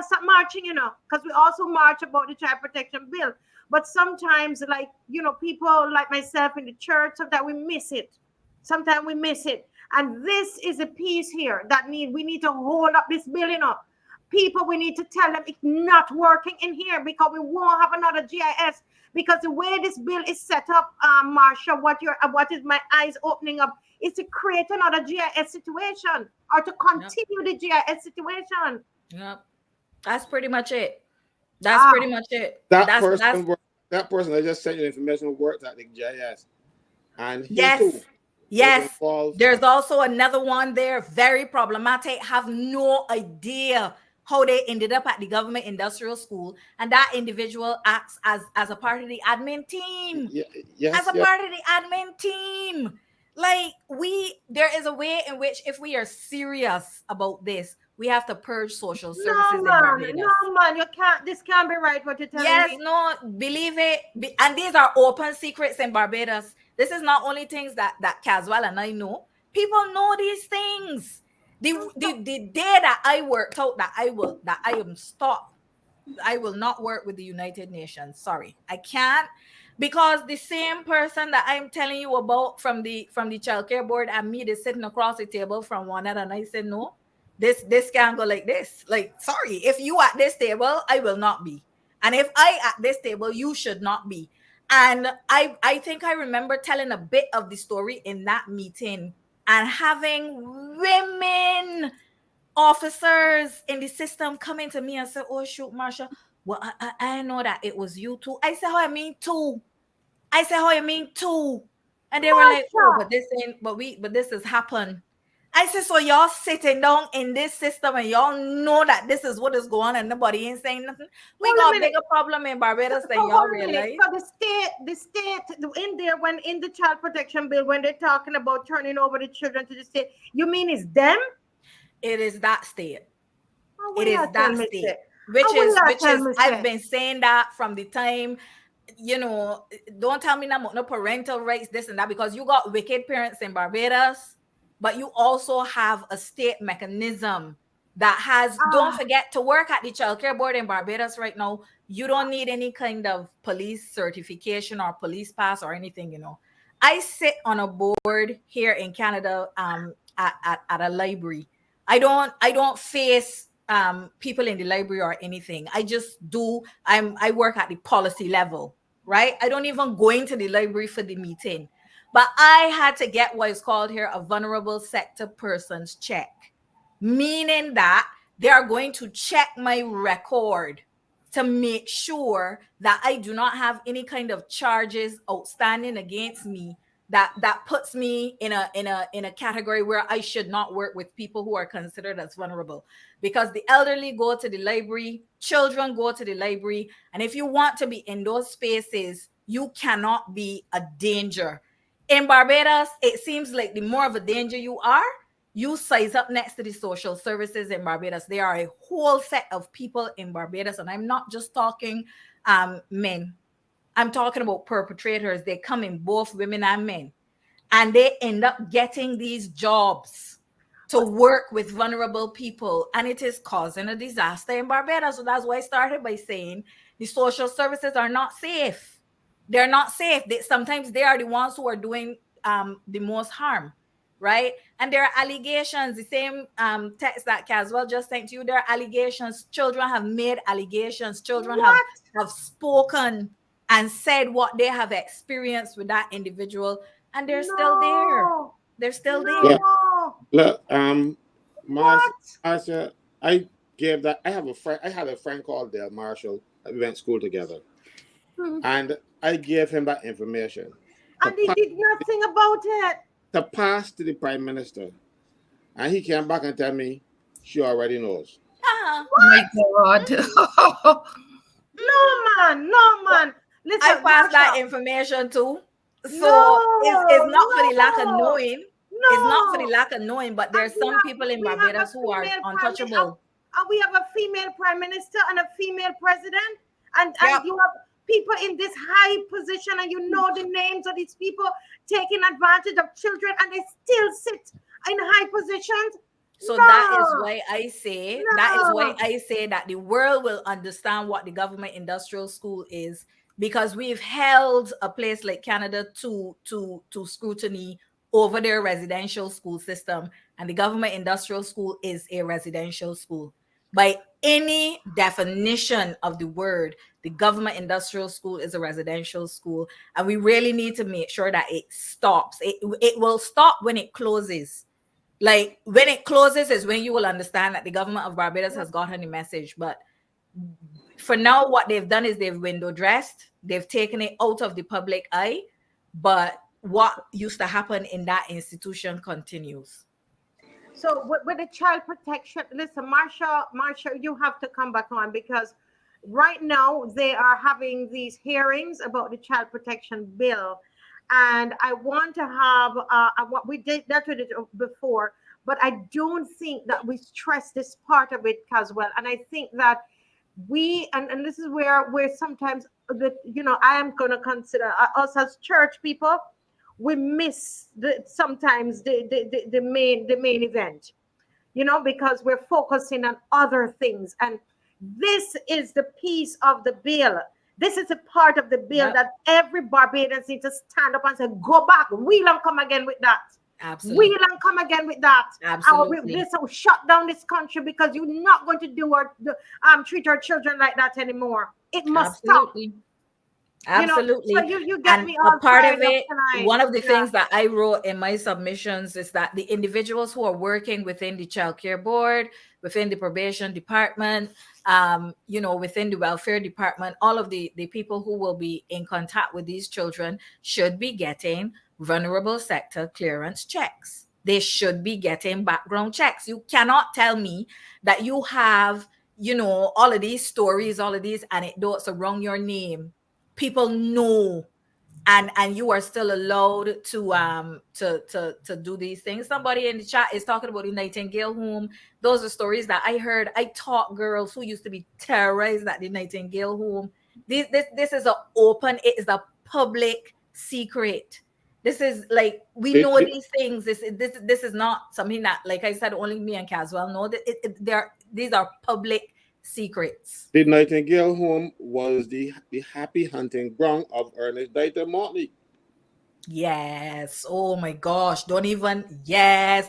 stop marching, you know, because we also march about the child protection bill. But sometimes, like, you know, people like myself in the church, sometimes we miss it. Sometimes we miss it. And this is a piece here that we need to hold up this bill, you know. People, we need to tell them it's not working in here because we won't have another GIS. Because the way this bill is set up, Marsha, what is my eyes opening up is to create another GIS situation or to continue the GIS situation. Yep. That's pretty much it. That's pretty much it. That person I just sent you information worked at the GIS. And yes. There's also another one there, very problematic. Have no idea how they ended up at the government industrial school, and that individual acts as a part of the admin team. Part of the admin team. Like, there is a way in which, if we are serious about this, we have to purge social services in Barbados. No, man, you can't. This can't be right. What you're telling me? Yes, no, believe it. And these are open secrets in Barbados. This is not only things that Caswell and I know. People know these things. The day that I worked out that I am stopped, I will not work with the United Nations. Sorry, I can't, because the same person that I'm telling you about from the childcare board and me, is sitting across the table from one another, and I said, no, this can't go like this. Like, sorry, if you at this table, I will not be, and if I at this table, you should not be. And I think I remember telling a bit of the story in that meeting, and having women officers in the system coming to me and say, oh, shoot, Marsha, well, I know that it was you too. I said, how I mean too? And they were like, oh, but this has happened. I said, so y'all sitting down in this system and y'all know that this is what is going on and nobody ain't saying nothing? We got a bigger problem in Barbados than y'all realize. So the state in there, when in the child protection bill, when they're talking about turning over the children to the state, you mean it's them? It is that state. It is that state. Which is I've been saying that from the time, you know, don't tell me no parental rights, this and that, because you got wicked parents in Barbados. But you also have a state mechanism that has, don't forget, to work at the childcare board in Barbados right now, you don't need any kind of police certification or police pass or anything, you know. I sit on a board here in Canada at a library. I don't face people in the library or anything. I just I work at the policy level, right? I don't even go into the library for the meeting. But I had to get what is called here a vulnerable sector persons check, meaning that they are going to check my record to make sure that I do not have any kind of charges outstanding against me that puts me in a category where I should not work with people who are considered as vulnerable, because the elderly go to the library, children go to the library, and if you want to be in those spaces, you cannot be a danger. In Barbados, it seems like the more of a danger you are, you size up next to the social services in Barbados. There are a whole set of people in Barbados, and I'm not just talking men. I'm talking about perpetrators. They come in both women and men, and they end up getting these jobs to work with vulnerable people, and it is causing a disaster in Barbados. So that's why I started by saying the social services are not safe. They're not safe. Sometimes they are the ones who are doing the most harm, right? And there are allegations. The same text that Caswell just sent to you. There are allegations. Children have made allegations. Children have spoken and said what they have experienced with that individual, and they're still there. They're still there. Look, Marsha, I had a friend called Dale Marshall. We went to school together. And I gave him that information. And he did nothing about it. To pass to the Prime Minister. And he came back and tell me she already knows. My God. No, man. Listen, I passed that information too. So it's not for the lack of knowing. It's not for the lack of knowing, but there's some people in Barbados who are untouchable. And we have a female prime minister and a female president, and you have people in this high position, and you know the names of these people taking advantage of children, and they still sit in high positions. So that is why I say that the world will understand what the government industrial school is, because we've held a place like Canada to scrutiny over their residential school system, and the government industrial school is a residential school. By any definition of the word, the government industrial school is a residential school, and we really need to make sure that it stops. It will stop when it closes. Like when it closes is when you will understand that the government of Barbados has gotten the message. But for now, what they've done is they've window dressed. They've taken it out of the public eye. But what used to happen in that institution continues. So with the child protection, listen, Marsha, you have to come back on, because right now they are having these hearings about the child protection bill. And I want to have what we did that we did before, but I don't think that we stress this part of it as well. And I think that we and this is where sometimes I am going to consider us as church people, we miss sometimes the main event, because we're focusing on other things. And this is the piece of the bill. This is a part of the bill that every Barbadian needs to stand up and say, go back. We don't come again with that. Absolutely. We don't come again with that. Absolutely. This will shut down this country, because you're not going to treat our children like that anymore. It must stop. Absolutely. So you get me all a part of it. tonight. One of the things that I wrote in my submissions is that the individuals who are working within the child care board, within the probation department, within the welfare department, all of the people who will be in contact with these children should be getting vulnerable sector clearance checks. They should be getting background checks. You cannot tell me that you have, all of these stories, all of these anecdotes around your name. People know, and you are still allowed to do these things. Somebody in the chat is talking about the Nightingale home. Those are stories that I heard. I taught girls who used to be terrorized at the Nightingale home. This is it is a public secret. This is like, we know these things. This is not something that, like I said, only me and Caswell know. These are public secrets. The Nightingale home was the happy hunting ground of Ernest Dieter Motley. Yes. Oh my gosh. Yes.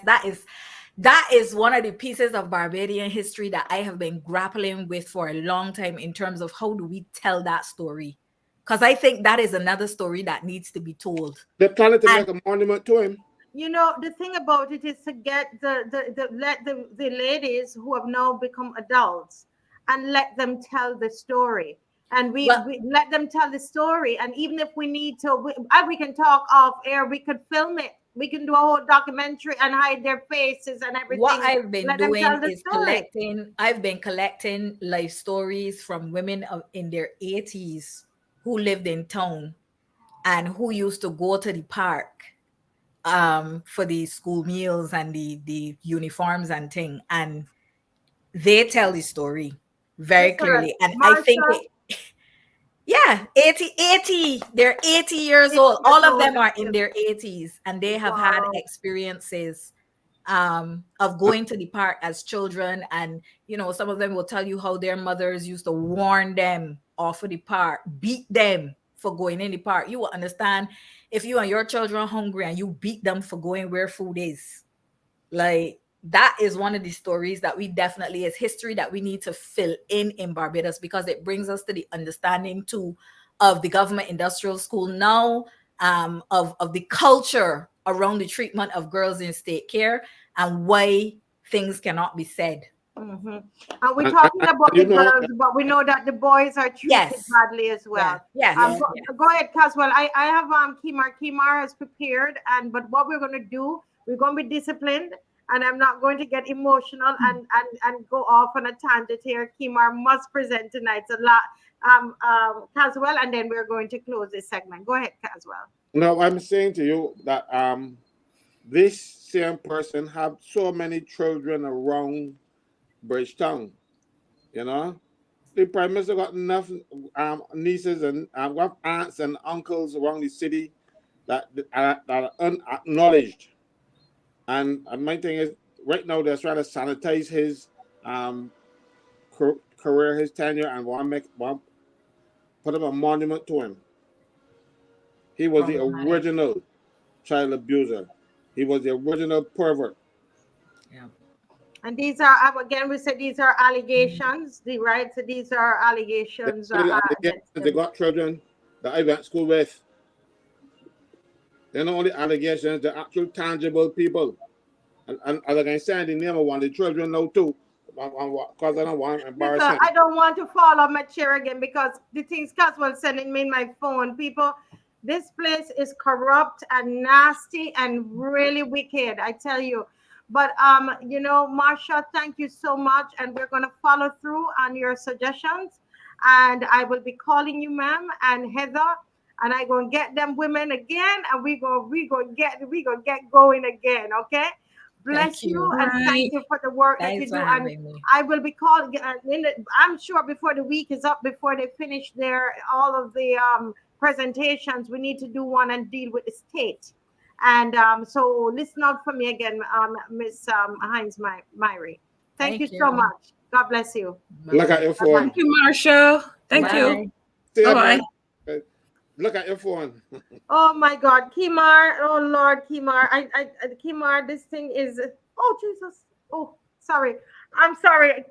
That is one of the pieces of Barbadian history that I have been grappling with for a long time, in terms of how do we tell that story? Because I think that is another story that needs to be told. They're planning to make a monument to him. The thing about it is to get the ladies who have now become adults and let them tell the story. and we Well- we let them tell the story. And even if we need to, we can talk off air. We could film it. We can do a whole documentary and hide their faces and everything. What I've been Let them doing tell the is story. I've been collecting life stories from women in their 80s who lived in town and who used to go to the park for the school meals and the uniforms and thing. And they tell the story very Listen, clearly. And I think Marsha, yeah, 80, they're 80 years 80 old. All years of them old. are in their 80s and they have had Wow. experiences of going to the park as children. And, you know, some of them will tell you how their mothers used to warn them off of the park, beat them for going in the park. You will understand if you and your children are hungry and you beat them for going where food is. Like, that is one of the stories that we definitely, is history that we need to fill in Barbados, because it brings us to the understanding too of the government industrial school now, of the culture around the treatment of girls in state care and why things cannot be said. Mm-hmm. And we're talking about the girls, but we know that the boys are treated badly as well. Yes. Go ahead, Caswell. I have Kimar. Kimar has prepared, but what we're going to do, we're going to be disciplined, and I'm not going to get emotional and go off on a tangent here. Kimar must present tonight. It's a lot, Caswell, and then we're going to close this segment. Go ahead, Caswell. No, I'm saying to you that this same person have so many children around Bridgetown. You know, the Prime Minister got enough nieces and aunts and uncles around the city that are unacknowledged. And my thing is, right now they're trying to sanitize his career, his tenure, and want put up a monument to him. He was the original child abuser. He was the original pervert. Yeah. And these are, again, we said these are allegations, right? So these are allegations. They got children that I went to school with. They're not only allegations, they're actual tangible people. And like I said, the name of one of the children now too. Because I don't want to embarrass him. I don't want to fall on my chair again because the things Caswell sending me in my phone. People, this place is corrupt and nasty and really wicked, I tell you. But you know, Marsha, thank you so much, and we're going to follow through on your suggestions. And I will be calling you, ma'am, and Heather, and I gonna get them women again, and we gonna get going again. Okay. Bless you and thank you for the work that you do. And I will be calling. I'm sure before the week is up, before they finish all of the presentations, we need to do one and deal with the state. And so listen out for me again, Miss Hines Myrie. Thank you so much. God bless you. Look at your phone. Thank you, Marsha. Thank you. Bye. Look at your phone. Oh my God, Kimar! Oh Lord, Kimar! Kimar, this thing is. Oh Jesus! Oh, sorry. I'm sorry.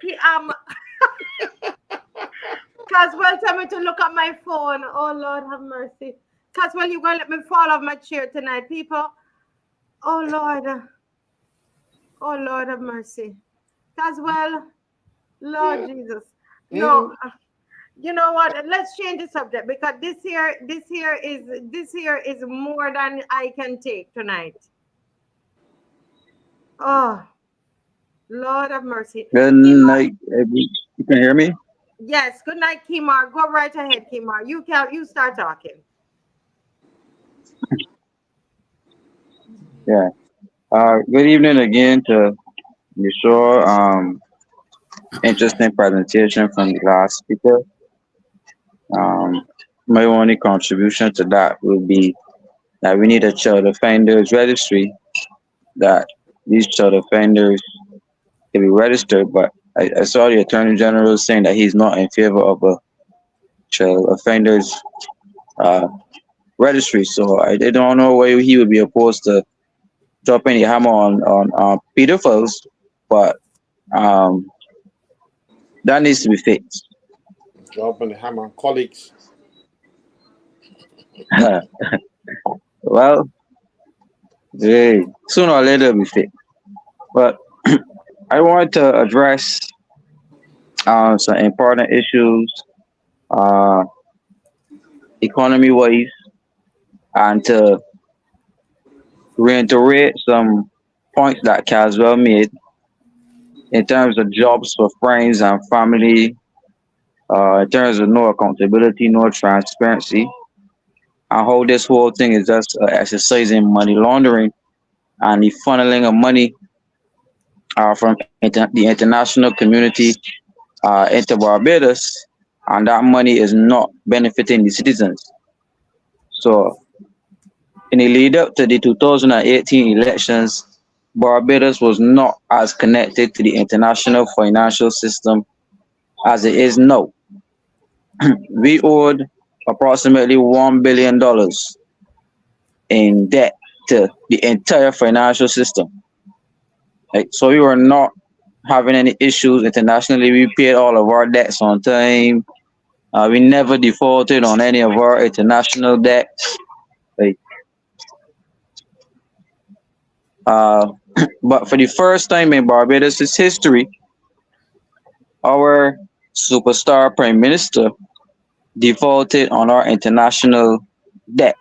Caswell, tell me to look at my phone. Oh Lord, have mercy. Caswell, you're gonna let me fall off my chair tonight, people. Oh Lord. Oh Lord, have mercy. Caswell, Lord Jesus. No. You know what? Let's change the subject because this here is more than I can take tonight. Oh, Lord of mercy. Good night. You can hear me? Yes. Good night, Kimar. Go right ahead, Kimar. You start talking. Yeah. Good evening again to you. Sure. Interesting presentation from the last speaker. My only contribution to that will be that we need a child offenders registry, that these child offenders can be registered, but I saw the Attorney General saying that he's not in favor of a child offenders registry, so I don't know why he would be opposed to dropping the hammer on pedophiles, but that needs to be fixed. Dropping the hammer on colleagues. Well, sooner or later it'll be fixed. But I want to address some important issues uh, economy-wise, and to reiterate some points that Caswell made in terms of jobs for friends and family, in terms of no accountability, no transparency, and how this whole thing is just exercising money laundering and the funneling of money from the international community into Barbados, and that money is not benefiting the citizens. So, in the lead up to the 2018 elections, Barbados was not as connected to the international financial system as it is now. We owed approximately $1 billion in debt to the entire financial system. Right? So we were not having any issues internationally. We paid all of our debts on time. We never defaulted on any of our international debts. Right? But for the first time in Barbados' history, our superstar prime minister defaulted on our international debt.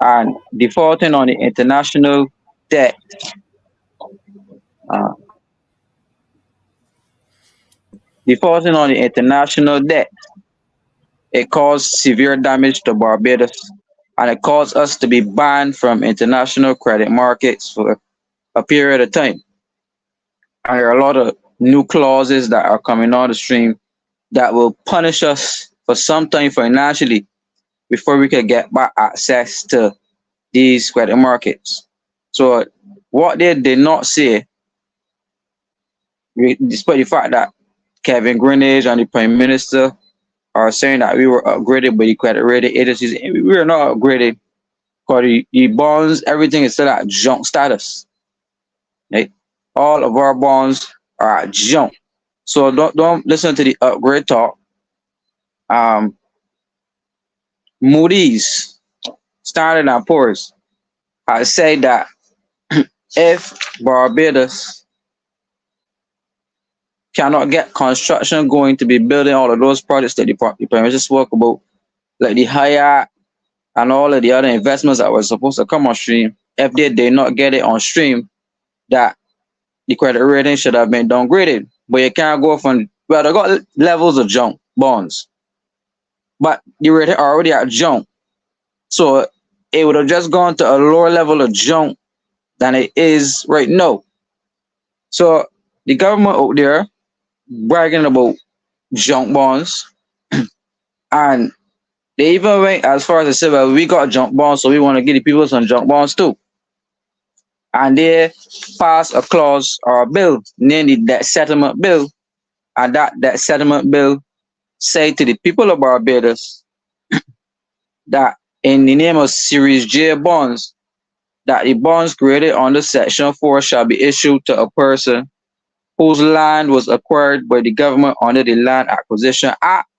And defaulting on the international debt it caused severe damage to Barbados, and it caused us to be banned from international credit markets for a period of time. And there are a lot of new clauses that are coming on the stream that will punish us for some time financially before we can get back access to these credit markets. So what they did not say, despite the fact that Kevin Greenidge and the Prime Minister are saying that we were upgraded by the credit rating agencies, we were not upgraded because the bonds, everything is still at junk status. Right? All of our bonds are at junk. So don't listen to the upgrade talk. Moody's, Standard and Poor's, has said that if Barbados cannot get construction going to be building all of those projects that the Prime Minister spoke about, like the Hyatt and all of the other investments that were supposed to come on stream, if they did not get it on stream, that the credit rating should have been downgraded. But you can't go from, well, they got levels of junk bonds, but the rating already at junk. So it would have just gone to a lower level of junk than it is right now. So the government out there bragging about junk bonds, and they even went as far as to say, well, we got junk bonds, so we want to give the people some junk bonds too. And they passed a clause or a bill, namely that settlement bill, and that settlement bill said to the people of Barbados that in the name of Series J bonds, that the bonds created under Section 4 shall be issued to a person whose land was acquired by the government under the Land Acquisition Act,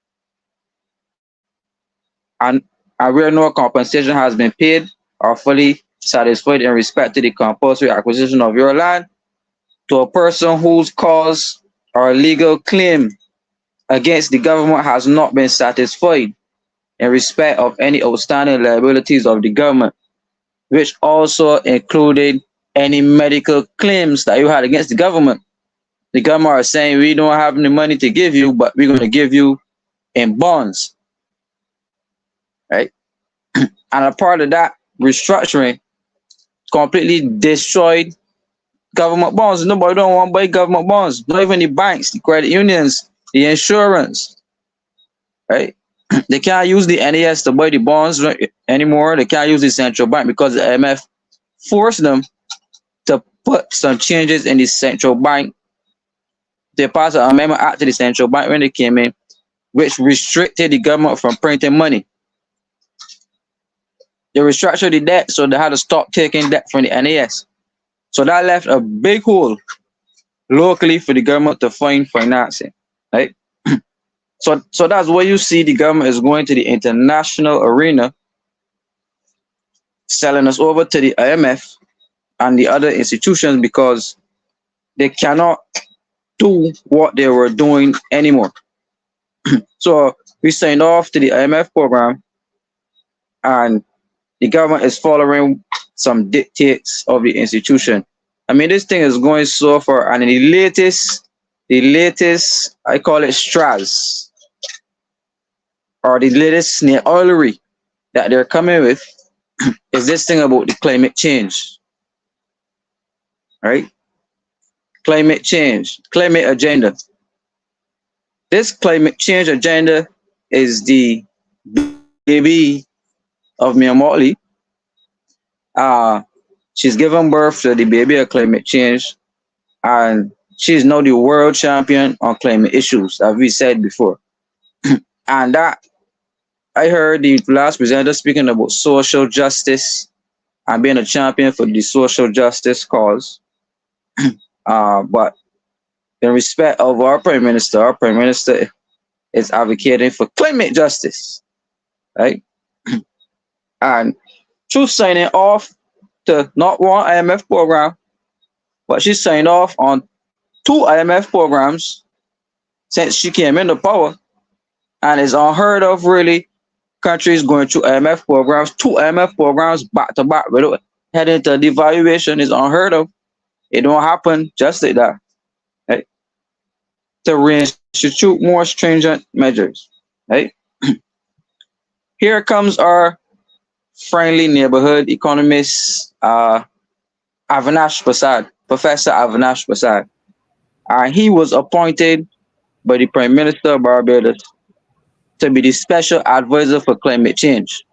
and where no compensation has been paid or fully satisfied in respect to the compulsory acquisition of your land, to a person whose cause or legal claim against the government has not been satisfied in respect of any outstanding liabilities of the government, which also included any medical claims that you had against the government. The government are saying, we don't have any money to give you, but we're going to give you in bonds, right? And a part of that restructuring completely destroyed government bonds. Nobody don't want to buy government bonds, not even the banks, the credit unions, the insurance, right? They can't use the NES to buy the bonds anymore. They can't use the central bank because the IMF forced them to put some changes in the central bank. They passed an amendment act to the central bank when they came in, which restricted the government from printing money. They restructured the debt, so they had to stop taking debt from the NES. So that left a big hole locally for the government to find financing, right? So that's where you see the government is going to the international arena, selling us over to the IMF and the other institutions because they cannot do what they were doing anymore. So we signed off to the IMF program, and the government is following some dictates of the institution. I mean, this thing is going so far, and in the latest, I call it straws, or the latest snake oilery that they're coming with is this thing about the climate change, right? Climate change, climate agenda. This climate change agenda is the baby of Mia Motley. She's given birth to the baby of climate change, and she's now the world champion on climate issues, as we said before. And that I heard the last presenter speaking about social justice and being a champion for the social justice cause. But in respect of our Prime Minister is advocating for climate justice, right? And through signing off to not one IMF program, but she signed off on 2 IMF programs since she came into power, and it's unheard of, really, countries going through IMF programs, 2 IMF programs back to back without heading to devaluation is unheard of. It don't happen just like that, right? To reinstitute more stringent measures, right? Here comes our friendly neighborhood economist, Avinash Prasad, Professor Avinash Prasad. He was appointed by the Prime Minister of Barbados to be the special advisor for climate change.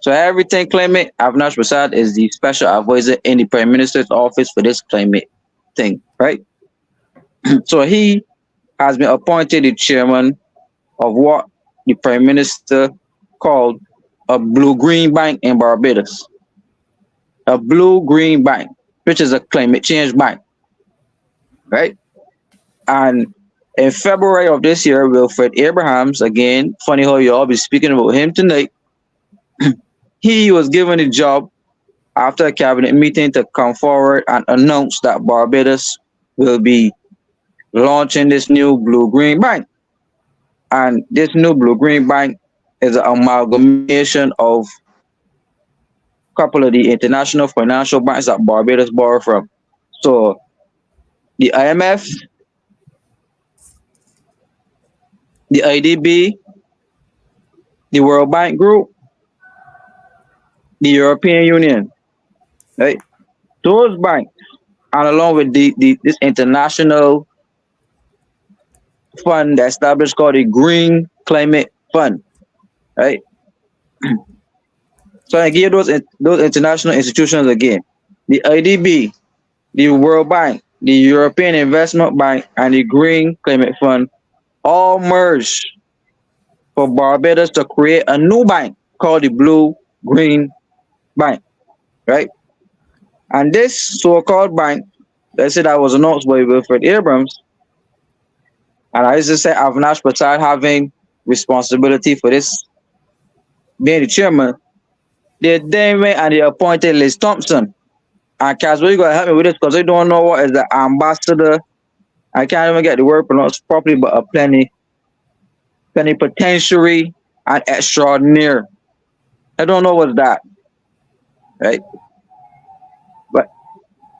So everything climate, Avinash Prasad is the special advisor in the Prime Minister's office for this climate thing, right? So he has been appointed the chairman of what the Prime Minister called a blue-green bank in Barbados. A blue-green bank, which is a climate change bank, right? And in February of this year, Wilfred Abrahams, again, funny how you all be speaking about him tonight, he was given a job after a cabinet meeting to come forward and announce that Barbados will be launching this new blue-green bank. And this new blue-green bank is an amalgamation of a couple of the international financial banks that Barbados borrow from. So the IMF, the IDB, the World Bank Group, the European Union, right? Those banks, and along with this international fund established called the Green Climate Fund, right? So I give those international institutions again: the IDB, the World Bank, the European Investment Bank, and the Green Climate Fund all merged for Barbados to create a new bank called the Blue Green Bank, right? And this so-called bank, they said that was announced by Wilfred Abrams, and I used to say Avinash Prasad having responsibility for this, being the chairman. They then went and they appointed Liz Thompson. And Caswell, you gotta help me with this because I don't know what is the ambassador. I can't even get the word pronounced properly, but a plenipotentiary and extraordinaire. I don't know what's that, right? But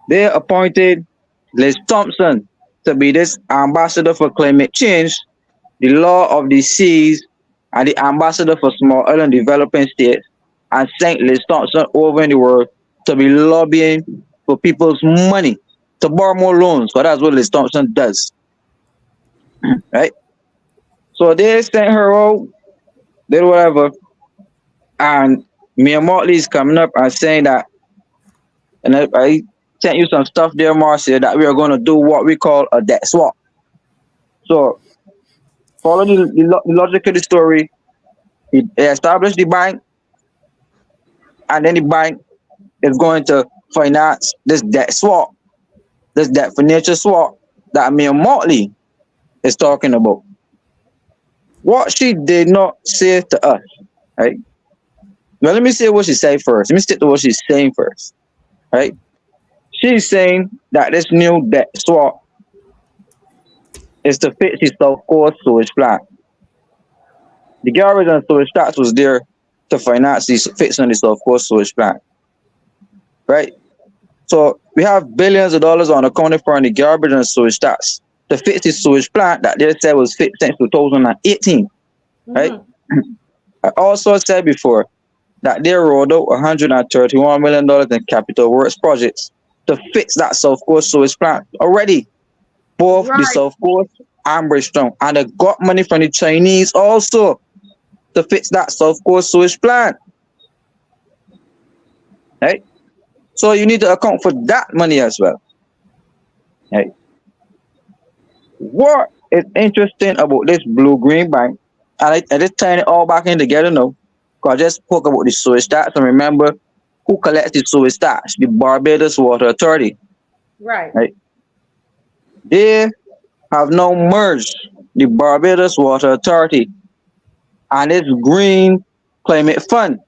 they appointed Liz Thompson to be this ambassador for climate change, the law of the seas, and the ambassador for small island developing states, and sent Liz Thompson over in the world to be lobbying for people's money to borrow more loans, because that's what Liz Thompson does, right? So they sent her out, did whatever, and Mia Motley is coming up and saying that, and I sent you some stuff there, Marcia, that we are going to do what we call a debt swap. So follow the logic of the story. They established the bank, and then the bank is going to finance this debt swap, this debt financial swap that Mia Motley is talking about. What she did not say to us, right? Now let me say what she said first. Let me stick to what she's saying first, right? She's saying that this new debt swap is to fix the South Coast sewage plant. The garbage and sewage tax was there to finance these fixing this of course sewage plant, right? So we have billions of dollars on accounting for the garbage and sewage tax to fix the sewage plant that they said was fixed since 2018, right? I also said before that they rolled out $131 million in capital works projects to fix that South Coast sewage plant already, both the South Coast and Bridgetown, and they got money from the Chinese also to fix that South Coast sewage plant, right? So you need to account for that money as well, right? What is interesting about this blue-green bank, and I just tying it all back in together now, because I just spoke about the sewage tax, and remember who collects the sewage tax? The Barbados Water Authority. Right. They have now merged the Barbados Water Authority and its Green Climate Fund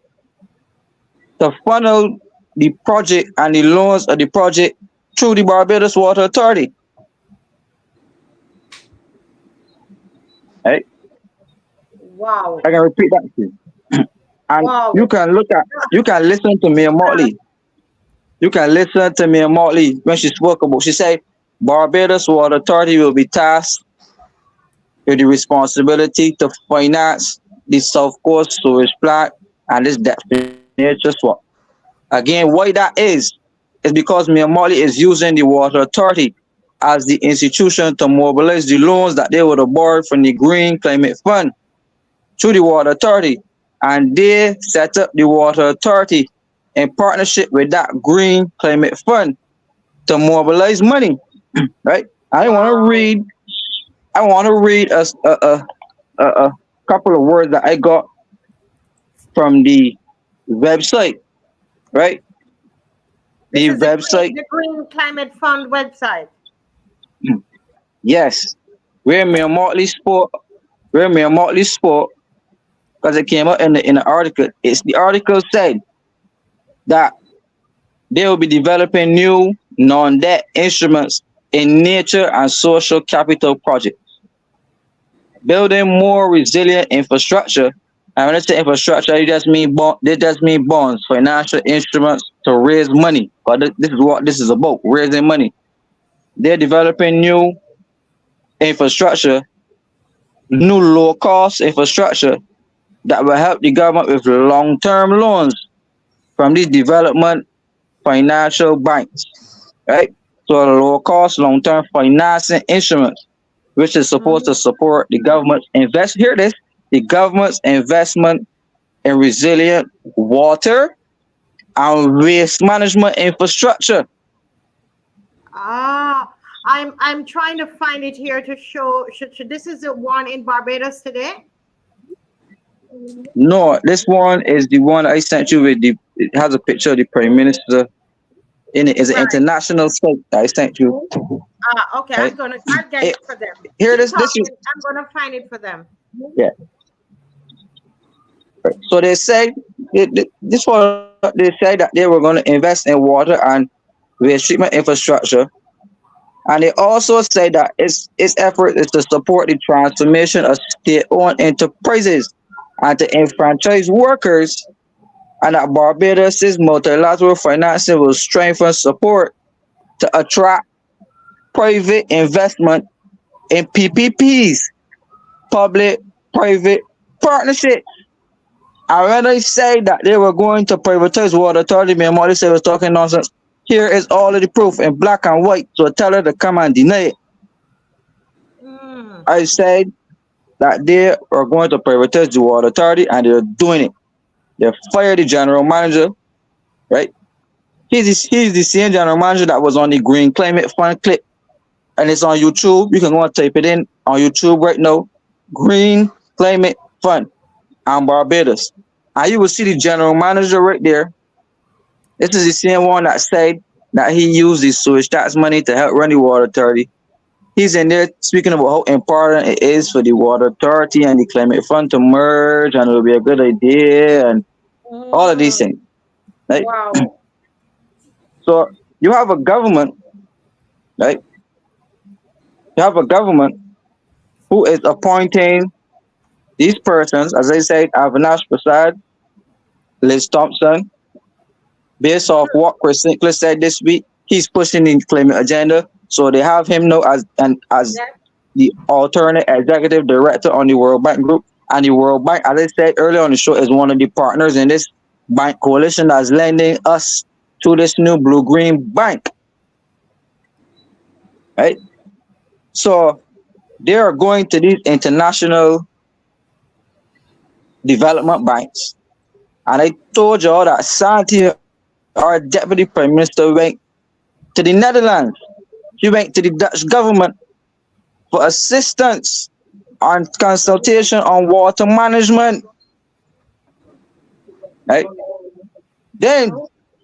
to funnel the project and the loans of the project through the Barbados Water Authority. Right? Wow. I can repeat that to you. And you can listen to Mayor Motley. You can listen to Mayor Motley when she spoke about, she said, Barbados Water Authority will be tasked with the responsibility to finance the South Coast sewage plant and this definition swap. Again, why that is because Mayor Motley is using the Water Authority as the institution to mobilize the loans that they would have borrowed from the Green Climate Fund to the Water Authority. And they set up the Water Authority in partnership with that Green Climate Fund to mobilize money, right? I want to read a couple of words that I got from the website, right? The website. The Green Climate Fund website. Yes, where Mayor Motley spoke, because it came out in the article. The article said that they will be developing new non-debt instruments in nature and social capital projects, building more resilient infrastructure. And when I say infrastructure, they just mean bonds, financial instruments to raise money. But this is what this is about: raising money. They're developing new infrastructure, new low-cost infrastructure that will help the government with long-term loans from these development financial banks, right? So low-cost, long-term financing instruments, which is supposed to support the government's the government's investment in resilient water and waste management infrastructure. I'm trying to find it here to show. This is the one in Barbados today? No, this one is the one I sent you with it has a picture of the Prime Minister in it. It's an international site I sent you. Okay, right? I'll get it for them. Here this is, I'm gonna find it for them. Yeah. Right. So they say this one they said that they were going to invest in water and waste treatment infrastructure. And they also say that its effort is to support the transformation of state-owned enterprises and to enfranchise workers, and that Barbados' multilateral financing will strengthen support to attract private investment in PPPs, public-private partnerships. And when they say that they were going to privatize Water Authority, Mayor Motley said was talking nonsense. Here is all of the proof in black and white, so tell her to come and deny it. I said that they are going to privatize the Water Authority, and they're doing it. They fired the general manager, right? He's the same general manager that was on the Green Climate Fund clip, and it's on YouTube. You can go and type it in on YouTube right now. Green Climate Fund and Barbados. And you will see the general manager right there. This is the same one that said that he used the sewage tax money to help run the Water Authority. He's in there speaking about how important it is for the Water Authority and the Climate Fund to merge, and it'll be a good idea, and all of these things. Right? Wow. So you have a government, right? You have a government who is appointing These persons, as I said, Avinash Prasad, Liz Thompson, based off what Chris Sinclair said this week, he's pushing the climate agenda. So they have him now as Yeah. the alternate executive director on the World Bank Group. And the World Bank, as I said earlier on the show, is one of the partners in this bank coalition that's lending us to this new blue-green bank. Right? So they are going to these international development banks. And I told y'all that Santi, our deputy prime minister, went to the Netherlands. He went to the Dutch government for assistance on consultation on water management. Right? Then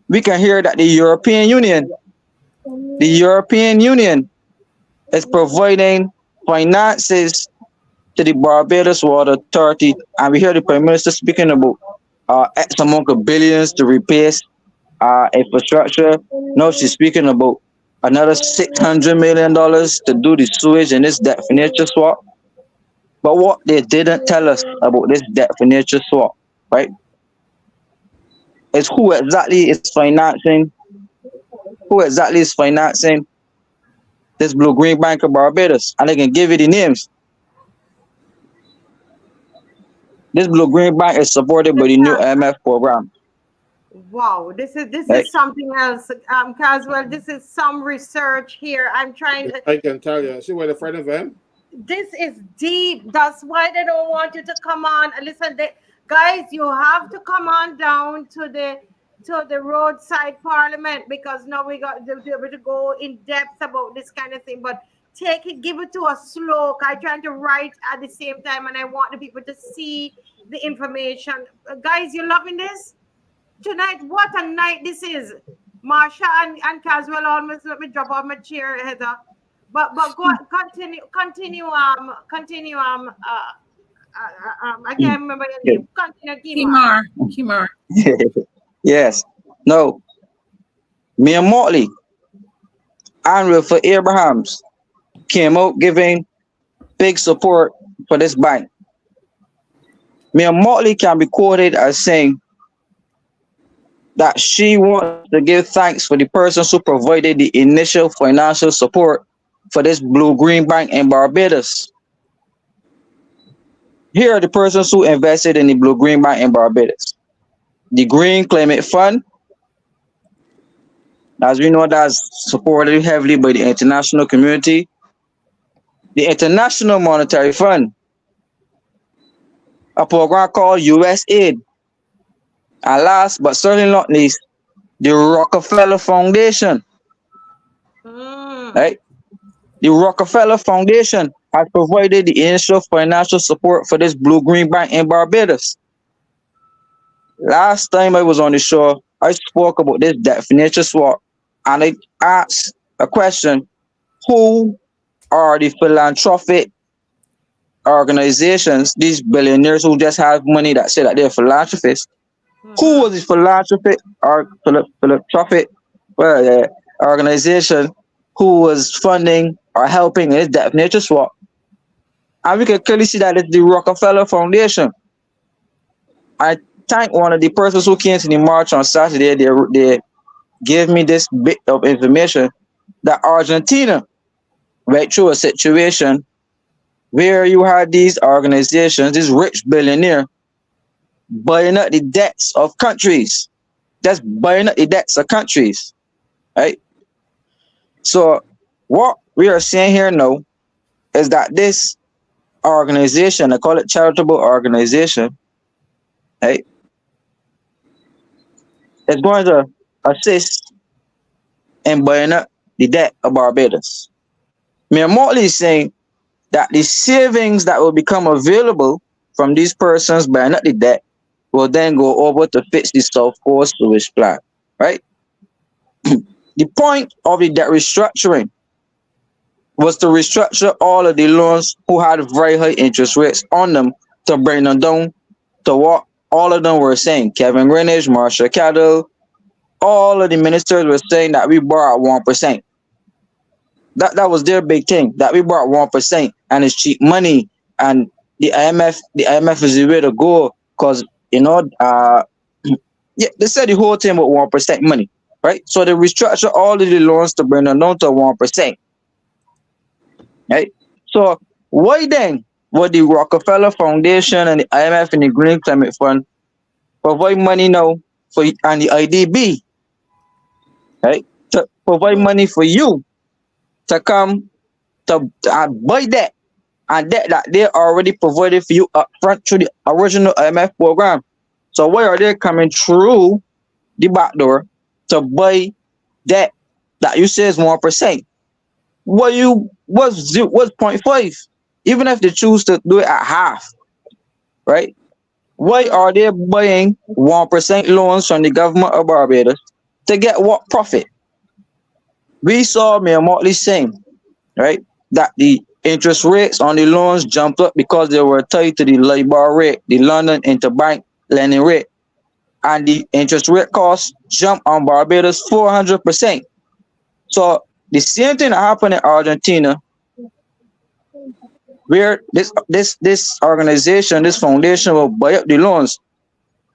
we can hear that the European Union is providing finances to the Barbados Water Authority, and we hear the Prime Minister speaking about X amount of billions to replace infrastructure. Now she's speaking about another $600 million to do the sewage and this debt financial swap. But what they didn't tell us about this debt financial swap, right, is who exactly is financing this Blue-Green Bank of Barbados, and they can give you the names. This Blue-Green Bank is supported by the new IMF program. Wow, this Right. is something else, Caswell. This is some research here. I'm trying to. I can tell you. See what the friend of him? This is deep. That's why they don't want you to come on. Listen, guys, you have to come on down to the roadside parliament, because now we got to be able to go in depth about this kind of thing. But take it, give it to us slow. I'm trying to write at the same time, and I want the people to see the information. Guys, you loving this? Tonight, what a night this is. Marsha and Caswell almost let me drop off my chair, Heather. But go continue. I can't remember your name. Continue, Kimar. Yes. No. Mia Motley and Wilford Abrahams came out giving big support for this bank. Mia Motley can be quoted as saying that she wants to give thanks for the persons who provided the initial financial support for this Blue-Green Bank in Barbados. Here are the persons who invested in the Blue-Green Bank in Barbados. The Green Climate Fund, as we know, that's supported heavily by the international community. The International Monetary Fund, a program called USAID. And last but certainly not least, the Rockefeller Foundation. Right? The Rockefeller Foundation has provided the initial financial support for this Blue-Green Bank in Barbados. Last time I was on the show, I spoke about this debt financial swap, and I asked a question: who are the philanthropic organizations, these billionaires who just have money that say that they're philanthropists? Who was the philanthropic organization who was funding or helping this debt financial swap? And we can clearly see that it's the Rockefeller Foundation. I thank one of the persons who came to the march on Saturday. They gave me this bit of information that Argentina went through a situation where you had these organizations, this rich billionaire, buying up the debts of countries. Just buying up the debts of countries. Right? So what we are saying here now is that this organization, I call it charitable organization, right, is going to assist in buying up the debt of Barbados. Mayor Motley is saying that the savings that will become available from these persons buying up the debt will then go over to fix the South Coast sewage plant, right? The point of the debt restructuring was to restructure all of the loans who had very high interest rates on them to bring them down to what all of them were saying. Kevin Greenwich, Marsha Cadell, all of the ministers were saying that we borrow at 1%. That was their big thing, that we borrow 1% and it's cheap money and the IMF is the way to go, because yeah, they said the whole thing with 1% money, right? So they restructure all of the loans to bring them down to 1%, right? So why then would the Rockefeller Foundation and the IMF and the Green Climate Fund provide money now and the IDB, right, to provide money for you to come to buy that, and that they already provided for you up front through the original IMF program? So why are they coming through the back door to buy that you say is 1%? What's 0.5? Even if they choose to do it at half, right? Why are they buying 1% loans from the government of Barbados to get what profit? We saw Mayor Motley saying, right, that the interest rates on the loans jumped up because they were tied to the LIBOR rate, the London interbank lending rate, and the interest rate cost jumped on Barbados 400%. So the same thing that happened in Argentina, where this organization, this foundation will buy up the loans,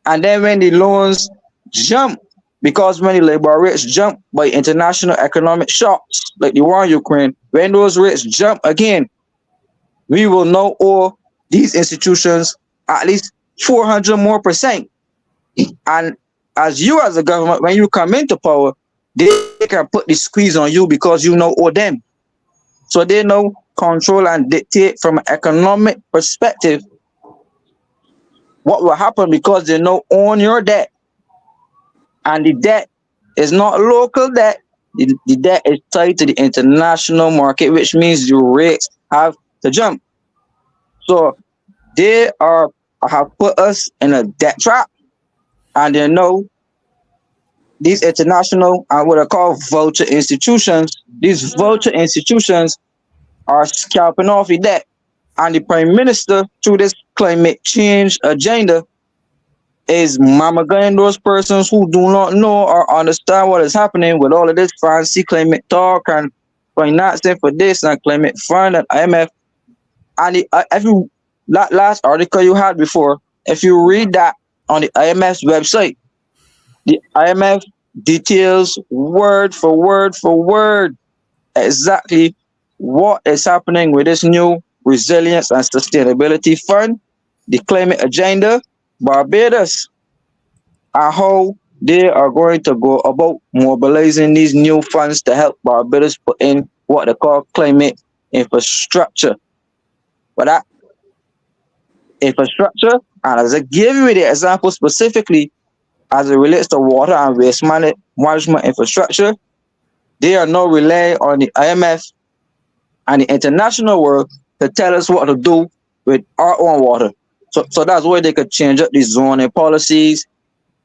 and then when the loans jump, because when the labor rates jump by international economic shocks like the war in Ukraine, when those rates jump again, we will now owe these institutions at least 400% more. And as a government, when you come into power, they can put the squeeze on you because you now owe them. So they now control and dictate from an economic perspective what will happen, because they now own your debt. And the debt is not local debt. The debt is tied to the international market, which means the rates have to jump. So they have put us in a debt trap, and they know these international and what I call vulture institutions. These vulture institutions are scalping off the debt, and the Prime Minister, through this climate change agenda, is mamagaing those persons who do not know or understand what is happening with all of this fancy climate talk and financing for this and climate fund and IMF. And that last article you had before, if you read that on the IMF's website, the IMF details word for word exactly what is happening with this new resilience and sustainability fund, the climate agenda, Barbados, and how they are going to go about mobilizing these new funds to help Barbados put in what they call climate infrastructure. But that infrastructure, and as I gave you the example specifically as it relates to water and waste management infrastructure, they are now relying on the IMF and the international world to tell us what to do with our own water. So that's why they could change up the zoning policies.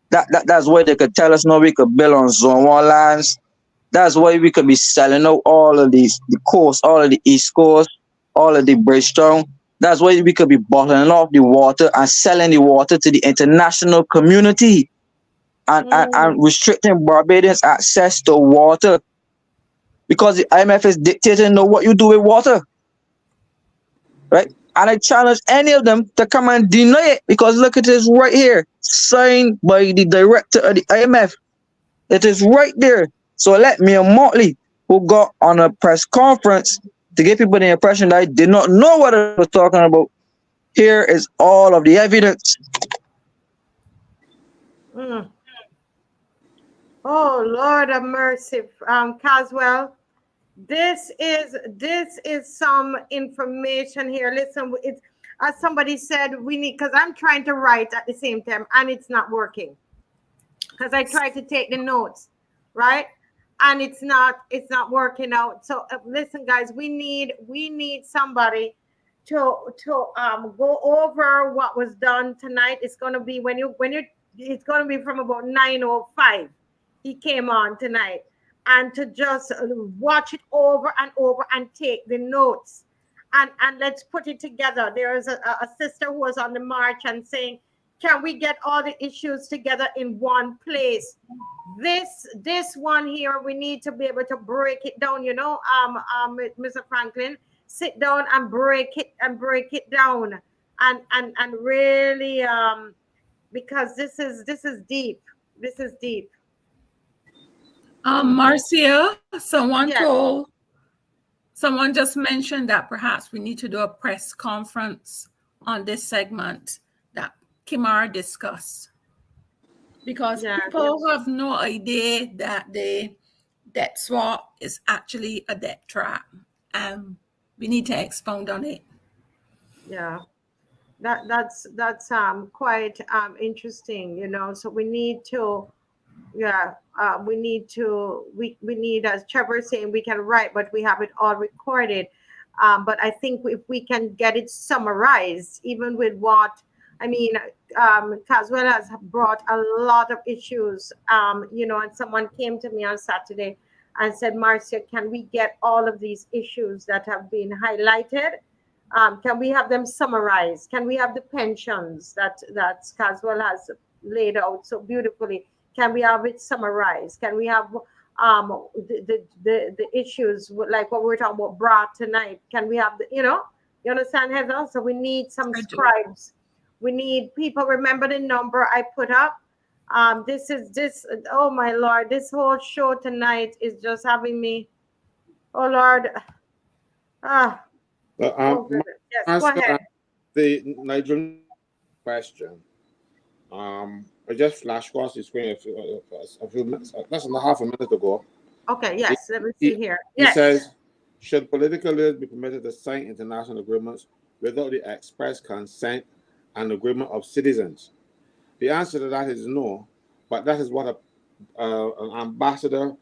That's why they could tell us now we could build on zone 1 lands. That's why we could be selling out all of the coast, all of the East Coast, all of the Bridgetown. That's why we could be bottling off the water and selling the water to the international community and restricting Barbadians' access to water, because the IMF is dictating now what you do with water, right? And I challenge any of them to come and deny it, because look, it is right here, signed by the director of the IMF. It is right there. So let Mayor Motley, who got on a press conference to give people the impression that I did not know what I was talking about, here is all of the evidence. Oh, Lord of mercy, Caswell. This is some information here. Listen, it's, as somebody said, we need, because I'm trying to write at the same time and it's not working, because I tried to take the notes, right? And it's not working out. So listen, guys, we need somebody to go over what was done tonight. It's gonna be it's gonna be from about 9:05. He came on tonight, and to just watch it over and over and take the notes and let's put it together. There is a sister who was on the march and saying, can we get all the issues together in one place? This one here, we need to be able to break it down, Mr. Franklin, sit down and break it down. and really because this is deep. This is deep. Marcia, Yes. someone just mentioned that perhaps we need to do a press conference on this segment that Kimara discussed, because Yeah. people have no idea that the debt swap is actually a debt trap. We need to expound on it. Yeah. That's quite interesting, you know. So we need to, yeah, we need, as Trevor is saying, we can write, but we have it all recorded. But I think if we can get it summarized, even with what I mean, Caswell has brought a lot of issues, you know, and someone came to me on Saturday and said, Marcia, can we get all of these issues that have been highlighted? Can we have them summarized? Can we have the pensions that Caswell has laid out so beautifully? Can we have it summarized? Can we have the issues like what we're talking about brought tonight? Can we have the, you know, you understand, Heather? So we need some scribes. We need people. Remember the number I put up. This. Oh my Lord! This whole show tonight is just having me. Oh Lord. Ah. Yes, go ahead. The Nigerian question. I just flashed across the screen a few minutes, less than half a minute ago. Okay, yes, let me see here. He says, should political leaders be permitted to sign international agreements without the express consent and agreement of citizens? The answer to that is no, but that is what an ambassador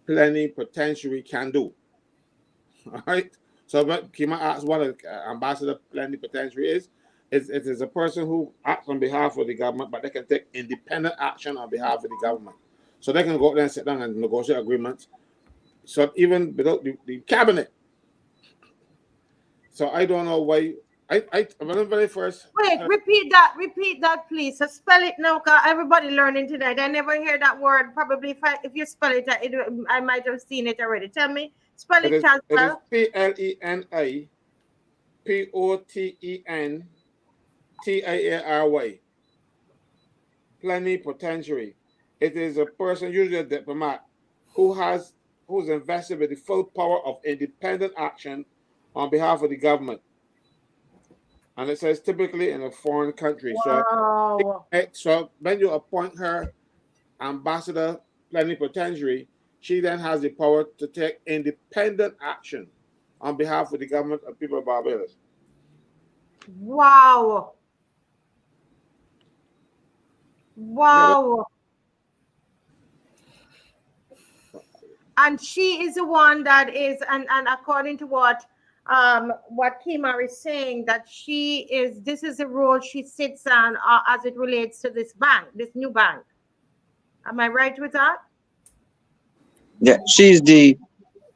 plenipotentiary can do. All right. So Kima asks what an ambassador plenipotentiary is. It is a person who acts on behalf of the government, but they can take independent action on behalf of the government. So they can go out there and sit down and negotiate agreements. So even without the cabinet. So I don't know why. When the very first. Wait, repeat that, please. So spell it now, because everybody learning tonight. I never hear that word. Probably if you spell it, I might have seen it already. Tell me, spell it, Caswell. It is PLENIPOTENTIARY. Plenipotentiary. It is a person, usually a diplomat, who's invested with the full power of independent action on behalf of the government. And it says typically in a foreign country. Wow. So when you appoint her ambassador plenipotentiary, she then has the power to take independent action on behalf of the government of people of Barbados. Wow. Wow. And she is the one that is, and according to what Kimar is saying, that this is the role she sits on as it relates to this bank, this new bank. Am I right with that? Yeah, she's the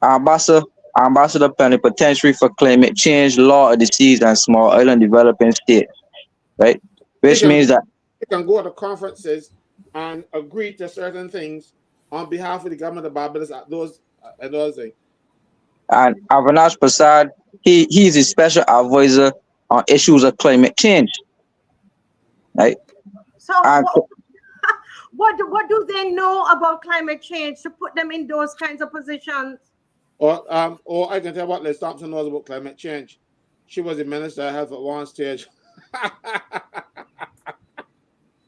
ambassador plenipotentiary for climate change, law of the seas, and small island developing states, right? Which means that you can go to conferences and agree to certain things on behalf of the government of Barbados at those things. And Avinash Prasad, he's a special advisor on issues of climate change, right? So what do they know about climate change to put them in those kinds of positions? Or I can tell what Liz Thompson knows about climate change. She was the minister of health at one stage.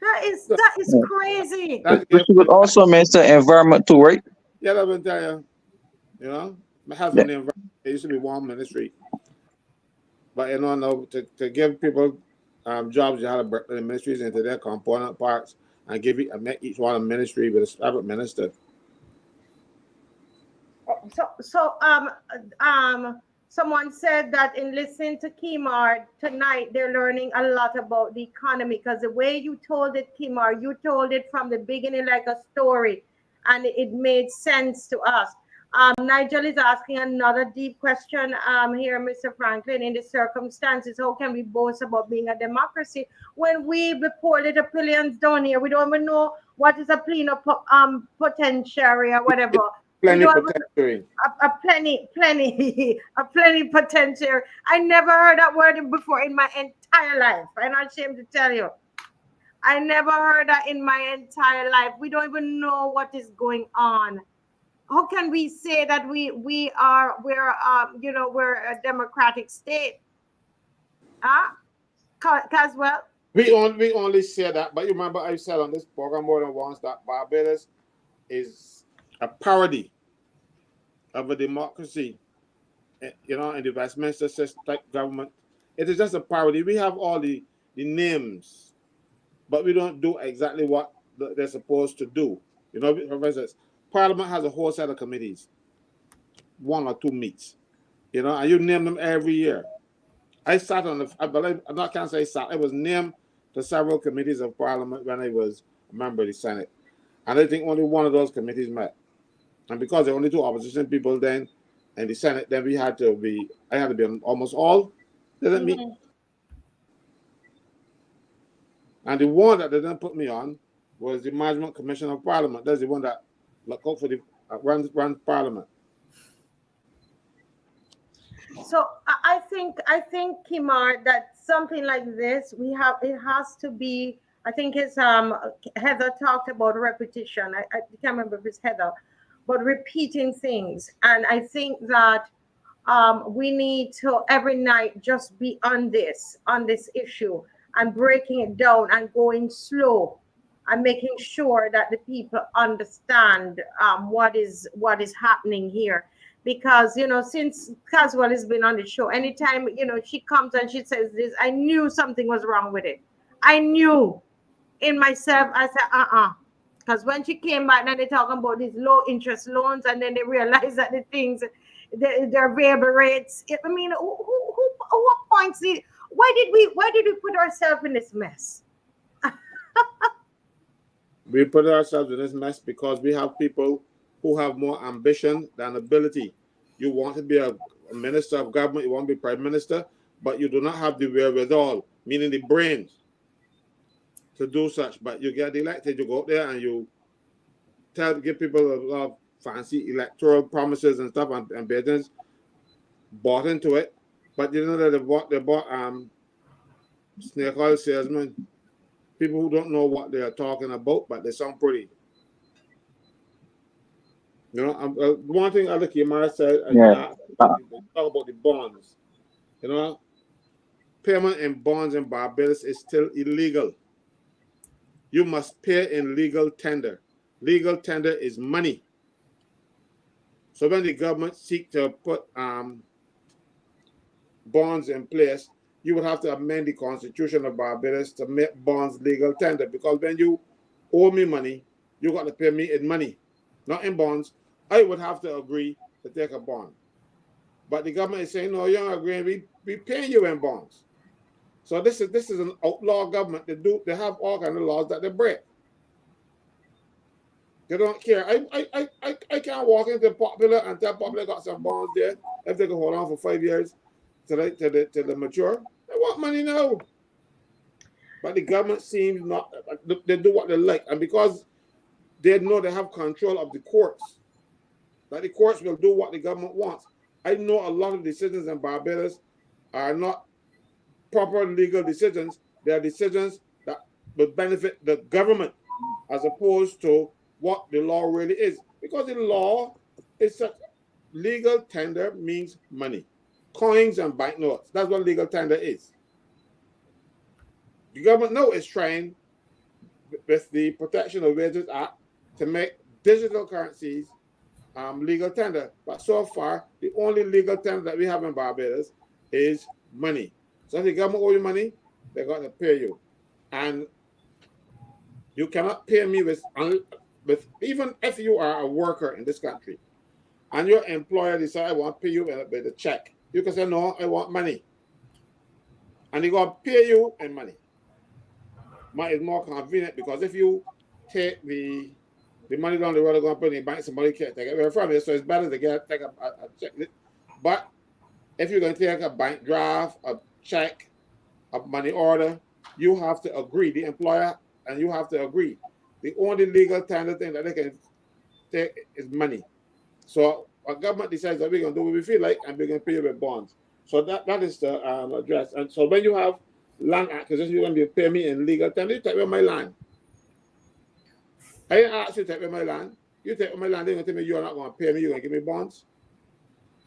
That is crazy. She was also minister of environment too, right? Yeah, I will tell you. You know, health and environment. It used to be one ministry. But you know, now to give people jobs, you have to break the ministries into their component parts and make each one a ministry with a separate minister. So someone said that in listening to Kimar tonight, they're learning a lot about the economy, because the way you told it, Kimar, you told it from the beginning like a story, and it made sense to us. Nigel is asking another deep question here, Mr. Franklin. In the circumstances, how can we boast about being a democracy when the poor little pillions down here, we don't even know what is a plenipotentiary or whatever. Plenipotentiary. A plenipotentiary. I never heard that word before in my entire life. I'm not ashamed to tell you. I never heard that in my entire life. We don't even know what is going on. How can we say that we're a democratic state? Huh? Caswell? We only say that, but you remember I said on this program more than once that Barbados is a parody of a democracy, in the Westminster system government. It is just a parody. We have all the names, but we don't do exactly what they're supposed to do. For instance, Parliament has a whole set of committees, 1 or 2 meets, and you name them every year. I sat on I can't say sat, I was named to several committees of Parliament when I was a member of the Senate. And I think only one of those committees met. And because there were only 2 opposition people then in the Senate, then I had to be on almost all. Didn't meet. And the one that they didn't put me on was the Management Commission of Parliament. That's the one that look out for the runs Parliament. So I think Kimar, that something like this it has to be. I think it's Heather talked about repetition. I can't remember if it's Heather, but repeating things. And I think that we need to every night just be on this issue and breaking it down and going slow and making sure that the people understand what is happening here. Because, since Caswell has been on the show, anytime, she comes and she says this, I knew something was wrong with it. I knew in myself, I said, Because when she came back, now they're talking about these low interest loans, and then they realize that the things, their variable rates. I mean, what points why did we put ourselves in this mess? We put ourselves in this mess because we have people who have more ambition than ability. You want to be a minister of government, you want to be prime minister, but you do not have the wherewithal, meaning the brains, to do such. But you get elected, you go out there and you give people a lot of fancy electoral promises and stuff, and business bought into it. But that they bought snake oil salesmen, people who don't know what they are talking about, but they sound pretty. One thing Other Kimara said, talk about the bonds. Payment in bonds in Barbados is still illegal. You must pay in legal tender. Legal tender is money. So when the government seek to put bonds in place, you would have to amend the Constitution of Barbados to make bonds legal tender. Because when you owe me money, you got to pay me in money, not in bonds. I would have to agree to take a bond. But the government is saying, no, you're not agreeing, we paying you in bonds. So this is an outlaw government. They have all kinds of laws that they break. They don't care. I can't walk into Popular and tell Popular got some bonds there if they can hold on for 5 years till they mature. They want money now. But the government seems not, they do what they like. And because they know they have control of the courts, that the courts will do what the government wants. I know a lot of decisions in Barbados are not proper legal decisions. They are decisions that will benefit the government as opposed to what the law really is. Because the law is such, legal tender means money. Coins and banknotes. That's what legal tender is. The government now is trying, with the Protection of Wages Act, to make digital currencies legal tender. But so far, the only legal tender that we have in Barbados is money. So if the government owe you money, they're going to pay you. And you cannot pay me with even if you are a worker in this country and your employer decides, I want to pay you with a check. You can say, no, I want money. And they're going to pay you in money. Money is more convenient because if you take the money down the road, they're going to put it in the bank, somebody can't take it away from you. So it's better to take a check. But if you're going to take a bank draft, a check, a money order, you have to agree, the employer, and you have to agree. The only legal tender thing that they can take is money. So our government decides that we're going to do what we feel like, and we're going to pay you with bonds. So that is the address. And so when you have land acquisition, you're going to pay me in legal time. You take away my land. I didn't ask you to take away my land. You take away my land, they're going to tell me you're not going to pay me, you're going to give me bonds.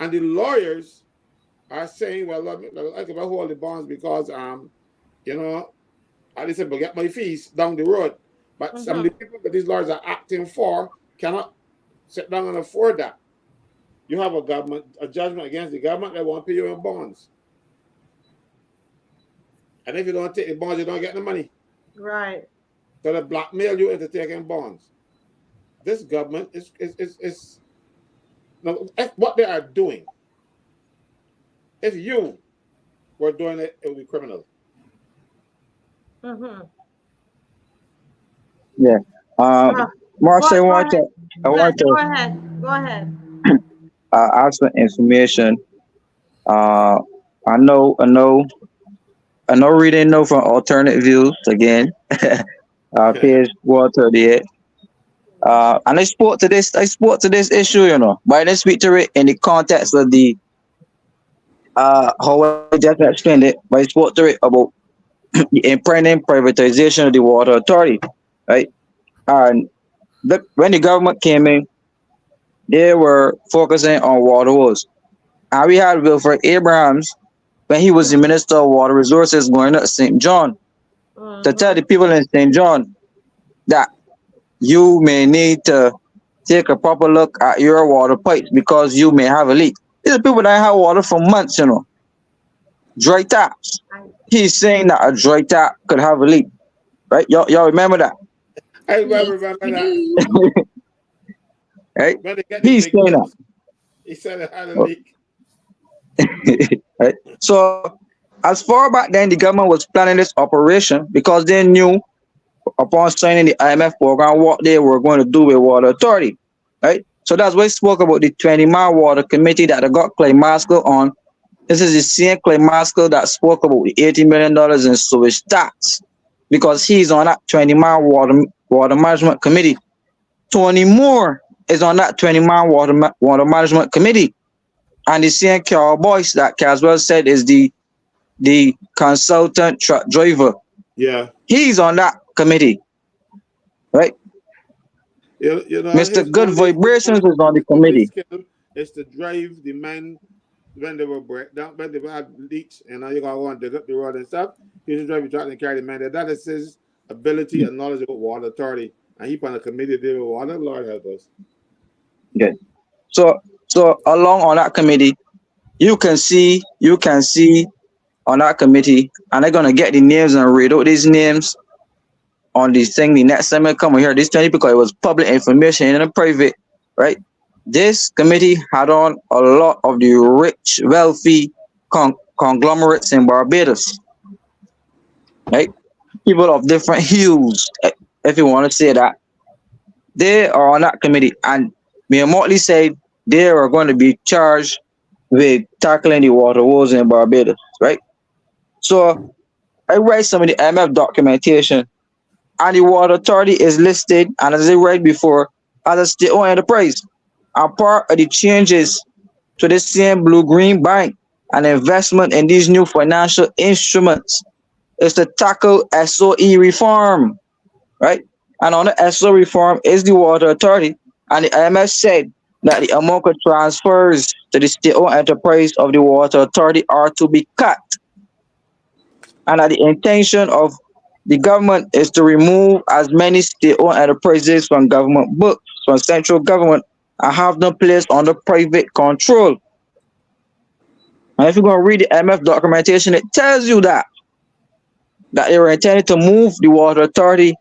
And the lawyers are saying, well, I can hold the bonds because, you know, at least I will get my fees down the road. But some of the people that these lawyers are acting for cannot sit down and afford that. You have a judgment against the government, they won't pay you in bonds. And if you don't take the bonds, you don't get the money. Right. So they blackmail you into taking bonds. This government is now, what they are doing. If you were doing it, it would be criminal. Yeah. Mark, I want to Go ahead. ask for information. I know reading know from alternate views again. Page 138. And I spoke to this issue, you know, but I didn't speak to it in the context of the how I just explained it, but I spoke to it about the impending privatization of the water authority, right? And when the government came in, they were focusing on water woes. And we had Wilfred Abrahams, when he was the Minister of Water Resources, going to St. John to tell the people in St. John that you may need to take a proper look at your water pipes because you may have a leak. These are people that have water for months, you know. Dry taps. He's saying that a dry tap could have a leak, right? Y'all remember that? I remember that. Right? He's saying that. He said it had a leak. Right? So, as far back then, the government was planning this operation because they knew upon signing the IMF program what they were going to do with water authority, right? So that's why I spoke about the 20-man water committee that I got Clay Maskell on. This is the same Clay Maskell that spoke about the $80 million in sewage tax because he's on that 20-man water management committee. Tony Moore is on that 20-man water management committee. And the same Carol Boyce that Caswell said is the consultant truck driver. Yeah. He's on that committee, right? You know, Mr. Good Vibrations is on the committee. It's to drive the men when they were breakdown, when they had leaks, and now you're going to go and dig up the road and stuff. He's to drive the truck and carry the men there. That is his ability and knowledge about water authority. And he's on a committee dealing with water. Lord help us. Okay. So along on that committee, you can see on that committee, and they're gonna get the names and read out these names on this thing. The next time I come here, this 20 because it was public information and private, right? This committee had on a lot of the rich, wealthy conglomerates in Barbados, right? People of different hues, if you want to say that. They are on that committee, and Mayor Motley said they are going to be charged with tackling the water woes in Barbados, right? So I read some of the IMF documentation, and the water authority is listed, and as I read before, as a state-owned enterprise. And part of the changes to the same blue-green bank and investment in these new financial instruments is to tackle SOE reform, right? And on the SO reform is the water authority, and the IMF said that the amount of transfers to the state-owned enterprise of the water authority are to be cut, and that the intention of the government is to remove as many state-owned enterprises from government books, from central government, and have them placed under private control. And if you're going to read the IMF documentation, it tells you that they were intended to move the water authority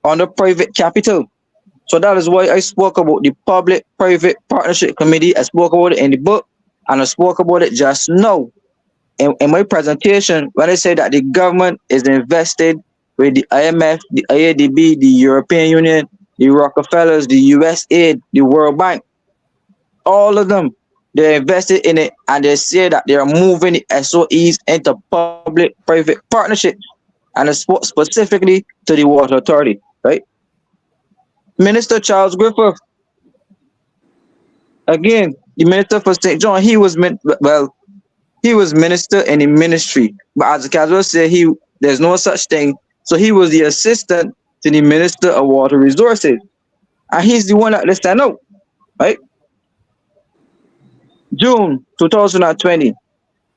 under private capital. So that is why I spoke about the Public-Private Partnership Committee. I spoke about it in the book, and I spoke about it just now in my presentation when I say that the government is invested with the IMF, the IADB, the European Union, the Rockefellers, the USAID, the World Bank. All of them, they're invested in it, and they say that they are moving the SOEs into public-private partnerships, and it's specifically to the water authority, right? Minister Charles Griffith, again, the minister for St. John, he was he was minister in the ministry. But as Casual said, there's no such thing. So he was the assistant to the Minister of Water Resources. And he's the one that they stand out, right? June 2020,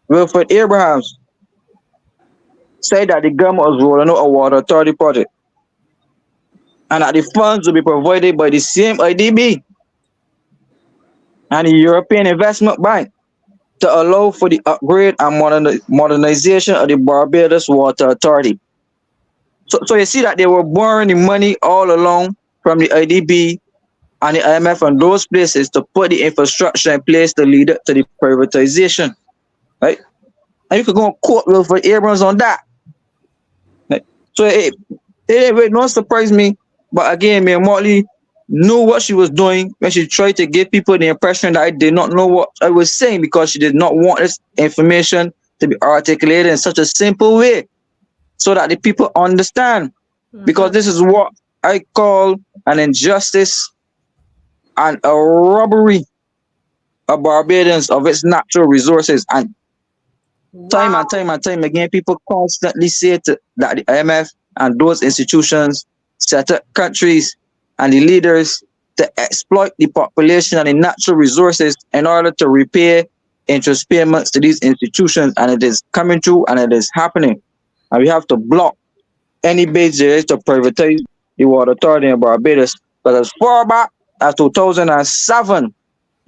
Wilfred Abrahams said that the government was rolling out a water authority project and that the funds will be provided by the same IDB and the European Investment Bank to allow for the upgrade and modernization of the Barbados Water Authority. So you see that they were borrowing the money all along from the IDB and the IMF and those places to put the infrastructure in place to lead up to the privatization, right? And you could go and quote Wilfred Abrams on that. Right? So it don't surprise me, but again, Mayor Motley knew what she was doing when she tried to give people the impression that I did not know what I was saying because she did not want this information to be articulated in such a simple way so that the people understand. Because this is what I call an injustice and a robbery of Barbadians of its natural resources. And time and time again, people constantly say that the IMF and those institutions set up countries and the leaders to exploit the population and the natural resources in order to repay interest payments to these institutions. And it is coming true and it is happening. And we have to block any bids there is to privatize the water authority in Barbados. But as far back as 2007,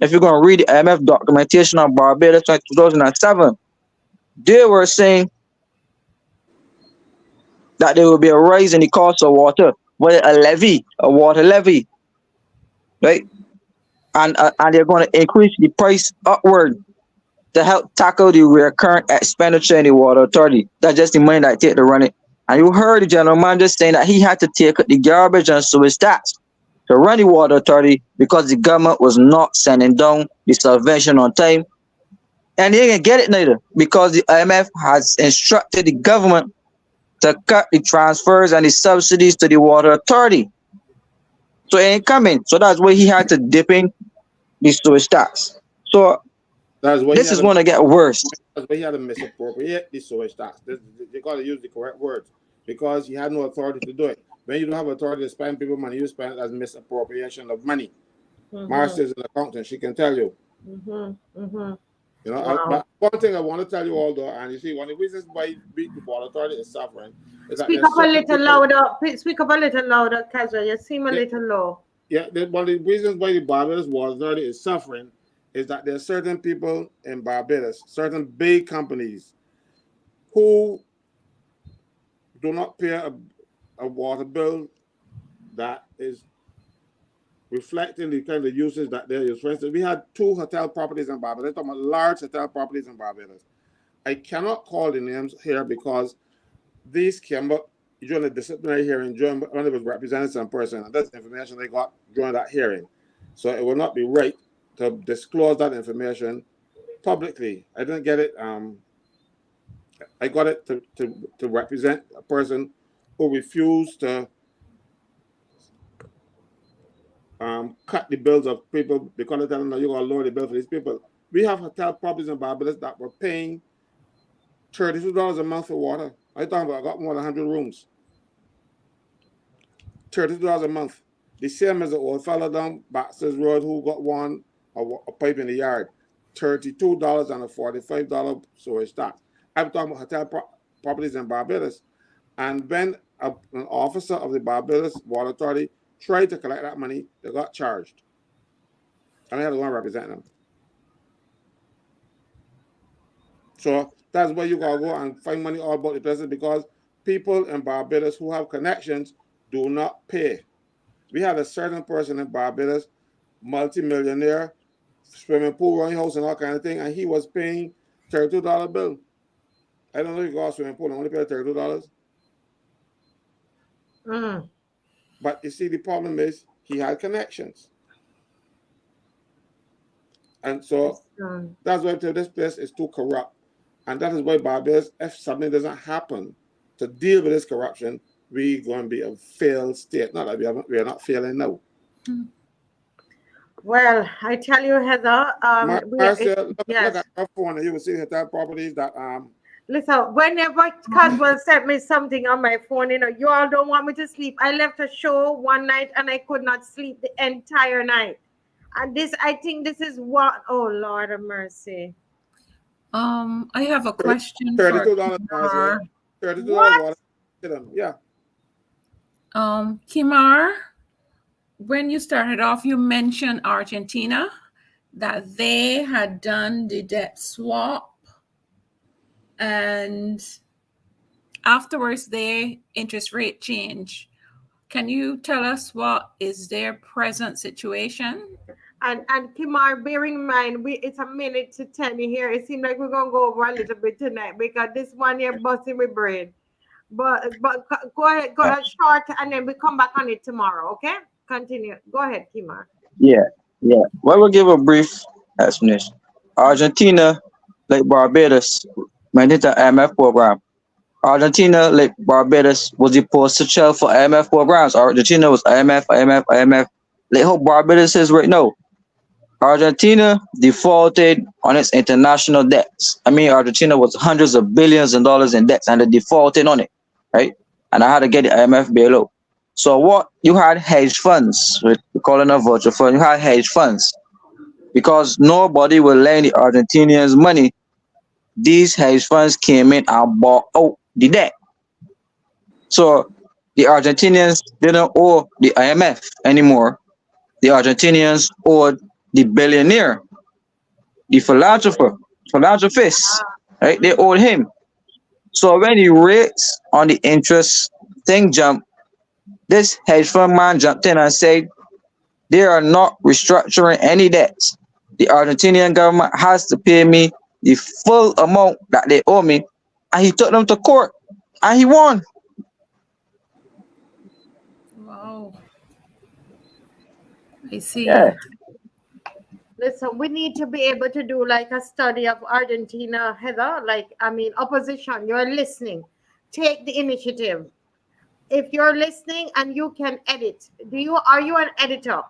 if you're going to read the IMF documentation on Barbados in 2007, they were saying that there will be a rise in the cost of water, with a water levy, right? And they're going to increase the price upward to help tackle the recurrent expenditure in the water authority. That's just the money that take to run it. And you heard the general manager saying that he had to take the garbage and sewage tax to run the water authority because the government was not sending down the subvention on time. And they didn't get it neither because the IMF has instructed the government to cut the transfers and the subsidies to the water authority. So it ain't coming. So that's why he had to dip in the sewage tax. So this is going to get worse. That's why he had to misappropriate the sewage tax. They got to use the correct words because he had no authority to do it. When you don't have authority to spend people money, you spend it as misappropriation of money. Marcia is an accountant; she can tell you. You know, but one thing I want to tell you all though, and you see, one of the reasons why the water authority is suffering is that speak up a little louder. Speak up a little louder, Kazra. You seem a little low. Yeah, one of the reasons why the Barbados water authority is suffering is that there are certain people in Barbados, certain big companies, who do not pay a water bill that is reflecting the kind of uses that there is. For instance, we had 2 hotel properties in Barbados. I'm talking about large hotel properties in Barbados. I cannot call the names here because these came up during the disciplinary hearing, when it was representing some person, and that's information they got during that hearing. So it will not be right to disclose that information publicly. I didn't get it. I got it to represent a person who refused to cut the bills of people because they tell them that you're going to lower the bill for these people. We have hotel properties in Barbados that were paying $32 a month for water. I got more than 100 rooms. $32 a month. The same as the old fella down Baxter's Road who got a pipe in the yard. $32 and a $45 sewage tax. I'm talking about hotel properties in Barbados. And when an officer of the Barbados Water Authority tried to collect that money, they got charged. And I had to go and represent them. So that's why you gotta go and find money all about the places because people in Barbados who have connections do not pay. We had a certain person in Barbados, multi-millionaire, swimming pool, running house, and all kind of thing, and he was paying $32 bill. I don't know if you go to swimming pool and only pay $32. But you see, the problem is he had connections. And so that's why this place is too corrupt. And that is why Barbados, if something doesn't happen to deal with this corruption, we're going to be a failed state. Not that we are not failing now. Well, I tell you, Heather, Marcia, look yes. at your phone and you will see that properties that Listen, whenever Caldwell sent me something on my phone, you all don't want me to sleep. I left a show one night and I could not sleep the entire night. And this, I think this is what, oh Lord of mercy. I have a question for $32, Marcia. Kimar. $32 water. Yeah. Kimar, when you started off, you mentioned Argentina, that they had done the debt swap, and afterwards their interest rate change. Can you tell us what is their present situation? And Kimar, bearing in mind, it's a minute to 10 here. It seems like we're gonna go over a little bit tonight because this one here busting my brain. But go ahead, short, and then we come back on it tomorrow. Okay, continue. Go ahead, Kimar. Yeah, yeah. Well, we'll give a brief explanation. Argentina, like Barbados, went into IMF program. Argentina, like Barbados, was the poster child for IMF programs. Argentina was IMF, IMF, IMF. Like how Barbados is right now. Argentina defaulted on its international debts. I mean, Argentina was hundreds of billions of dollars in debts and they defaulted on it, right? And I had to get the IMF bailout. So what you had hedge funds, we call it a virtual fund. You had hedge funds because nobody will lend the Argentinians money. These hedge funds came in and bought out the debt. So the Argentinians didn't owe the IMF anymore. The Argentinians owed the billionaire, the philanthropist, right? They owed him. So when the rates on the interest thing jumped, this hedge fund man jumped in and said, they are not restructuring any debts. The Argentinian government has to pay me the full amount that they owe me. And he took them to court and he won. Wow. I see. Yeah. Listen, we need to be able to do like a study of Argentina, Heather. Like, I mean, opposition, you're listening. Take the initiative. If you're listening and you can edit, are you an editor?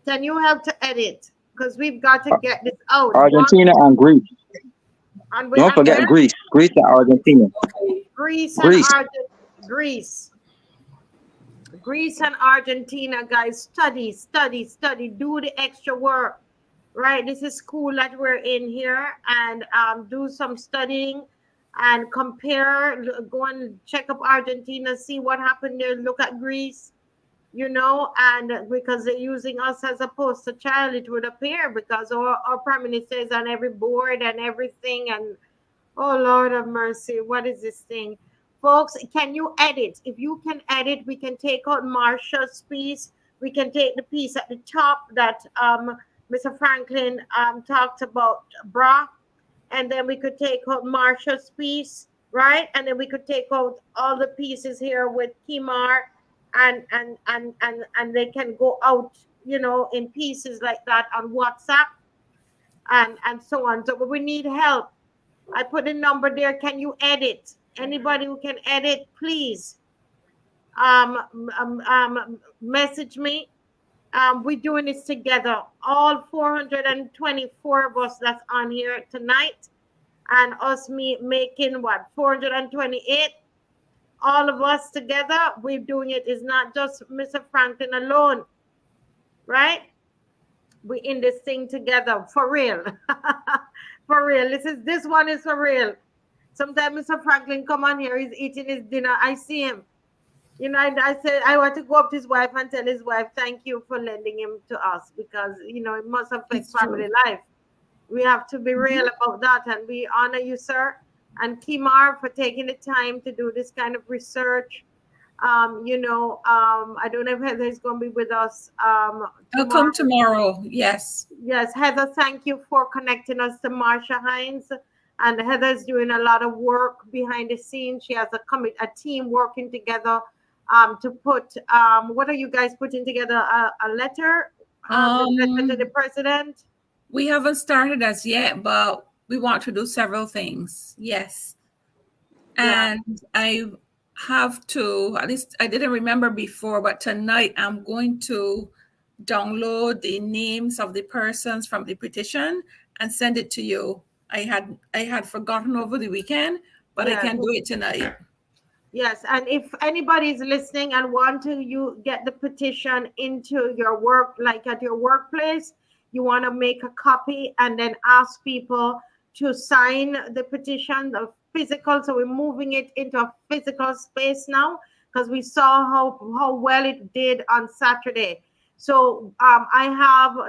Can you help to edit? Because we've got to get this out. Argentina and Greece. And Don't forget Greece. Greece and Argentina. Greece and Argentina, guys. Study. Do the extra work. Right? This is school that we're in here, and do some studying and compare. Go and check up Argentina, see what happened there. Look at Greece. And because they're using us as a poster child, it would appear, because our prime minister is on every board and everything. And oh Lord of mercy, what is this thing? Folks, can you edit? If you can edit, we can take out Marsha's piece. We can take the piece at the top that Mr. Franklin talked about, and then we could take out Marsha's piece, right? And then we could take out all the pieces here with Kimar. And they can go out, in pieces like that on WhatsApp and so on. So we need help. I put a number there. Can you edit? Anybody who can edit, please message me. We're doing this together. All 424 of us that's on here tonight, and us making 428. All of us together, we're doing it. It's not just Mr. Franklin alone, right? We're in this thing together, for real. For real. This one is for real. Sometimes Mr. Franklin come on here, he's eating his dinner. I see him. I said I want to go up to his wife and tell his wife, thank you for lending him to us, because, it must affect family life. We have to be real about that, and we honor you, sir. And Kimar, for taking the time to do this kind of research. I don't know if Heather is going to be with us. I'll come tomorrow. Yes. Yes, Heather, thank you for connecting us to Marsha Hines. And Heather's doing a lot of work behind the scenes. She has a team working together to put, what are you guys putting together? A letter? A letter to the president? We haven't started as yet, but we want to do several things. Yes. And I have to, at least I didn't remember before, but tonight I'm going to download the names of the persons from the petition and send it to you. I had forgotten over the weekend, but I can do it tonight. Yes, and if anybody is listening and want to get the petition into your work, like at your workplace, you want to make a copy and then ask people to sign the petition, the physical. So we're moving it into a physical space now because we saw how well it did on Saturday. So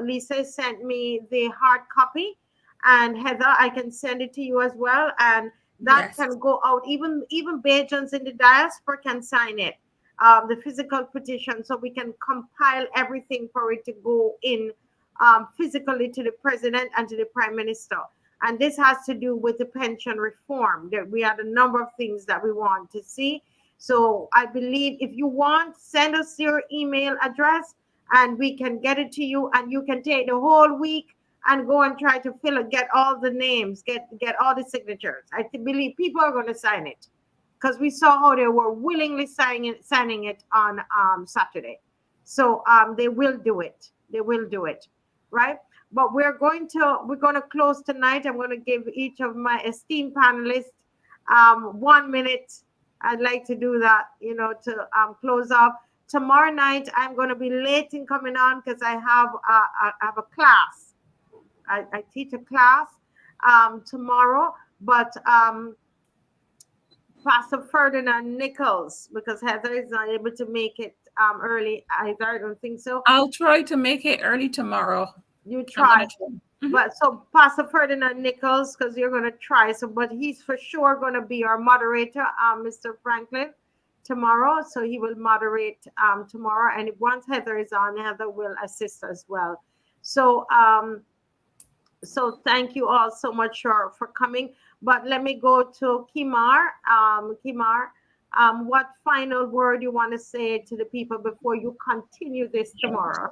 Lisa sent me the hard copy, and Heather, I can send it to you as well. And that can go out. Even Bajans in the diaspora can sign it, the physical petition, so we can compile everything for it to go in physically to the president and to the prime minister. And this has to do with the pension reform. That we had a number of things that we want to see. So I believe if you want, send us your email address and we can get it to you, and you can take the whole week and go and try to get all the names, get all the signatures. I believe people are going to sign it because we saw how they were willingly signing it on Saturday. So they will do it. They will do it, right? But we're going to close tonight. I'm going to give each of my esteemed panelists 1 minute. I'd like to do that, to close off. Tomorrow night, I'm going to be late in coming on because I have a class. I teach a class tomorrow, but Pastor Ferdinand Nichols, because Heather is not able to make it early either. I don't think so. I'll try to make it early tomorrow. You try. But so Pastor Ferdinand Nichols, because you're going to try. So, but he's for sure going to be our moderator, Mr. Franklin, tomorrow. So he will moderate tomorrow. And once Heather is on, Heather will assist as well. So, so thank you all so much for coming. But let me go to Kimar. Kimar, what final word you want to say to the people before you continue this tomorrow?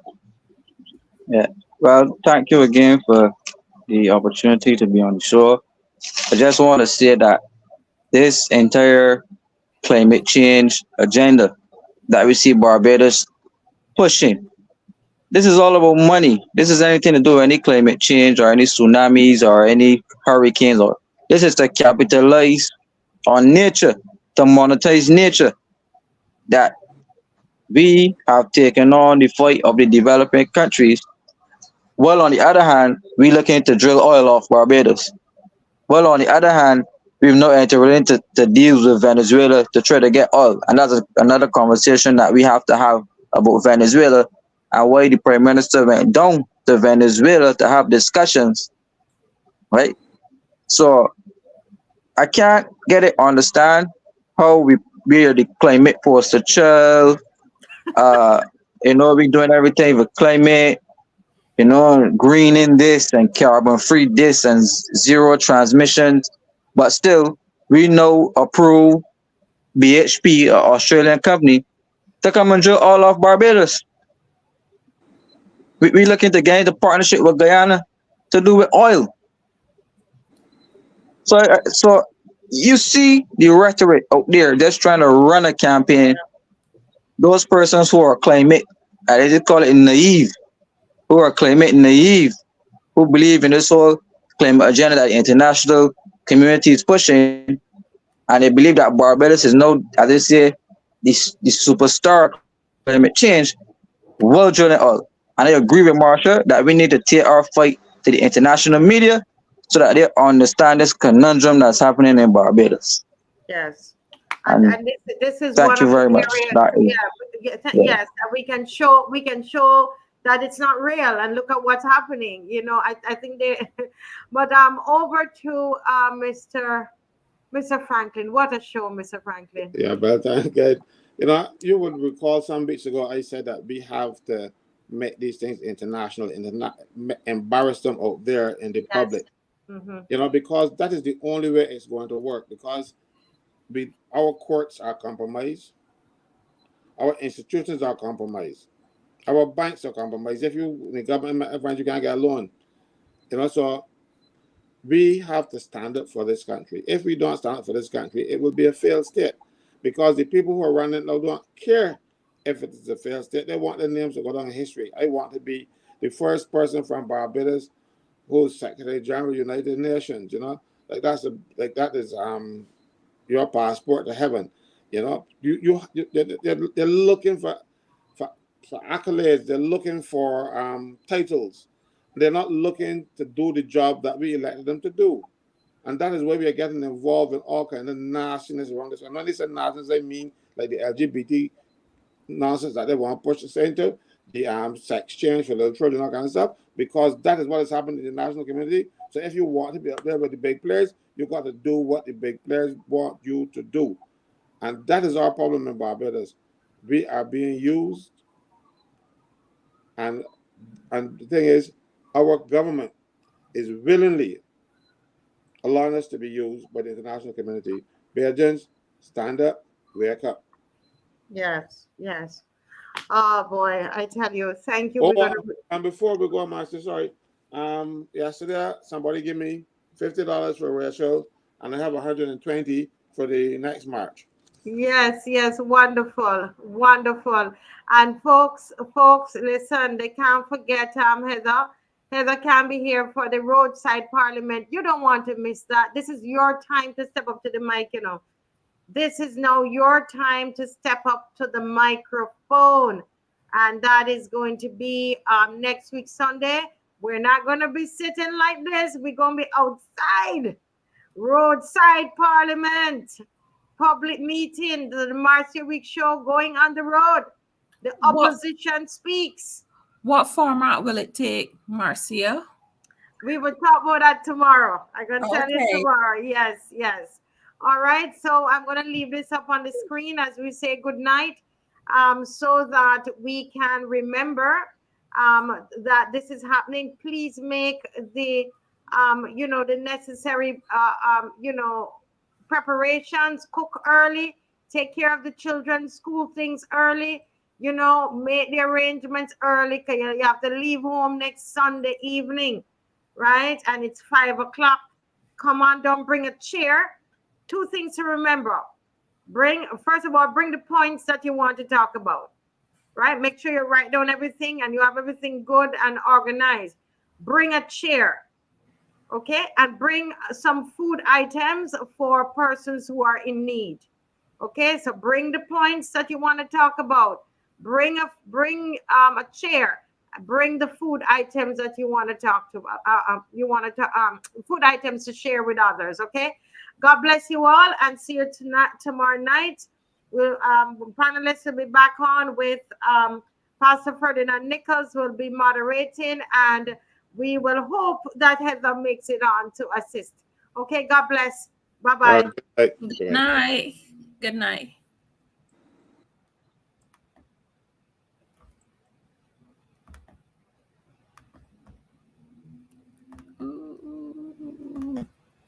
Yeah. Well, thank you again for the opportunity to be on the show. I just want to say that this entire climate change agenda that we see Barbados pushing, this is all about money. This is anything to do with any climate change or any tsunamis or any hurricanes. Or this is to capitalize on nature, to monetize nature. That we have taken on the fight of the developing countries. Well, on the other hand, we looking to drill oil off Barbados. Well, on the other hand, we've not entered into deals with Venezuela to try to get oil. And that's another conversation that we have to have about Venezuela and why the Prime Minister went down to Venezuela to have discussions, right? So I can't understand how we are the climate poster child. We're doing everything for climate, greening this and carbon-free this and zero transmissions. But still, we know approve BHP, an Australian company, to come and drill all off Barbados. We looking to get into partnership with Guyana to do with oil. So you see the rhetoric out there just trying to run a campaign. Those persons who are climate, they just call it naive, who are climate naive, who believe in this whole climate agenda that the international community is pushing, and they believe that Barbados is now, as they say, the superstar climate change, will drill it all. And I agree with Marsha that we need to take our fight to the international media so that they understand this conundrum that's happening in Barbados. Yes. And this is thank you very much. Yes, we can show that it's not real, and look at what's happening. I think but over to Mr. Franklin. What a show, Mr. Franklin. Yeah, but thank God. You would recall some weeks ago I said that we have to make these things international, embarrass them out there in the public. Mm-hmm. Because that is the only way it's going to work. Because our courts are compromised, our institutions are compromised, our banks are compromised. If you the government advance, you can't get a loan. So we have to stand up for this country. If we don't stand up for this country, it will be a failed state, because the people who are running now don't care if it is a failed state. They want their names to go down in history. I want to be the first person from Barbados who's Secretary General of the United Nations. You know, like that is your passport to heaven. You know, they're looking for accolades. They're looking for titles. They're not looking to do the job that we elected them to do. And that is where we are getting involved in all kinds of nastiness around this. And when they say nastiness, I mean like the LGBT nonsense that they want to push us into, the sex change for little children, all kind of stuff, because that is what has happened in the national community. So if you want to be up there with the big players, you got to do what the big players want you to do. And that is our problem in Barbados. We are being used. And the thing is, our government is willingly allowing us to be used by the international community. Belgians, stand up, wake up. Yes, yes. Oh boy, I tell you, thank you. And before we go, Master, sorry. Yesterday somebody gave me $50 for a ratio, and I have 120 for the next March. Yes, yes, wonderful, wonderful. And folks, listen, they can't forget Heather. Heather can be here for the roadside parliament. You don't want to miss that. This is your time to step up to the mic, you know. This is now your time to step up to the microphone. And that is going to be next week, Sunday. We're not going to be sitting like this. We're going to be outside. Roadside parliament. Public meeting. The Marcia Week show going on the road. The opposition speaks. What format will it take, Marcia? We will talk about that tomorrow. I can tell you tomorrow. Yes, yes. All right. So I'm going to leave this up on the screen as we say good night, so that we can remember that this is happening. Please make the, the necessary, preparations. Cook early. Take care of the children. School things early. Make the arrangements early because you have to leave home next Sunday evening, right? And it's 5 o'clock. Come on, don't bring a chair. 2 things to remember. First of all, bring the points that you want to talk about, right? Make sure you write down everything and you have everything good and organized. Bring a chair, okay? And bring some food items for persons who are in need, okay? So bring the points that you want to talk about. Bring a chair. Bring the food items that you want to talk to. Food items to share with others. Okay. God bless you all, and see you tomorrow night. Panelists will be back on with Pastor Ferdinand Nichols will be moderating, and we will hope that Heather makes it on to assist. Okay. God bless. Bye bye. Good night. Good night.